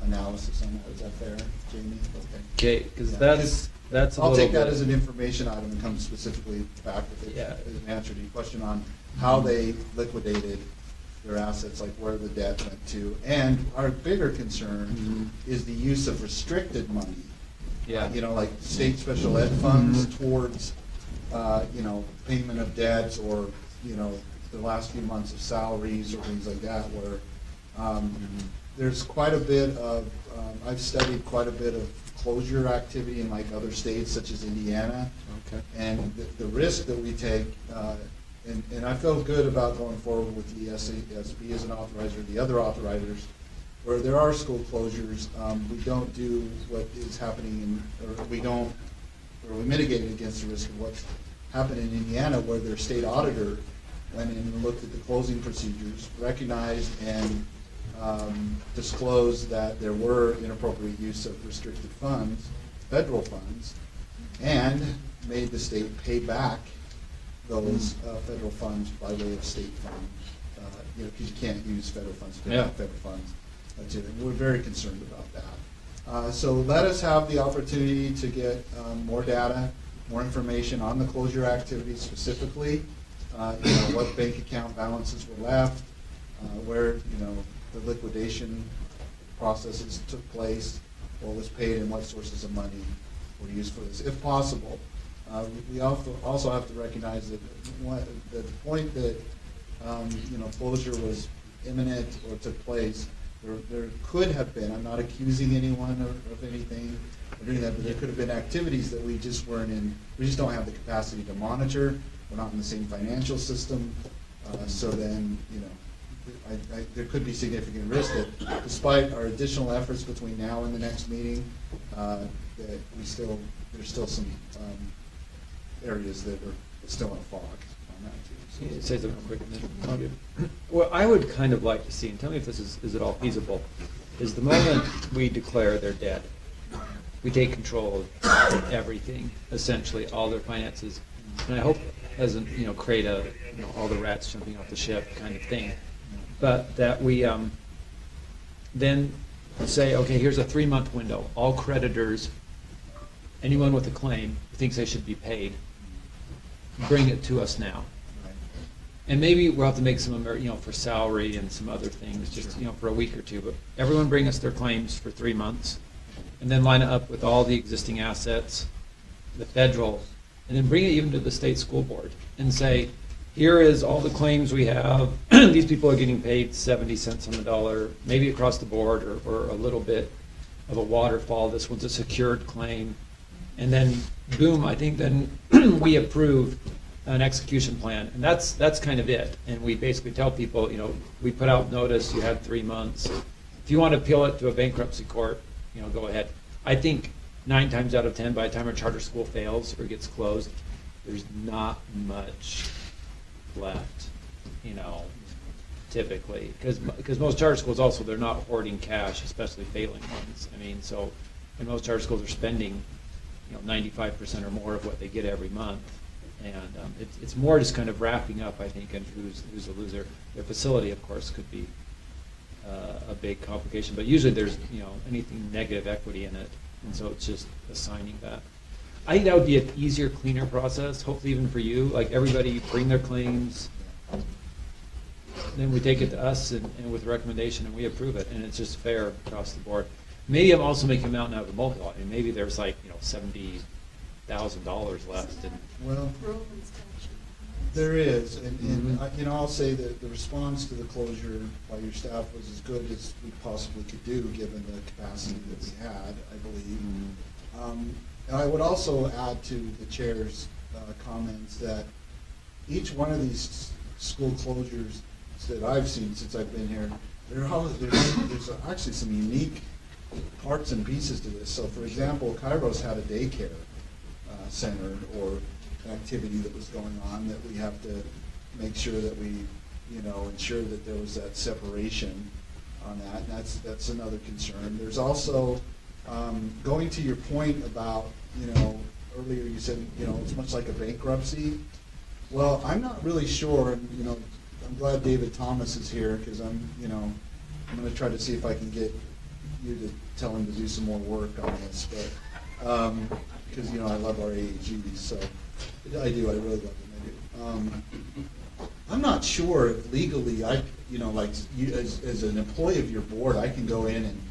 analysis on that. Is that fair, Jamie? Okay, because that's a I'll little take that bit- as an information item and come specifically back with it Yeah. as an answer to your question on how they liquidated their assets, like where the debt went to. And our bigger concern is the use of restricted money. Yeah. Like state special ed funds towards, payment of debts or, the last few months of salaries or things like that, where there's quite a bit of, I've studied quite a bit of closure activity in like other states such as Indiana. Okay. And the risk that we take, and I feel good about going forward with the SASB as an authorizer, the other authorizers, where there are school closures, we don't do what is happening we mitigated against the risk of what's happened in Indiana, where their state auditor went in and looked at the closing procedures, recognized and disclosed that there were inappropriate use of restricted funds, federal funds, and made the state pay back those federal funds by way of state funds, because you can't use federal funds to pay back federal funds. We're very concerned about that. So let us have the opportunity to get more data, more information on the closure activities specifically, what bank account balances were left, where, the liquidation processes took place, what was paid, and what sources of money were used for this, if possible. We also have to recognize that the point that closure was imminent or took place, there could have been, I'm not accusing anyone of anything or doing that, but there could have been activities that we just weren't in, we just don't have the capacity to monitor, we're not in the same financial system, so then, there could be significant risk that despite our additional efforts between now and the next meeting, that there's still some areas that are still in fog on that too. Can you say something quick? And then what I would kind of like to see, and tell me if this is at all feasible, is the moment we declare they're dead, we take control of everything, essentially, all their finances. And I hope it doesn't, create a, all the rats jumping off the ship kind of thing. But that we then say, okay, here's a 3-month window. All creditors, anyone with a claim who thinks they should be paid, bring it to us now. And maybe we'll have to make some, for salary and some other things, just, for a week or two. But everyone bring us their claims for 3 months, and then line it up with all the existing assets, the federal, and then bring it even to the state school board and say, here is all the claims we have. These people are getting paid 70 cents on the dollar, maybe across the board, or a little bit of a waterfall. This one's a secured claim. And then, boom, I think then we approve an execution plan. And that's kind of it. And we basically tell people, we put out notice, you had 3 months. If you want to appeal it to a bankruptcy court, go ahead. I think 9 times out of 10, by the time a charter school fails or gets closed, there's not much left, typically, because most charter schools also, they're not hoarding cash, especially failing ones. I mean, so, and most charter schools are spending, 95% or more of what they get every month. And it's more just kind of wrapping up, I think, and who's the loser. The facility, of course, could be a big complication, but usually there's, anything negative equity in it, and so it's just assigning that. I think that would be an easier, cleaner process, hopefully even for you, like everybody bring their claims, then we take it to us and with recommendation, and we approve it, and it's just fair across the board. Maybe I'm also making a mountain out of a molehill, and maybe there's like, $70,000 left, and Well, there is, and I'll say that the response to the closure by your staff was as good as we possibly could do, given the capacity that we had, I believe. And I would also add to the chair's comments that each one of these school closures that I've seen since I've been here, there's actually some unique parts and pieces to this. So, for example, Kairos had a daycare center or activity that was going on that we have to make sure that we, ensure that there was that separation on that. And that's another concern. There's also going to your point about, earlier you said, it's much like a bankruptcy. Well, I'm not really sure, and, I'm glad David Thomas is here because I'm going to try to see if I can get you to tell him to do some more work on this, but because I love our AAGs, so I do. I really love them. I do. I'm not sure if legally I, like you, as an employee of your board, I can go in and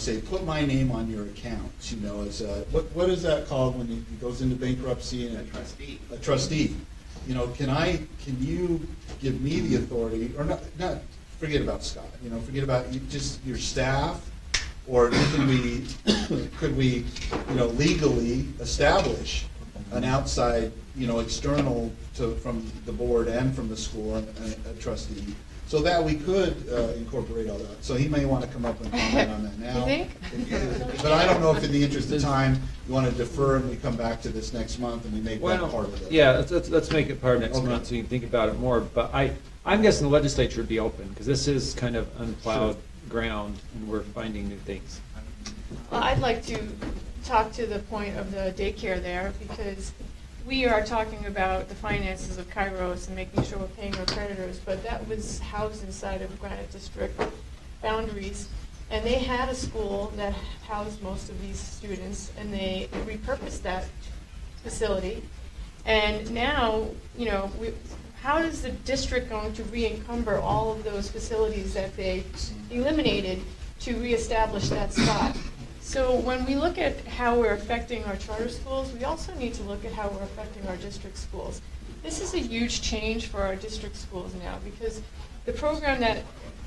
say put my name on your account. As a, what is that called when it goes into bankruptcy? And a trustee. A trustee. Can you give me the authority, or not forget about Scott, forget about just your staff, or could we legally establish an outside, external from the board and from the school, a trustee, so that we could incorporate all that. So he may want to come up and comment on that now. You think? But I don't know if in the interest of time, you want to defer and we come back to this next month and we make that part of it. Yeah, let's make it part of next Okay. month so you can think about it more. But I'm guessing the legislature would be open, because this is kind of unplowed ground, and we're finding new things. Well, I'd like to talk to the point of the daycare there, because we are talking about the finances of Kairos and making sure we're paying our creditors, but that was housed inside of Granite District boundaries. And they had a school that housed most of these students, and they repurposed that facility. And now, how is the district going to re-encumber all of those facilities that they eliminated to reestablish that spot? So when we look at how we're affecting our charter schools, we also need to look at how we're affecting our district schools. This is a huge change for our district schools now, because the program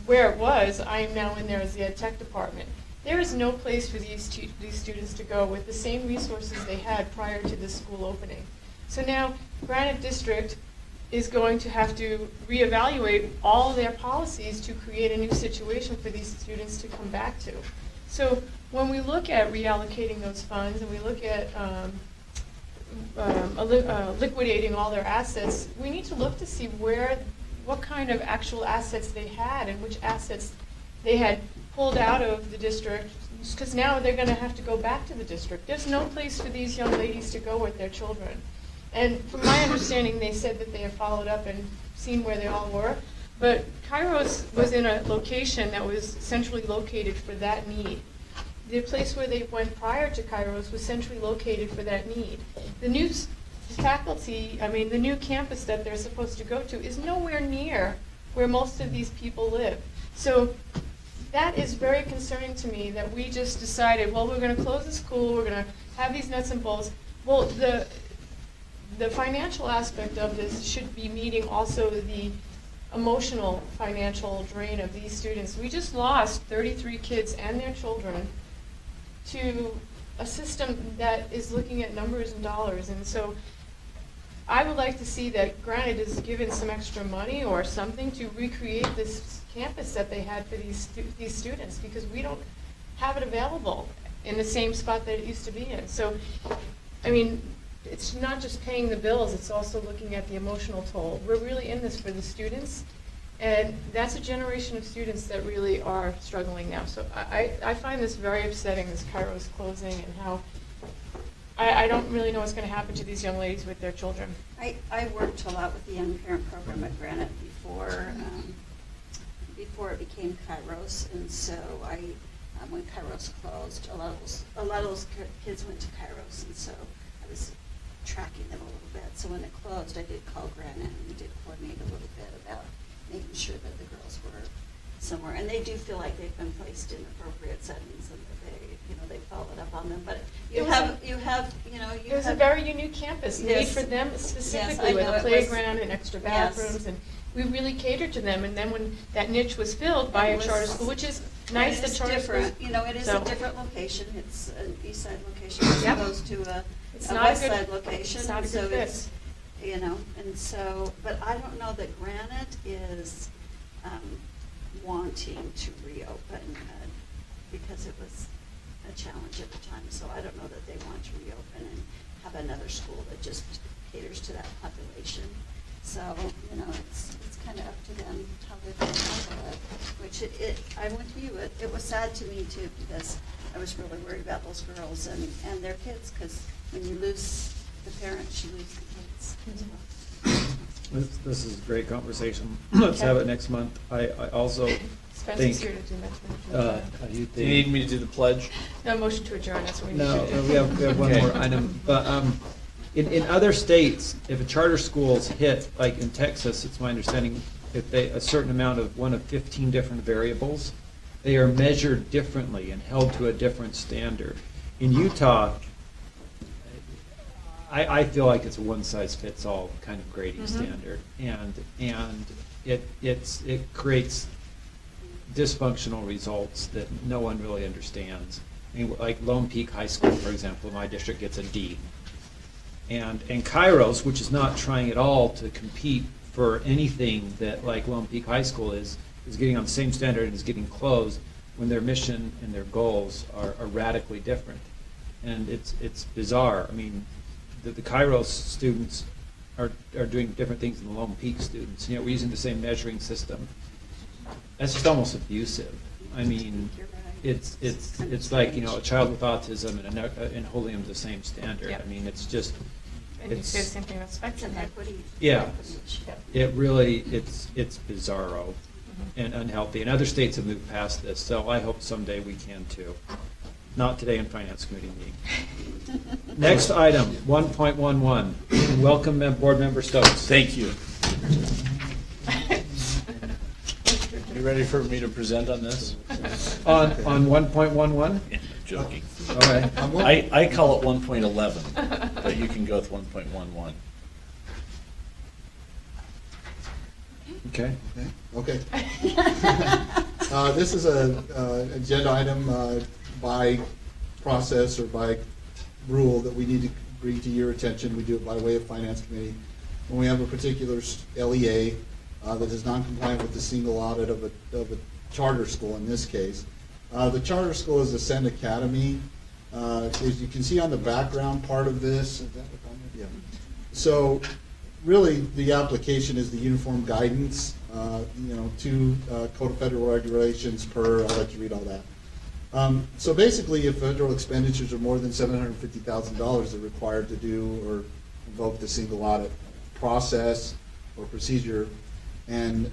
where it was, I am now in there as the ed tech department. There is no place for these students to go with the same resources they had prior to the school opening. So now Granite District is going to have to reevaluate all their policies to create a new situation for these students to come back to. So when we look at reallocating those funds and we look at liquidating all their assets, we need to look to see what kind of actual assets they had and which assets they had pulled out of the district, because now they're going to have to go back to the district. There's no place for these young ladies to go with their children. And from my understanding, they said that they have followed up and seen where they all were. But Kairos was in a location that was centrally located for that need. The place where they went prior to Kairos was centrally located for that need. The new the new campus that they're supposed to go to is nowhere near where most of these people live. So that is very concerning to me, that we just decided, well, we're going to close the school, we're going to have these nuts and bolts. Well, the financial aspect of this should be meeting also the emotional financial drain of these students. We just lost 33 kids and their children to a system that is looking at numbers and dollars. And so I would like to see that Granite is given some extra money or something to recreate this campus that they had for these students, because we don't have it available in the same spot that it used to be in. So, it's not just paying the bills, it's also looking at the emotional toll. We're really in this for the students, and that's a generation of students that really are struggling now. So I find this very upsetting, this Kairos closing, and how I don't really know what's gonna happen to these young ladies with their children. I worked a lot with the Young Parent Program at Granite before it became Kairos, and so when Kairos closed, a lot of those kids went to Kairos, and so I was tracking them a little bit. So when it closed, I did call Granite, and we did coordinate a little bit about making sure that the girls were somewhere, and they do feel like they've been placed in appropriate settings, and that they followed up on them. But It was a very unique campus, made Yes. for them Yes, specifically, I with know a it was- playground and extra Yes. bathrooms, and we really catered to them. And then when that niche was filled by It a was- charter school, which is nice, It that is charter schools. different, it is so- a different location. It's an east side location as Yep. opposed to a It's a not a west good- side location. it's not a so good it's, and so, but I don't know that Granite is wanting to reopen because it was a challenge at the time. So I don't know that they want to reopen and have another school that just caters to that population. So, it's kind of up to them how they're going to handle it, which I'm with you, it was sad to me too, because I was really worried about those girls and their kids, because when you lose the parents, you lose the kids as well. This is a great conversation. Let's have it next month. I also Spencer's think. here to do next month. Do you need me to do the pledge? No, motion to adjourn, that's what we need No, to do. we have one Okay. more item. But in other states, if a charter school's hit, like in Texas, it's my understanding, if a certain amount of one of 15 different variables, they are measured differently and held to a different standard. In Utah, I feel like it's a one-size-fits-all kind of grading standard, and it creates dysfunctional results that no one really understands. I mean, like Lone Peak High School, for example, my district gets a D. And Kairos, which is not trying at all to compete for anything that like Lone Peak High School is getting on the same standard and is getting closed when their mission and their goals are radically different. And it's bizarre. I mean, the Kairos students are doing different things than the Lone Peak students. We're using the same measuring system. That's just almost abusive. I mean, it's like, a child with autism and holding them to the same standard. Yeah. I mean, it's just, And you say the same thing about spectrum. It's an equity. yeah, Yeah. it really, it's bizarro and unhealthy. And other states have moved past this, so I hope someday we can too. Not today in Finance Committee meeting. Next item, 1.11. Welcome, Board Member Stokes. Thank you. You ready for me to present on this? On 1.11? Yeah, joking. All right. I call it 1.11, but you can go with 1.11. Okay. Okay. This is an agenda item by process or by rule that we need to bring to your attention. We do it by way of Finance Committee. When we have a particular LEA that is non-compliant with the single audit of a charter school in this case. The charter school is Ascend Academy. As you can see on the background part of this, is that what I'm- yeah. So really, the application is the uniform guidance, to Code of Federal Regulations per, I'll let you read all that. So basically, if federal expenditures are more than $750,000, they're required to do or invoke the single audit process or procedure. And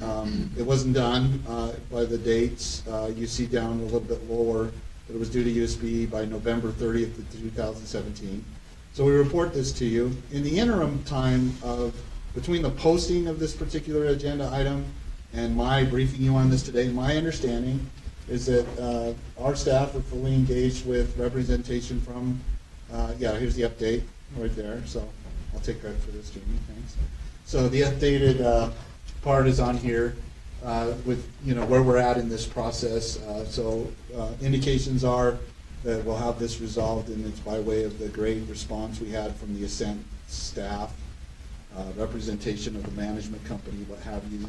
it wasn't done by the dates. You see down a little bit lower that it was due to USB by November 30th of 2017. So we report this to you. In the interim time of between the posting of this particular agenda item and my briefing you on this today, my understanding is that our staff are fully engaged with representation from, here's the update right there. So I'll take credit for this, Jamie, thanks. So the updated part is on here with, where we're at in this process. So indications are that we'll have this resolved, and it's by way of the great response we had from the Ascent staff, representation of the management company, what have you.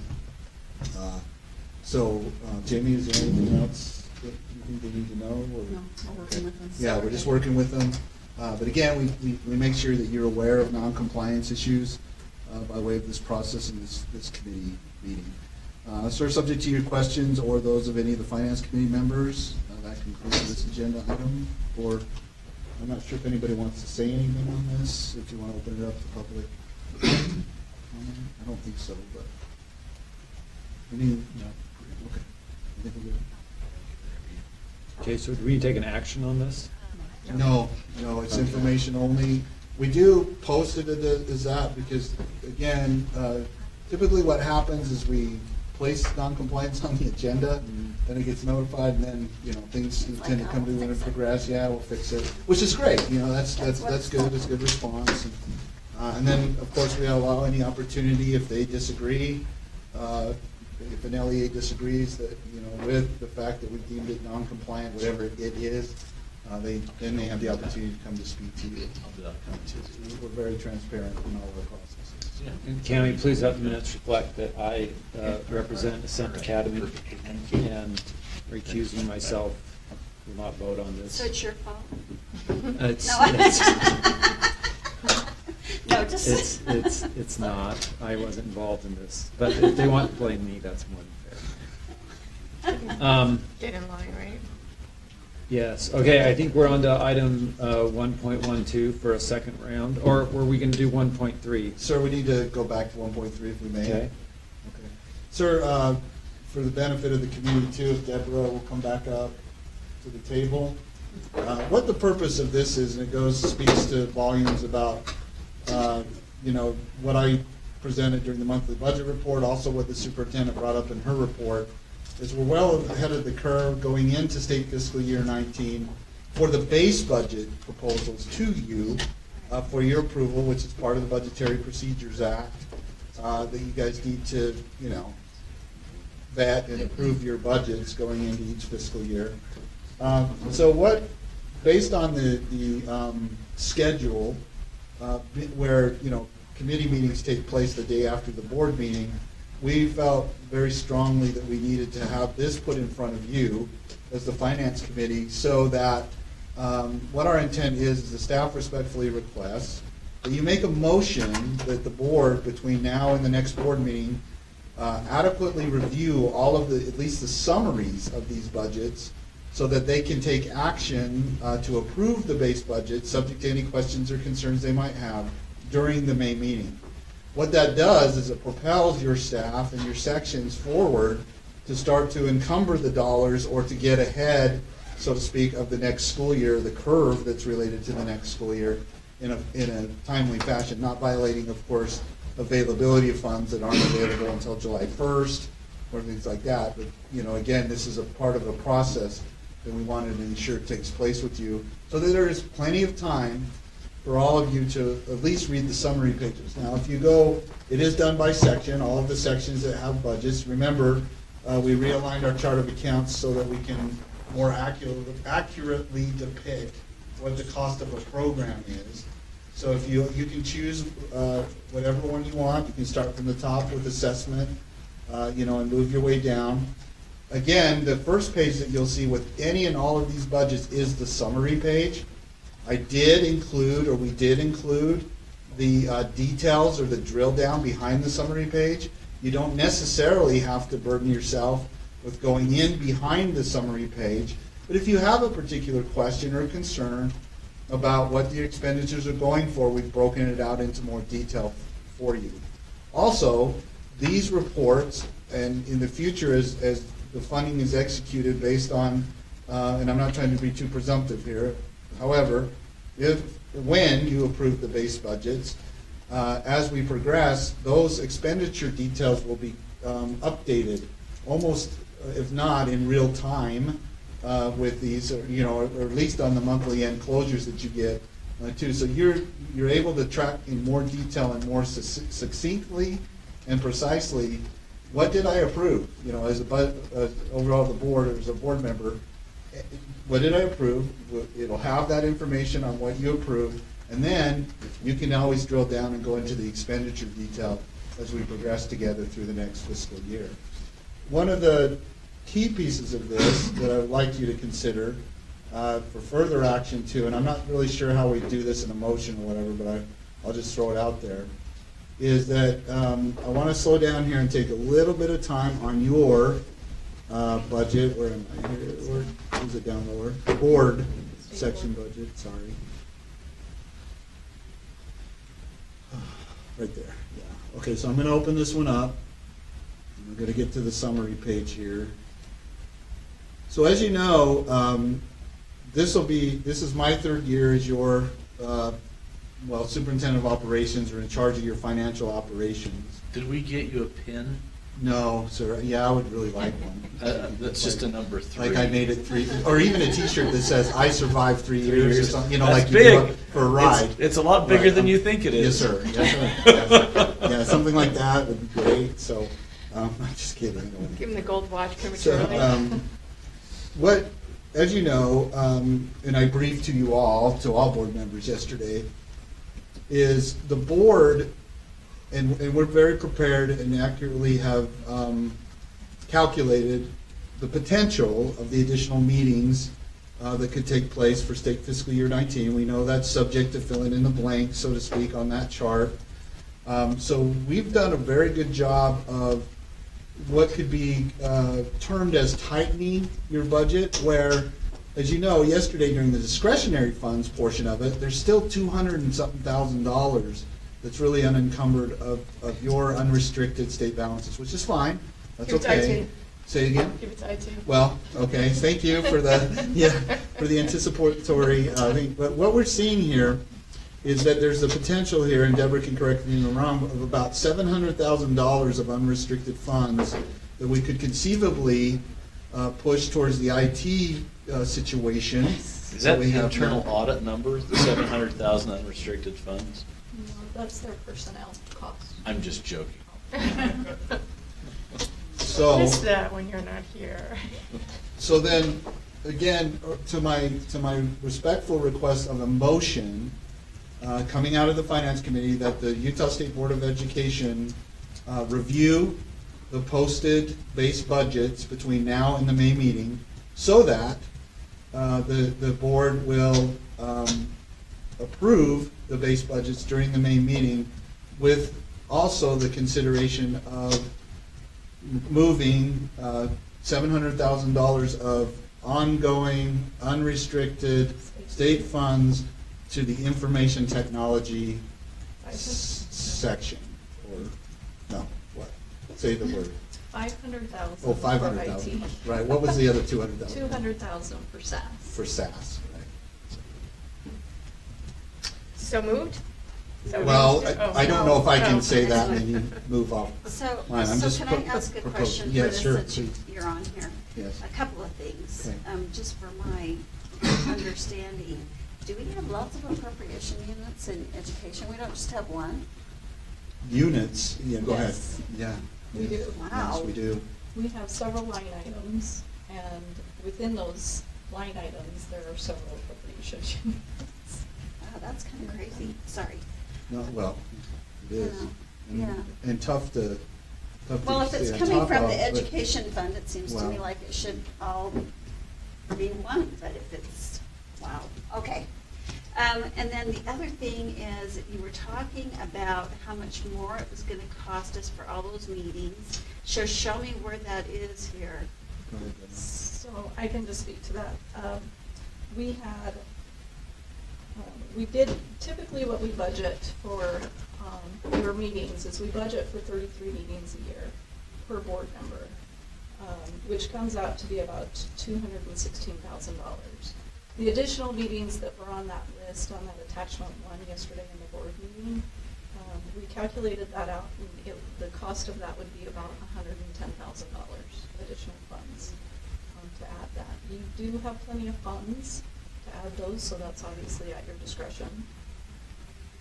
Jamie, is there anything else that you think they need to know? Or? No, we're working with them. Yeah, we're just working with them. But again, we make sure that you're aware of non-compliance issues by way of this process and this committee meeting. So subject to your questions or those of any of the Finance Committee members, that concludes this agenda item for I'm not sure if anybody wants to say anything on this, if you want to open it up to public comment. I don't think so, but. Any, no, okay. I think we're good. Okay, so do we take an action on this? No, it's information only. We do post it as that because, again, typically what happens is we place non-compliance on the agenda, then it gets notified, and then, things tend to come to and progress. Yeah, we'll fix it, which is great. That's good. It's a good response. And then, of course, we allow any opportunity if they disagree. If an LEA disagrees that, with the fact that we deemed it non-compliant, whatever it is, then they have the opportunity to come to speak to you. We're very transparent in all of our processes. And can we please have the minutes reflect that I represent Ascent Academy and recusing myself, will not vote on this. So it's your fault? No, just. It's not. I wasn't involved in this. But if they want to blame me, that's more than fair. Get in line, right? Yes. Okay, I think we're on to item 1.12 for a second round. Or were we going to do 1.3? Sir, we need to go back to 1.3 if we may. Okay. Sir, for the benefit of the community too, if Deborah will come back up to the table. What the purpose of this is, and it speaks to volumes about what I presented during the monthly budget report, also what the superintendent brought up in her report, is we're well ahead of the curve going into state fiscal year 19 for the base budget proposals to you for your approval, which is part of the Budgetary Procedures Act, that you guys need to, vet and approve your budgets going into each fiscal year. So based on the schedule, where committee meetings take place the day after the board meeting, we felt very strongly that we needed to have this put in front of you as the finance committee, so that what our intent is the staff respectfully requests that you make a motion that the board between now and the next board meeting adequately review all of at least the summaries of these budgets, so that they can take action to approve the base budget, subject to any questions or concerns they might have during the May meeting. What that does is it propels your staff and your sections forward to start to encumber the dollars or to get ahead, so to speak, of the next school year, the curve that's related to the next school year in a timely fashion, not violating, of course, availability of funds that aren't available until July 1st or things like that. But, again, this is a part of a process that we wanted to ensure takes place with you, so that there is plenty of time for all of you to at least read the summary pages. Now, if you go, it is done by section, all of the sections that have budgets. Remember, we realigned our chart of accounts so that we can more accurately depict what the cost of a program is. So if you can choose whatever one you want. You can start from the top with assessment, and move your way down. Again, the first page that you'll see with any and all of these budgets is the summary page. We did include the details or the drill down behind the summary page. You don't necessarily have to burden yourself with going in behind the summary page, but if you have a particular question or concern about what the expenditures are going for, we've broken it out into more detail for you. Also, these reports, and in the future as the funding is executed based on, and I'm not trying to be too presumptive here, however, when you approve the base budgets, as we progress, those expenditure details will be updated almost, if not in real time, with these, or at least on the monthly end closures that you get too. So you're able to track in more detail and more succinctly and precisely what did I approve. As overall the board, as a board member, what did I approve? It'll have that information on what you approved, and then you can always drill down and go into the expenditure detail as we progress together through the next fiscal year. One of the key pieces of this that I would like you to consider for further action too, and I'm not really sure how we do this in a motion or whatever, but I'll just throw it out there, is that I want to slow down here and take a little bit of time on your budget, where am I here? Where is it down lower? Board section budget, sorry. Right there, yeah. Okay, so I'm gonna open this one up. I'm gonna get to the summary page here. So as you know, this is my third year as your, superintendent of operations, or in charge of your financial operations. Did we get you a pin? No, sir. Yeah, I would really like one. That's just a number 3. Like I made it 3, or even a T-shirt that says "I survived 3 years" or something. You know, That's like big. you do for a ride. It's a lot bigger Right. than you think it is. Yes, sir. Yes, sir. Yes. Yeah, something like that would be great. So, I'm just kidding. Give him the gold watch So, prematurely. as you know, and I briefed to all board members yesterday, is the board, and we're very prepared and accurately have calculated the potential of the additional meetings that could take place for state fiscal year 19. We know that's subject to filling in the blank, so to speak, on that chart. So we've done a very good job of what could be termed as tightening your budget, where, as you know, yesterday during the discretionary funds portion of it, there's still $200 and something thousand that's really unencumbered of your unrestricted state balances, which is fine. That's Give it to okay. IT. Say it again? Give it to IT. Well, okay, thank you for the, for the anticipatory thing. But what we're seeing here is that there's the potential here, and Deborah can correct me if I'm wrong, of about $700,000 of unrestricted funds that we could conceivably push towards the IT situation. Is that the internal audit number, the 700,000 unrestricted funds? No, that's their personnel cost. I'm just joking. So. Miss that when you're not here. So then, again, to my respectful request of a motion coming out of the Finance Committee, that the Utah State Board of Education review the posted base budgets between now and the May meeting, so that the board will approve the base budgets during the May meeting, with also the consideration of moving $700,000 of ongoing, unrestricted state funds to the information technology section, or, no, what? Say the word. 500,000. Oh, 500,000, right. What was the other 200,000? 200,000 for SAS. For SAS, right. So moved? So Well, moved? I don't know if I can Oh. say that and then you move off. So, Mine. I'm just can I pro- ask a proposing. question for Yes, this sure, since please. you're on here? Yes. A couple of things, Okay. just for my understanding. Do we have lots of appropriation units in education? We don't just have one? Units, yeah, go ahead. Yes. Yeah. We do. Yes, we do. We have several line items, and within those line items, there are several appropriation units. Wow, that's kind of crazy. Sorry. No, well, it is. And- Yeah. And tough to Well, if it's stay on coming top from of, the but- education fund, it seems to me Well. like it should all be one, but if it's, wow, okay. And then the other thing is, you were talking about how much more it was gonna cost us for all those meetings. Show me where that is here. Go ahead, Deborah. So I can just speak to that. We had, we did, typically what we budget for your meetings is we budget for 33 meetings a year per board member, which comes out to be about $216,000. The additional meetings that were on that list, on that attachment 1 yesterday in the board meeting, we calculated that out, and the cost of that would be about $110,000 additional funds to add that. You do have plenty of funds to add those, so that's obviously at your discretion.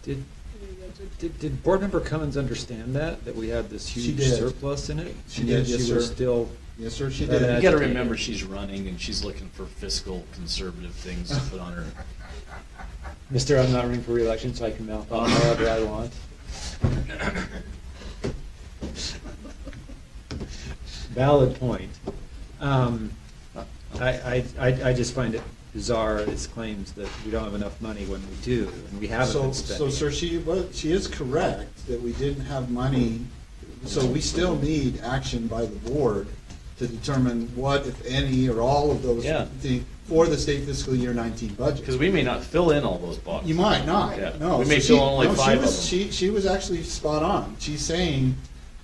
Did Board Member Cummins understand that we had this She huge did. surplus in it? She And did, yet yes, she was sir. still. Yes, sir, she that did. You gotta agitated? remember she's running and she's looking for fiscal conservative things to put on her. Mister, I'm not running for re-election, so I can mouth off however I want. Valid point. I just find it bizarre, his claims that we don't have enough money when we do, and we haven't been spending. So, sir, she is correct that we didn't have money, so we still need action by the board to determine what, if any, or all of those Yeah. things for the state fiscal year 19 budget. Because we may not fill in all those boxes. You might not, Yeah. no. We may So fill only no, 5 of them. She was actually spot on. She's saying,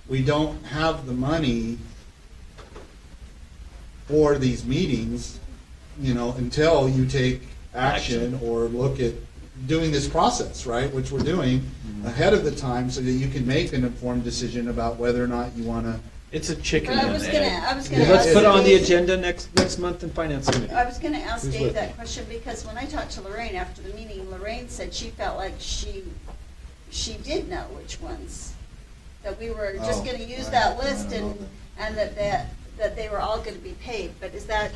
we don't have the money for these meetings, until you take action or look at doing this process, right, which we're doing Mm-hmm. ahead of the time so that you can make an informed decision about whether or not you want to. It's a chicken But I and was egg. gonna Well, let's ask put it on the Dave- agenda next month in Finance Committee. I was gonna ask Who's Dave with that me? question because when I talked to Lorraine after the meeting, Lorraine said she felt like she did know which ones. That we were just Oh, gonna use I that don't list know and that they were all gonna be paid, but is that,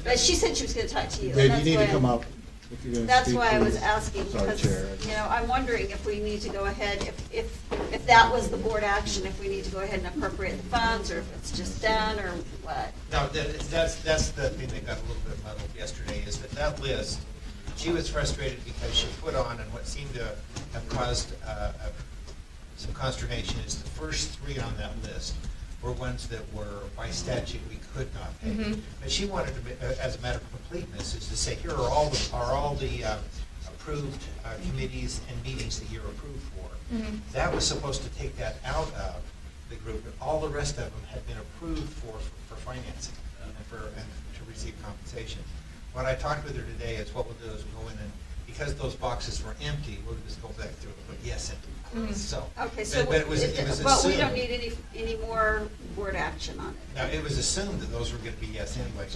but she said she was gonna talk to you. and Dave, that's you need to why- come up if you're going to That's speak. why I was please. asking, Sorry, because, Chair. I'm wondering if we need to go ahead, if that was the board action, if we need to go ahead and appropriate the funds, or if it's just done, or what. No, that's the thing that got a little bit muddled yesterday, is that list, she was frustrated because she put on, and what seemed to have caused some consternation is the first 3 on that list were ones that were, by statute, we could not pay. Mhm. But she wanted to, as a matter of completeness, is to say, here are all the approved committees and meetings that you're approved for. Mhm. That was supposed to take that out of the group, but all the rest of them had been approved for financing and to receive compensation. What I talked with her today is what we'll do is we'll go in and, because those boxes were empty, we'll just go back through and put yes in. Mhm. So. Okay, so, but it was but we assumed- don't need any more board action on it. Now, it was assumed that those were going to be yes anyway.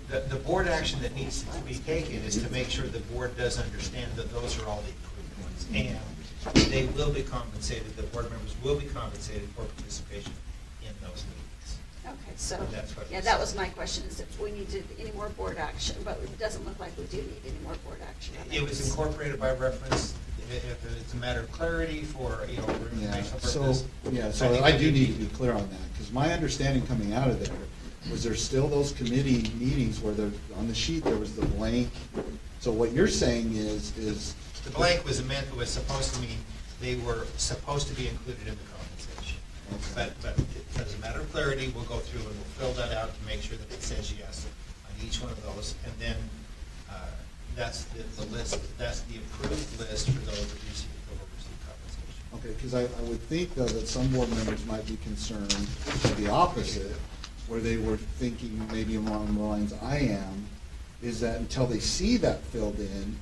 The board action that needs to be taken is to make sure the board does understand that those are all the approved ones. And they will be compensated, the board members will be compensated for participation in those meetings. Okay, so, That's what it yeah, was. that was my question, is if we needed any more board action, but it doesn't look like we do need any more board action. on It was incorporated by reference, if it's a matter of clarity for, Yeah, informational so, purpose. so I do need to be clear on that, because my understanding coming out of there was there's still those committee meetings where there, on the sheet, there was the blank. So what you're saying is. The blank was supposed to mean they were supposed to be included in the compensation. But as a matter of clarity, we'll go through and we'll fill that out to make sure that it says yes on each one of those. And then that's the list, that's the approved list for those that will receive compensation. Okay, because I would think, though, that some board members might be concerned of the opposite, where they were thinking maybe along the lines I am, is that until they see that filled in,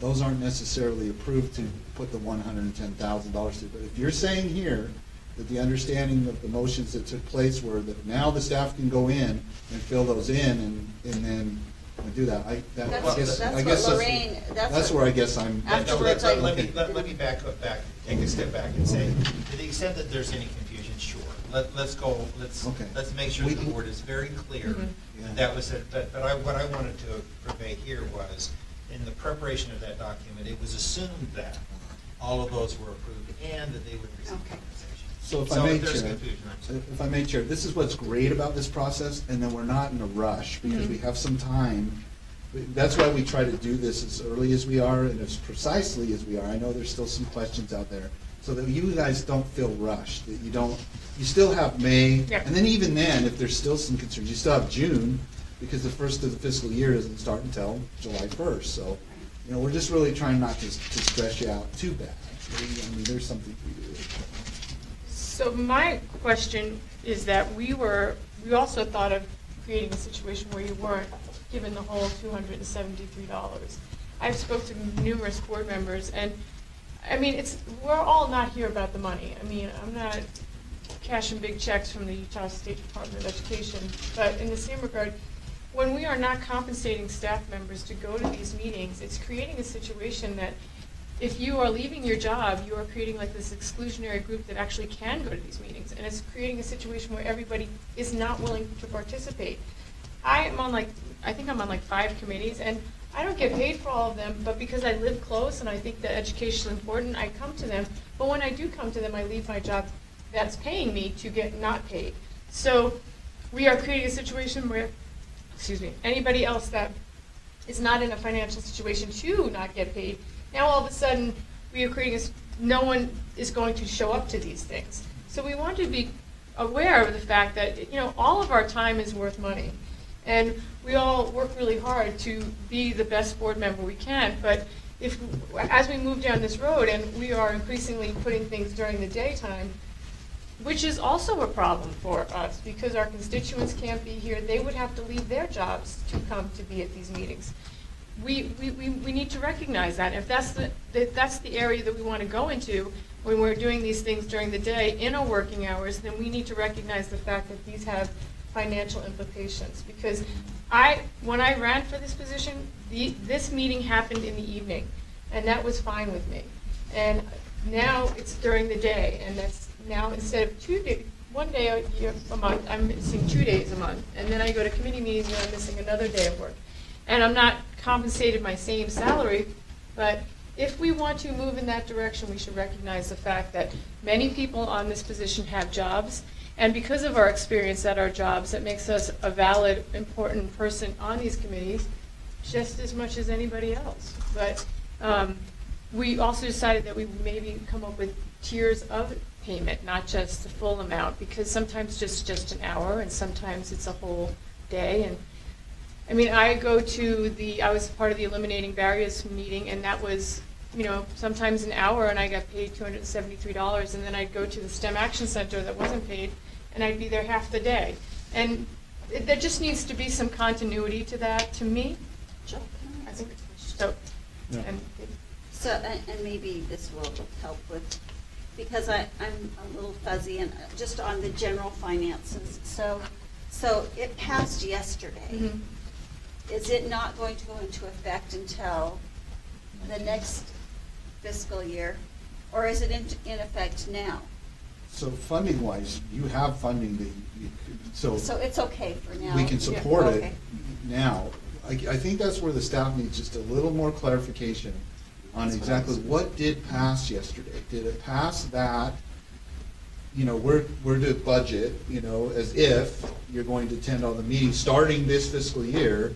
those aren't necessarily approved to put the $110,000 to. But if you're saying here that the understanding of the motions that took place were that now the staff can go in and fill those in and then do that, I guess that's where I guess I'm. Afterwards, Let me back take a step back and say, to the extent that there's any confusion, sure. Let's make sure that the board is very clear that was it. But what I wanted to convey here was, in the preparation of that document, it was assumed that all of those were approved and that they would receive compensation. So if I may, there's Chair, confusion, I'm sorry. if I may, Chair, this is what's great about this process, and then we're not in a rush, because we have some time. That's why we try to do this as early as we are and as precisely as we are. I know there's still some questions out there, so that you guys don't feel rushed, that you still have May, and then even then, if there's still some concerns, you still have June, because the first of the fiscal year doesn't start until July 1st. So, we're just really trying not to stress you out too bad. I mean, there's something for you to do. So my question is that we also thought of creating a situation where you weren't given the whole $273. I've spoke to numerous board members, and I mean, we're all not here about the money. I mean, I'm not cashing big checks from the Utah State Department of Education, but in the same regard, when we are not compensating staff members to go to these meetings, it's creating a situation that if you are leaving your job, you are creating like this exclusionary group that actually can go to these meetings, and it's creating a situation where everybody is not willing to participate. I think I'm on like 5 committees, and I don't get paid for all of them, but because I live close and I think that education is important, I come to them. But when I do come to them, I leave my job that's paying me to get not paid. So we are creating a situation where, anybody else that is not in a financial situation to not get paid, now all of a sudden we are creating no one is going to show up to these things. So we want to be aware of the fact that, all of our time is worth money. And we all work really hard to be the best board member we can, but as we move down this road and we are increasingly putting things during the daytime, which is also a problem for us because our constituents can't be here, they would have to leave their jobs to come to be at these meetings. We need to recognize that. If that's the area that we want to go into when we're doing these things during the day in our working hours, then we need to recognize the fact that these have financial implications. Because when I ran for this position, this meeting happened in the evening, and that was fine with me. And now it's during the day, and that's now instead of one day a month, I'm missing 2 days a month, and then I go to committee meetings and I'm missing another day of work. And I'm not compensated my same salary, but if we want to move in that direction, we should recognize the fact that many people on this position have jobs, and because of our experience at our jobs, that makes us a valid, important person on these committees, just as much as anybody else. But we also decided that we would maybe come up with tiers of payment, not just the full amount, because sometimes just an hour, and sometimes it's a whole day. And I mean, I was part of the Eliminating Barriers meeting, and that was, sometimes an hour, and I got paid $273, and then I'd go to the STEM Action Center that wasn't paid, and I'd be there half the day. And there just needs to be some continuity to that, to me. Jill, can I I ask think a so. Yeah. And maybe this will help with, because I'm a little fuzzy and just on the general finances. So it passed yesterday. Mhm. Is it not going to go into effect until the next fiscal year? Or is it in effect now? So funding-wise, you have funding that so it's okay for now? we can support Yeah, it okay. now. I think that's where the staff needs just a little more clarification on exactly what did pass yesterday. Did it pass that, we're to budget, as if you're going to attend all the meetings starting this fiscal year,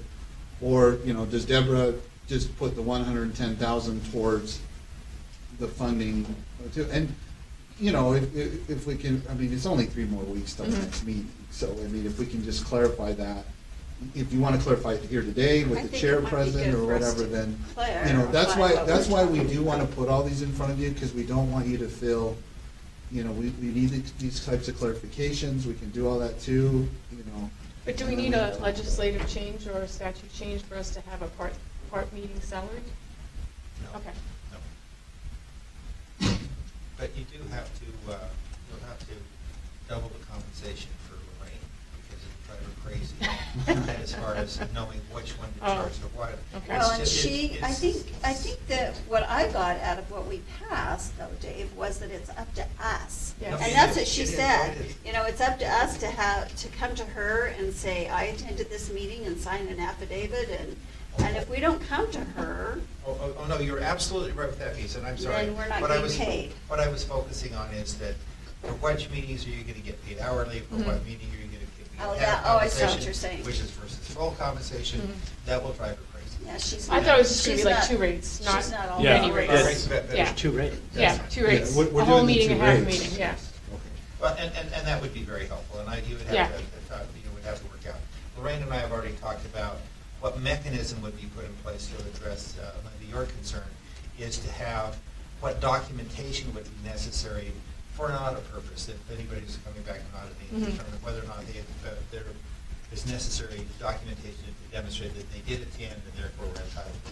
or, does Deborah just put the 110,000 towards the funding too? And, if we can, it's only 3 more weeks till the next meeting. So, if we can just clarify that, if you want to clarify it here today with I the think chair it might be present good or for us whatever, to then, clarify that's what why we're we do want to put all these in front of you, because we don't want you to feel, we need these types of clarifications. We can do all that too, But do we need a legislative change or a statute change for us to have a part meeting salary? No. Okay. No. But you do have to, you'll have to double the compensation for Lorraine, because it'll drive her crazy. And as far as knowing which one to charge to what. Okay. Well, It's and just- I think that what I got out of what we passed, though, Dave, was that it's up to us. Yes. And that's what It she is, said. it is. It's up to us to come to her and say, I attended this meeting and sign an affidavit, and if we don't come to her, Oh, no, you're absolutely right with that piece, and I'm sorry. Then we're not What I getting was- paid. What I was focusing on is that for which meetings are you gonna get paid hourly, for what meeting are you gonna get paid Oh, half yeah. Oh, I see what compensation, you're saying. which is versus full compensation, that will drive her crazy. yeah, she's I not. thought it was just going to she's be like not- 2 rates, not She's not all Yeah. many rates. Yes. Yeah. There's 2 rates. Yeah, 2 rates. we're A whole doing the meeting, 2 and half a rates. meeting, yeah. Well, and that would be very helpful, and you would Yeah. have to work out. Lorraine and I have already talked about what mechanism would be put in place to address maybe your concern, is to have what documentation would be necessary for an audit purpose, if anybody's coming back and auditing, determine whether or not there is necessary documentation to demonstrate that they did attend and therefore were entitled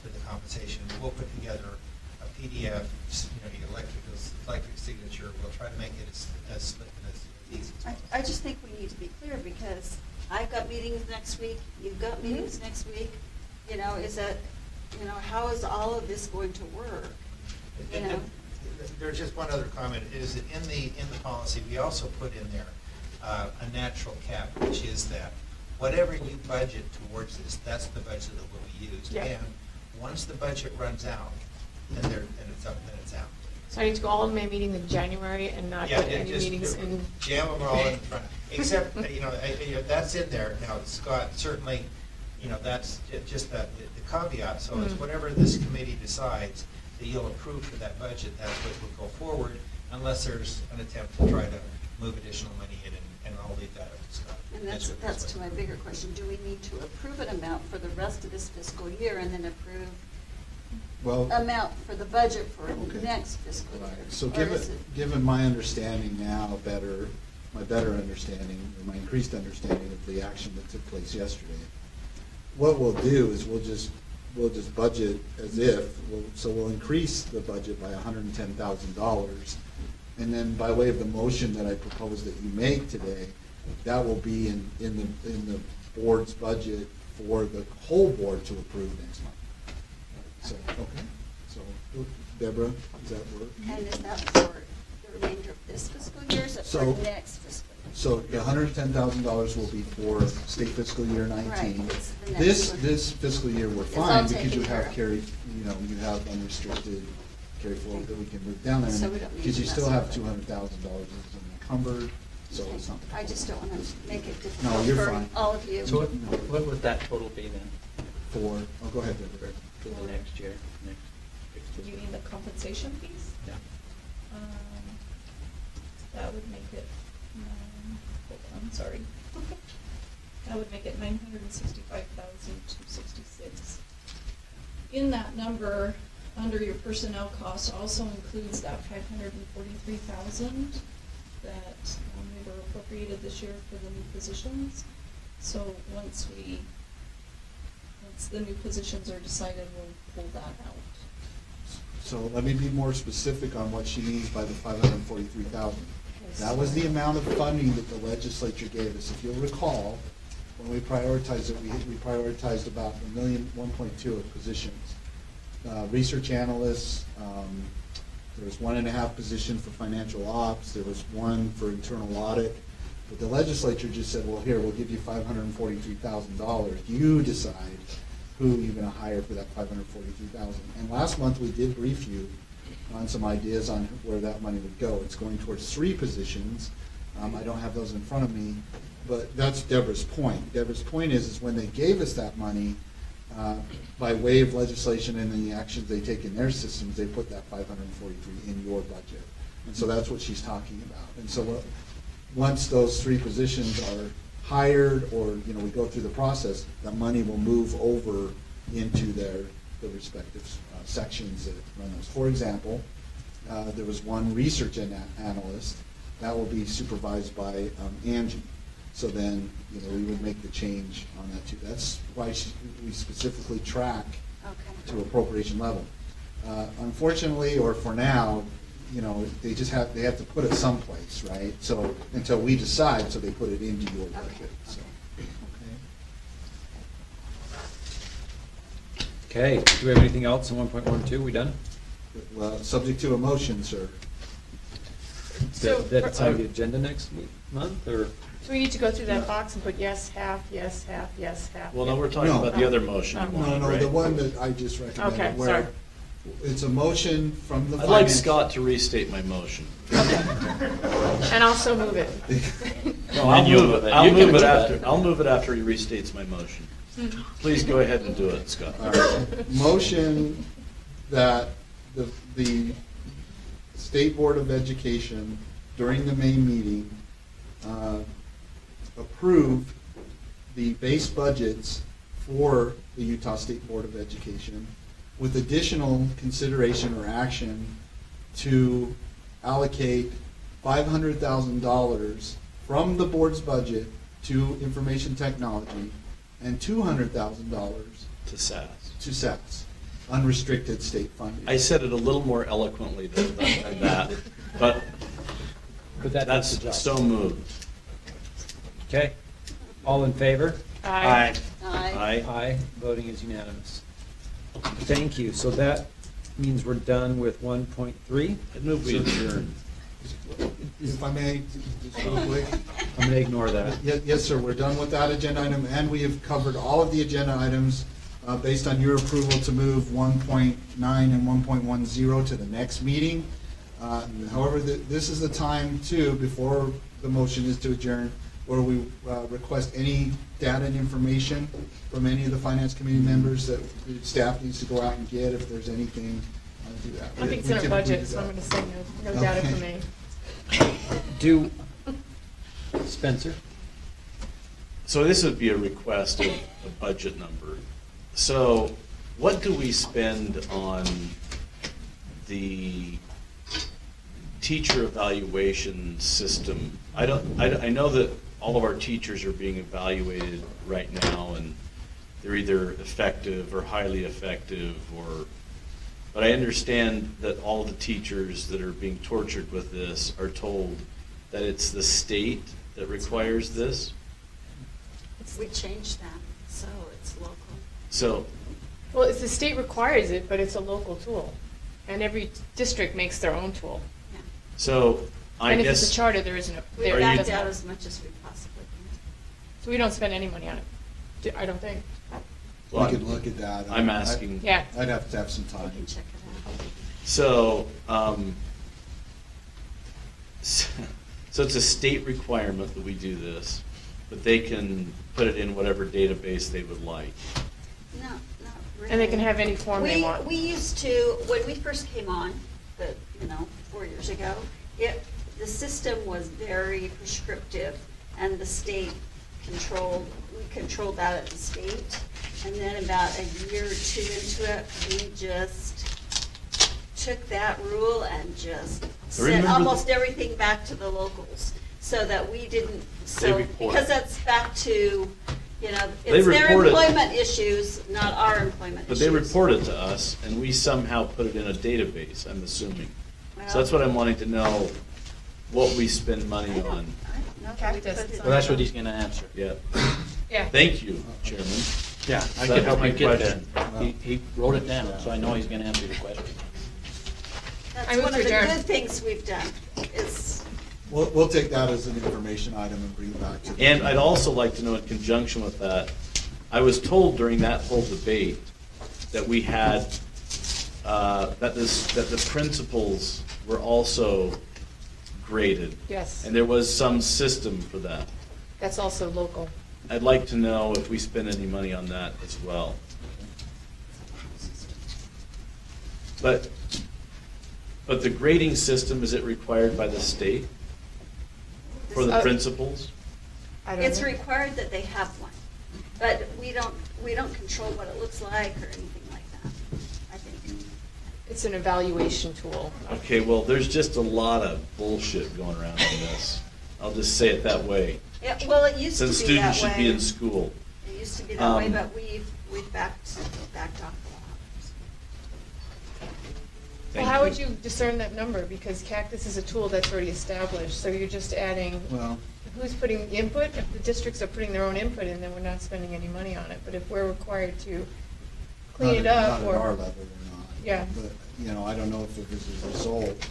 to the compensation. We'll put together a PDF, electric signature. We'll try to make it as slick and as easy as possible. I just think we need to be clear, because I've got meetings next week, you've got meetings next week. How is all of this going to work? And there's just one other comment, is that in the policy, we also put in there a natural cap, which is that whatever you budget towards this, that's the budget that will be used. Yeah. And once the budget runs out, then it's up, then it's out. So I need to go all of my meetings in January and not go to any just meetings in... Jam them all in front, except, that's in there. Now, Scott, certainly, that's just the caveat. So it's whatever this committee decides that you'll approve for that budget, that's what will go forward, unless there's an attempt to try to move additional money in, and I'll leave that up to Scott. And that's to my bigger question. Do we need to approve an amount for the rest of this fiscal year and then approve Well, amount for the budget for next fiscal year? so Or is given my understanding now my better understanding, or my increased understanding of the action that took place yesterday, what we'll do is we'll just budget as if, we'll increase the budget by $110,000. And then by way of the motion that I propose that you make today, that will be in the board's budget for the whole board to approve next month. So, okay, so Deborah, does that work? And is that for the remainder of this fiscal year, or is it So- for next fiscal year? So the $110,000 will be for state fiscal year 19. Right, it's the next one. This fiscal year, we're It's all fine because taken you care have of. you have unrestricted carry forward that we can move down there. So we don't need Because you to still mess have with it. $200,000 encumbered, so it's not. I just don't want to make it No, difficult you're for fine. all of you. So what would that total be then Go ahead, Deborah. for the next year? You mean the compensation piece? Yeah. That would make it, hold on, sorry. That would make it 965,266. In that number, under your personnel costs, also includes that 543,000 that we were appropriated this year for the new positions. So once the new positions are decided, we'll pull that out. So let me be more specific on what she means by the $543,000. That was the amount of funding that the legislature gave us. If you'll recall, when we prioritized it, we prioritized about 1.2 of positions. Research analysts, there was 1.5 position for financial ops, there was 1 for internal audit. But the legislature just said, well, here, we'll give you $543,000. You decide who you're going to hire for that $543,000. And last month, we did brief you on some ideas on where that money would go. It's going towards 3 positions. I don't have those in front of me, but that's Deborah's point. Deborah's point is when they gave us that money, by way of legislation and the actions they take in their systems, they put that 543 in your budget. And so that's what she's talking about. And so once those 3 positions are hired, or we go through the process, that money will move over into the respective sections that run those. For example, there was 1 research analyst that will be supervised by Angie. So then, we would make the change on that too. That's why we specifically track to appropriation level. Unfortunately, or for now, they have to put it someplace, right? So until we decide, so they put it into your budget. So, Okay, do we have anything else on 1.12? We done? well, subject to a motion, sir. So, That's on the agenda next month, or? So we need to go through that box and put yes, half, yes, half, yes, half. Well, no, we're talking No. about the other motion you wanted, No, right? the one that I just recommended. Okay, where sorry. It's a motion from the I'd like finance. Scott to restate my motion. And also move it. No, I'll And you- move it. I'll You can move it after. after. I'll move it after he restates my motion. Please go ahead and do it, Scott. All right. Motion that the State Board of Education, during the May meeting, approve the base budgets for the Utah State Board of Education with additional consideration or action to allocate $500,000 from the board's budget to information technology and $200,000 To SAS. to SAS, unrestricted state funding. I said it a little more eloquently than that, but that's so moved. Okay, all in favor? Aye. Aye. Aye, voting is unanimous. Thank you, so that means we're done with 1.3. I'd move we adjourn. If I may, just real quick. I'm going to ignore that. Yes, sir, we're done with that agenda item, and we have covered all of the agenda items based on your approval to move 1.9 and 1.10 to the next meeting. However, this is the time too, before the motion is to adjourn, where we request any data and information from any of the finance committee members that the staff needs to go out and get, if there's anything, do that. I think it's in our budget, so I'm going to say no data for me. Do, Spencer? So this would be a request of a budget number. So what do we spend on the teacher evaluation system? I know that all of our teachers are being evaluated right now, and they're either effective or highly effective, but I understand that all the teachers that are being tortured with this are told that it's the state that requires this. We changed that, so it's local. So, Well, it's the state requires it, but it's a local tool. And every district makes their own tool. so I And if it's guess, a charter, there isn't a. We there backed doesn't- out as much as we possibly can. So we don't spend any money on it, I don't think. Well, We could look at that. I'm asking. Yeah. I'd have to have some time. Check it out. So, so it's a state requirement that we do this, but they can put it in whatever database they would like. No, not really. And they can have any form they want. We used to, when we first came on, 4 years ago, the system was very prescriptive, and the state we controlled that at the state. And then about a year or two into it, we just took that rule and just sent Remember almost everything back to the locals, so that we didn't, report because it. that's back to, They it's their report it. employment issues, not our employment But issues. they report it to us, and we somehow put it in a database, I'm assuming. So that's what I'm wanting to know, what we spend money on. Well, that's what he's gonna answer. Yeah. Yeah. Thank you, Chairman. Yeah, Does that help your question? He wrote it down, so I know he's gonna answer your question. I That's move one to of the adjourn. good things we've done, is We'll take that as an information item and bring it back to the. And I'd also like to know, in conjunction with that, I was told during that whole debate that we had, that the principals were also graded. Yes. And there was some system for that. That's also local. I'd like to know if we spend any money on that as well. But the grading system, is it required by the state for the principals? I don't it's know. required that they have one. But we don't control what it looks like or anything like that, I think. It's an evaluation tool. Okay, well, there's just a lot of bullshit going around on this. I'll just say it that way. Yeah, well, it used to be Since that way. students should be in school. It used to be that way, Um, but we've backed off a lot. Well, how would you discern that number? Because Cactus is a tool that's already established, so you're just adding, Well, who's putting the input? If the districts are putting their own input in, then we're not spending any money on it. But if we're required to clean it up Not or. at our level or not. Yeah. But, I don't know if it was a result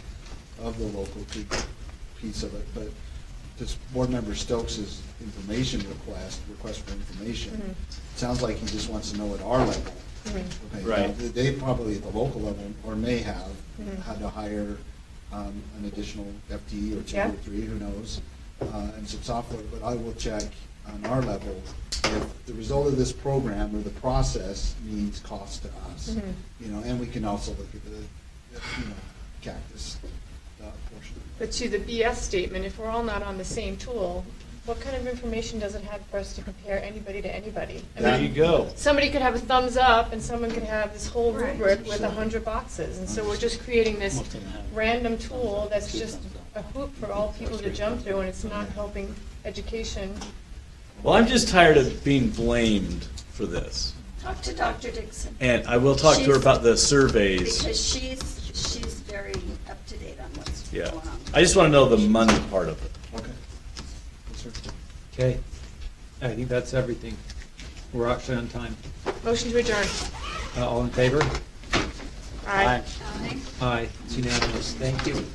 of the local piece of it, but this board member Stokes' information request for information, Mhm. sounds like he just wants to know at our level. Mhm. Okay, Right. now, they probably at the local level, or may have, Mhm. had to hire an additional FTE or two Yeah. or three, who knows, and some software, but I will check on our level if the result of this program or the process means cost to us. Mhm. And we can also look at the, Cactus portion. But to the BS statement, if we're all not on the same tool, what kind of information does it have for us to compare anybody to anybody? I There mean, you go. somebody could have a thumbs up and someone could have this whole Right. rubric with 100 boxes. And so we're just creating this Most of them have. random tool that's just a hoop for all people to jump through, and it's not helping education. Well, I'm just tired of being blamed for this. Talk to Dr. Dixon. And I will talk to her She's- about the surveys. Because she's very up to date on what's Yeah. going on. I just want to know the money part of it. Okay. Yes, sir. Okay, I think that's everything. We're actually on time. Motion to adjourn. All in favor? Aye. Aye. Aye, it's unanimous. Thank you.